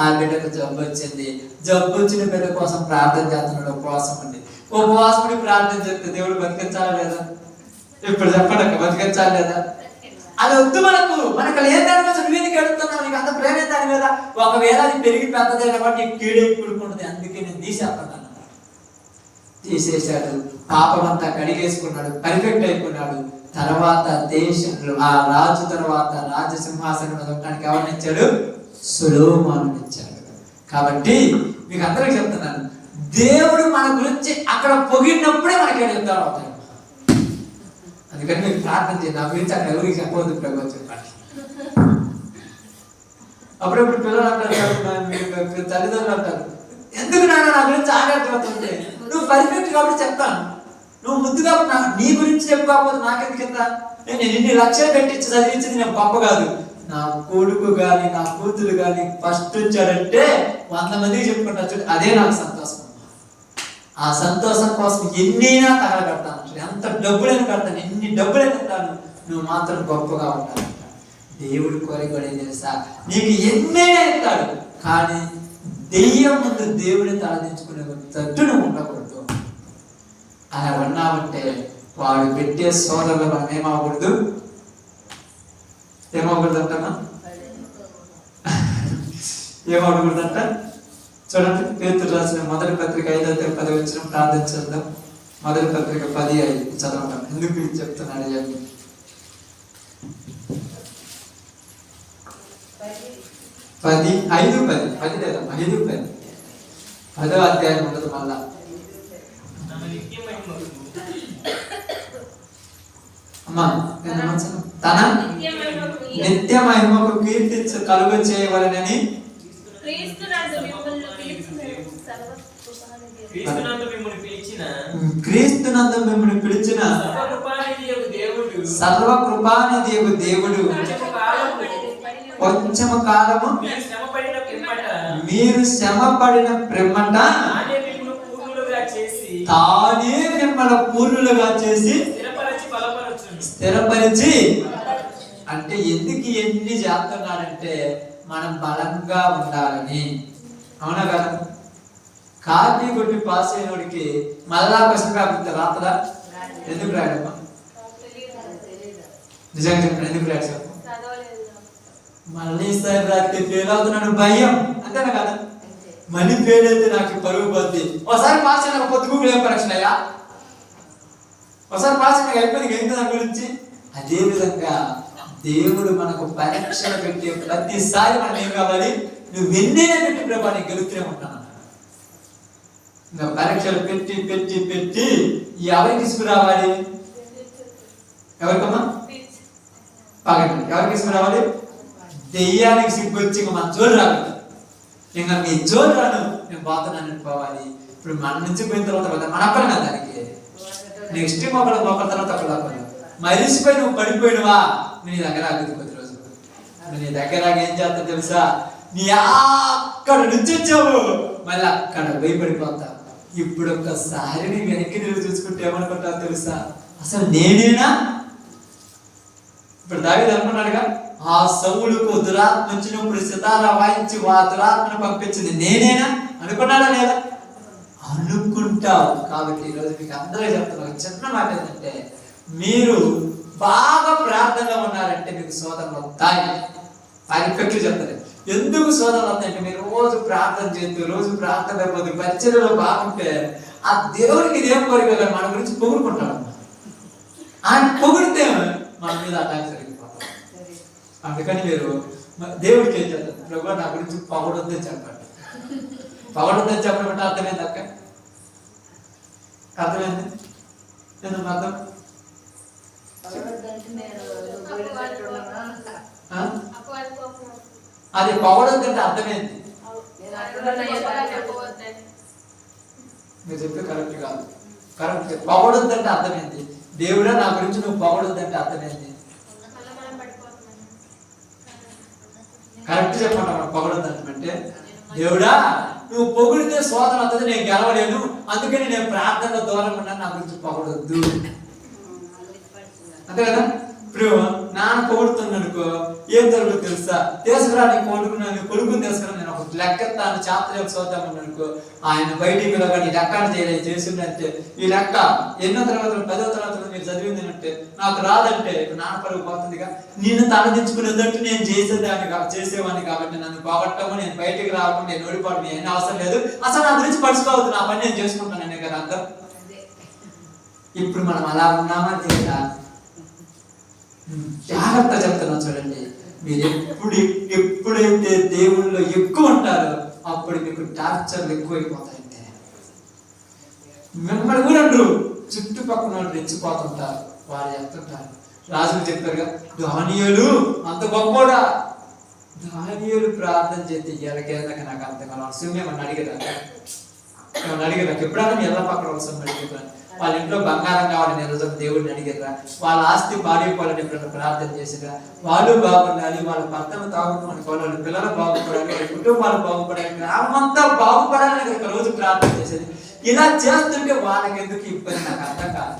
ఆ బిడ్డకు జబ్బు వచ్చింది. జబ్బు వచ్చిన బిడ్డ కోసం ప్రార్థన చేస్తున్నాడు. ఉపవాసం ఉండి ఉపవాసం ప్రార్థన చేస్తే దేవుడు బతికించాలా లేదా? ఇప్పుడు చెప్పండి, బతికించాలి లేదా? అది వద్దు మనకు. మనకు ఏం దాని కోసం నువ్వేందుకు ఎడుతున్నావు? నీకు అంత ప్రేమ దాని మీద. ఒకవేళ అది పెరిగి పెద్దదైన వాటి నీకు కీడే కూడుకుంటుంది. అందుకే నేను తీసేస్తాను. తీసేశాడు. పాపం అంతా కడిగేసుకున్నాడు, పర్ఫెక్ట్ అయిపోయినాడు. తర్వాత దేశంలో ఆ రాజు తర్వాత రాజసింహాసనం ఉండడానికి ఎవరిని ఇచ్చాడు? సొలొమోనుని ఇచ్చాడు. కాబట్టి మీకు అందరికీ చెప్తున్నాను, దేవుడు మన గురించి అక్కడ పొగిడినప్పుడే మనకి చెప్తాడు అవుతాడు. అందుకని మీరు ప్రార్థన చేయండి, నా గురించి అక్కడ ఎవరికి చెప్పవద్దు ప్రభు చెప్పండి. అప్పుడప్పుడు పిల్లలు అంటారు, తల్లిదండ్రులు అంటారు, ఎందుకు నాన్న నా గురించి ఆగకపోతుంటే, నువ్వు పర్ఫెక్ట్ కాబట్టి చెప్తాను, నువ్వు ముద్దు కాబట్టి నీ గురించి చెప్పుకోకపోతే నాకెందుకు ఎంత, నేను ఇన్ని లక్షలు పెట్టించి చదివించింది నేను గొప్ప కాదు. నా కొడుకు గాని నా కూతురు గాని ఫస్ట్ వచ్చాడంటే 100 మందికి చెప్పుకుంటా చూడు, అదే నాకు సంతోషం. ఆ సంతోషం కోసం ఎన్నైనా తగలబెడతాను, ఎంత డబ్బులైనా కడతాను, ఎన్ని డబ్బులైనా కడతాను, నువ్వు మాత్రం గొప్పగా ఉంటావు. దేవుడు కోరికడే తెలుసా, నీకు ఎన్నైనా ఇస్తాడు, కానీ దెయ్యం ముందు దేవుడిని తలదించుకునే తట్టు నువ్వు ఉండకూడదు. అలా ఉన్నామంటే వాడు పెట్టే సోదరులు మనం ఏమవకూడదు, ఏమవకూడదు అంటమ్మా, ఏమవకూడదంట. చూడండి, పేతురు రాసిన మొదటి పత్రిక 5:10 ప్రార్థన చేద్దాం. మొదటి పత్రిక 10:5 చదవడం. ఎందుకు ఇది చెప్తున్నాడు? 10 అధ్యాయం ఉండదు మళ్ళా. అమ్మా తన నిత్య మహిమకు కీర్తి కలుగ చేయవలనని క్రీస్తునందు మిమ్మల్ని పిలిచిన సర్వకృపానిధి దేవుడు కొంచెము కాలము మీరు శ్రమ పడిన పిమ్మట తానే మిమ్మల్ని పూర్ణులుగా చేసి స్థిరపరిచి, అంటే ఎందుకు ఎన్ని చేస్తున్నాడంటే మనం బలంగా ఉండాలని. అవునా కదా? కాపీ కొట్టి పాస్ అయినోడికి మళ్ళా క్వశ్చన్ పేపర్ రాతదా? ఎందుకు రాయడమ్మా? నిజంగా చెప్పండి, ఎందుకు రాడు చెప్పు? మళ్ళీ సార్ రాస్తే ఫెయిల్ అవుతున్నాడు భయం, అంతేనా కదా? మళ్ళీ ఫెయిల్ అయితే నాకు పరుగు పోద్ది. ఒకసారి పాస్ అయినా పొద్దుకు ఏం పరీక్షలు అయ్యా, ఒకసారి పాస్ అయినా అయిపోయింది ఏంటి దాని గురించి. అదే విధంగా దేవుడు మనకు పరీక్షలు పెట్టే ప్రతిసారి మనం ఏం కావాలి? నువ్వు ఎన్నైనా పెట్టి ప్రభా నీకు గెలుస్తూనే ఉంటాను. ఇంకా పరీక్షలు పెట్టి పెట్టి పెట్టి ఎవరికి తీసుకురావాలి? ఎవరికమ్మా? పగటి ఎవరికి తీసుకురావాలి? దెయ్యానికి సిగ్గొచ్చి ఇంకా మన జోలు రావాలి. ఇంకా మీ జోలు రాను, నేను పోతున్నాను అనుకోవాలి. ఇప్పుడు మన నుంచి పోయిన తర్వాత మన అప్పలనా దానికి నెక్స్ట్ ఒకళ్ళ తర్వాత ఒకళ్ళ మరిసిపోయి నువ్వు పడిపోయినవా, నీ దగ్గర ఆగుతుంది కొద్ది రోజులు. నీ దగ్గర ఏం చేస్తా తెలుసా? నీ అక్కడ నుంచి వచ్చావు, మళ్ళీ అక్కడ భయపడిపోతావు. ఇప్పుడు ఒక్కసారి నీ వెనక్కి తిరిగి చూసుకుంటే ఏమనుకుంటావు తెలుసా? అసలు నేనేనా? ఇప్పుడు దావీదు అనుకున్నాడుగా, ఆ సౌలుకు దురాత్మ వచ్చినప్పుడు సితారా వాయించి ఆ దురాత్మను పంపించింది నేనేనా అనుకున్నాడా లేదా? అనుకుంటావు. కాబట్టి ఈరోజు మీకు అందరూ చెప్తున్నా చిన్న మాట ఏంటంటే, మీరు బాగా ప్రార్థనలో ఉన్నారంటే మీకు శోధనలు వస్తాయి. పర్ఫెక్ట్ చెప్తారు. ఎందుకు శోధనలు వస్తాయంటే, మీరు రోజు ప్రార్థన చేస్తూ రోజు ప్రార్థన అయిపోతుంది పరిచర్యలో బాగుంటే ఆ దేవుడికి ఇదేం కోరిక మన గురించి పొగుడుకుంటాడు. ఆయన పొగిడితే మన మీద అటాక్ జరిగిపోతాం. అందుకని మీరు దేవుడికి ఏం చేస్తారు? ప్రభు నా గురించి పొగడొద్దని చెప్పండి. పొగడొద్దని చెప్పడం అంటే అర్థమైంది అక్క? అర్థమైంది? ఎందుకు అర్థం? అది పొగడొద్దంటే అర్థమైంది. మీరు చెప్తే కరెక్ట్ కాదు. కరెక్ట్. పొగడొద్దంటే అర్థమైంది. దేవుడా నా గురించి నువ్వు పొగడొద్దంటే అర్థమైంది. కరెక్ట్ చెప్పండి. పొగడొద్దంటే దేవుడా నువ్వు పొగిడితే శోధన వస్తుంది, నేను గెలవలేను, అందుకని నేను ప్రార్థనలో దూరంగా ఉన్నాను, నా గురించి పొగడొద్దు. అంతే కదా? ఇప్పుడు నాన్న పొగుడుతుంది అనుకో, ఏం జరుగుతుంది తెలుసా? తీసుకురా నీ కొడుకుని తీసుకురా, నేను ఒక లెక్కెత్తాను చాత్ర చూద్దామని అనుకో, ఆయన బయటికి పిలవని లెక్కలు చేయలేదు చేసిందంటే, ఈ లెక్క 8వ తరగతి 10వ తరగతి మీరు చదివింది అంటే నాకు రాదంటే నాన్న పరుగు పోతుందిగా. నిన్ను తలదించుకునేదంటూ నేను చేసేవాడిని కాబట్టి నన్ను పోగొట్టము, నేను బయటికి రావడం, నేను ఓడిపోవడం ఏమీ అవసరం లేదు, అసలు నా గురించి పడుచుకోవద్దు, నా పని నేను చేసుకుంటాననే కదా అర్థం. ఇప్పుడు మనం అలా ఉన్నామా లేదా? జాగ్రత్త చెప్తున్నా చూడండి. మీరు ఎప్పుడైతే దేవుళ్ళలో ఎక్కువ ఉంటారో అప్పుడు మీకు టార్చర్లు ఎక్కువైపోతాయండి. మిమ్మల్ని కూడా అంటారు, చుట్టుపక్కల వాళ్ళు రెచ్చిపోతుంటారు, వాళ్ళు చెప్తుంటారు. రాజులు చెప్పారుగా, దానియేలు అంత గొప్పడా, దానియేలు ప్రార్థన చేస్తే ఎలాగేదాక నాకు అర్థం కాదు. అసలు ఏమన్నా అడిగేదా? ఎప్పుడైనా మీ ఎలా పక్కన వస్తాం అడిగేదా? వాళ్ళ ఇంట్లో బంగారం కావాలని రోజు దేవుడిని అడిగారా? వాళ్ళ ఆస్తి పాడైపోవాలని ఎప్పుడైనా ప్రార్థన చేసిరా? వాళ్ళు బాగుండాలి, వాళ్ళ భర్తను తాగుకోవాలి, వాళ్ళ పిల్లలు బాగుపడాలి, వాళ్ళ కుటుంబాలు బాగుపడాలి, గ్రామంతా బాగుపడాలని ఒక రోజు ప్రార్థన చేసేది. ఇలా చేస్తుంటే వాళ్ళకి ఎందుకు ఇబ్బంది నాకు అర్థం కాదు.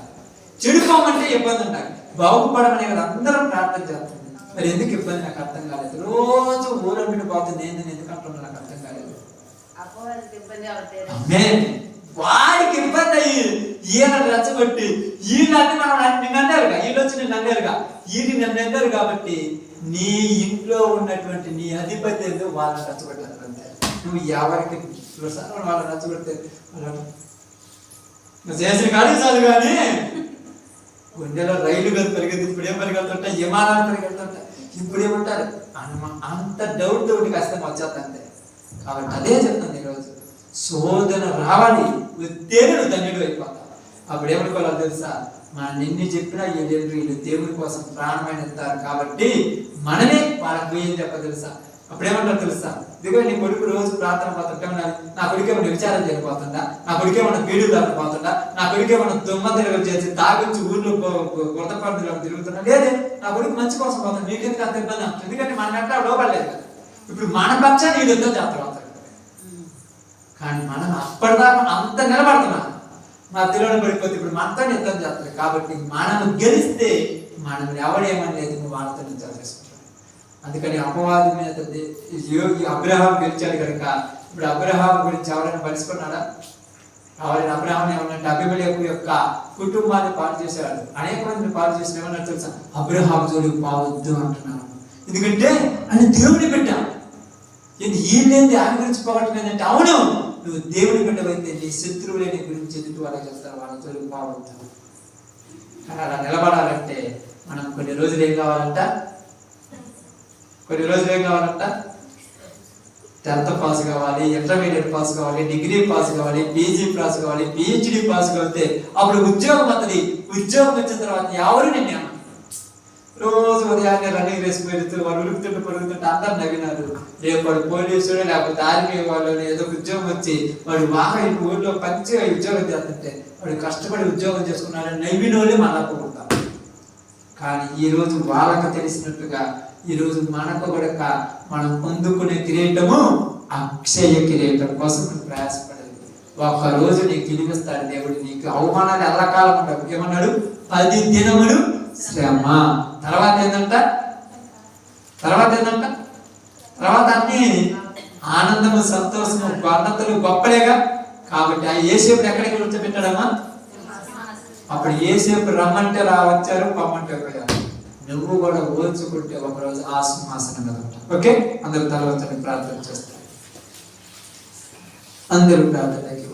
చెడుకోమంటే ఇబ్బంది ఉండాలి, బాగుపడమనే కదా అందరం ప్రార్థన చేస్తుంది. మరి ఎందుకు ఇబ్బంది నాకు అర్థం కాలేదు. రోజు ఊరమ్మిడి పోతుంది, ఏంది ఎందుకు అంటున్నా నాకు అర్థం కాలేదు. వాడికి ఇబ్బంది అయ్యి ఈయన రెచ్చగొట్టి వీళ్ళని మనం నిన్ను అన్నారుగా, వీళ్ళు వచ్చి నిన్ను అన్నారుగా, వీళ్ళు నన్ను అన్నారు కాబట్టి నీ ఇంట్లో ఉన్నటువంటి నీ అధిపతి ఏదో వాళ్ళని రెచ్చగొట్టారు అంతే. నువ్వు ఎవరికి వాళ్ళని రెచ్చగొడితే చేసిన కానీ చాలు. కానీ గుండెలో రైలు పరిగెత్తి ఇప్పుడు ఏం పరిగెడుతుంటాయి, విమానాలు పరిగెడుతుంటాయి. ఇప్పుడు ఏమంటారు అంత డౌట్ తోటి కష్టం వచ్చేది అంతే. కాబట్టి అదే చెప్తాను ఈరోజు, శోధన రావాలి, వస్తేనే నువ్వు ధన్యుడు అయిపోతావు. అప్పుడు ఏమనుకోవాలి తెలుసా? మనం ఎన్ని చెప్పినా వీళ్ళు దేవుడి కోసం ప్రాణమైన ఇస్తారు కాబట్టి మనమే వాళ్ళకి పోయేది చెప్ప తెలుసా? అప్పుడు ఏమంటారు తెలుసా? ఇదిగో నీ కొడుకు రోజు ప్రార్థన పోతుంటే నా కొడుకేమన్నా విచారం చేయకపోతుందా, నా కొడుకేమన్నా బీడు దాటిపోతుందా, నా కొడుకేమన్నా దుమ్మతిరగలు చేసి తాగించి ఊళ్ళో కొరతపడుతులు తిరుగుతున్నా? లేదే, నా కొడుకు మంచి కోసం పోతాను, నీకెందుకు అంత ఇబ్బంది? ఎందుకంటే మన గంట లోపడలేదు కదా. ఇప్పుడు మన పక్షాన్ని ఈ యుద్ధం చేస్తారు. కానీ మనం అప్పటిదాకా అంత నిలబడుతున్నాం, మధ్యలో పడిపోతే ఇప్పుడు మనతో యుద్ధం చేస్తారు. కాబట్టి మనం గెలిస్తే మనం ఎవడేమని లేదు, నువ్వు వాళ్ళతో యుద్ధం చేసుకుంటావు. అందుకని అపవాది మీద యోగి అబ్రహాం గెలిచాడు కనుక ఇప్పుడు అబ్రహాం గురించి ఎవరైనా పలుచుకున్నాడా? ఎవరైనా అబ్రహాం ఏమన్నా అబీమెలెకు యొక్క కుటుంబాన్ని పాడు చేశాడు, అనేక మందిని పాడు చేసిన ఏమన్నా తెలుసా? అబ్రహాం జోలికి పోవద్దు అంటున్నాను. ఎందుకంటే ఆయన దేవుని పెట్టా, వీళ్ళేంది ఆయన గురించి పోగొట్టలేదంటే, అవును నువ్వు దేవుని బిడ్డవైతే నీ శత్రువులే నీ గురించి ఎదుటి వాళ్ళకి చెప్తారు, వాళ్ళ జోలికి పోవద్దు. కానీ అలా నిలబడాలంటే మనం కొన్ని రోజులు ఏం కావాలంట? 10th పాస్ కావాలి, ఇంటర్మీడియట్ పాస్ కావాలి, డిగ్రీ పాస్ కావాలి, పీజీ పాస్ కావాలి, పిహెచ్డి పాస్ కావాలి. అప్పుడు ఉద్యోగం వస్తుంది. ఉద్యోగం వచ్చిన తర్వాత ఎవరు నిన్ను రోజు ఉదయాన్నే రన్నింగ్ రేస్ పెడుతూ వాళ్ళు ఉరుకుతుంటూ పరుగుతుంటే అందరు నవ్వినారు. రేపు వాడు పోలీసుడు లేకపోతే ఆర్మీ వాళ్ళు ఏదో ఉద్యోగం వచ్చి వాడు ఊళ్ళో మంచిగా ఉద్యోగం చేస్తుంటే వాడు కష్టపడి ఉద్యోగం చేసుకున్నాడని నవ్విన వాళ్ళే మనకుంటారు. కానీ ఈ రోజు వాళ్ళకి తెలిసినట్టుగా ఈ రోజు మనకు కూడా మనం పొందుకునే కిరీటము అక్షయ కిరీటం కోసం మనం ప్రయాసపడేది. ఒక రోజు నీకు విలువిస్తాడు దేవుడు. నీకు అవమానాలు ఎల్లకాలం ఉంటావు. ఏమన్నాడు? 10 దినములు శ్రమ. తర్వాత ఏంటంట? తర్వాత అన్ని ఆనందము, సంతోషము, అన్నతలు గొప్పలేగా. కాబట్టి ఆ యేసేపుని ఎక్కడికి కూర్చోబెట్టాడమ్మా? అప్పుడు యేసేపు రమ్మంటే వచ్చారు, పమ్మంటే పోయారు. నువ్వు కూడా ఓర్చుకుంటే ఒకరోజు ఆ సింహాసనం మీద ఉంటావు. ఓకే, అందరూ తర్వాత ప్రార్థన చేస్తారు. అందరూ ప్రార్థనకి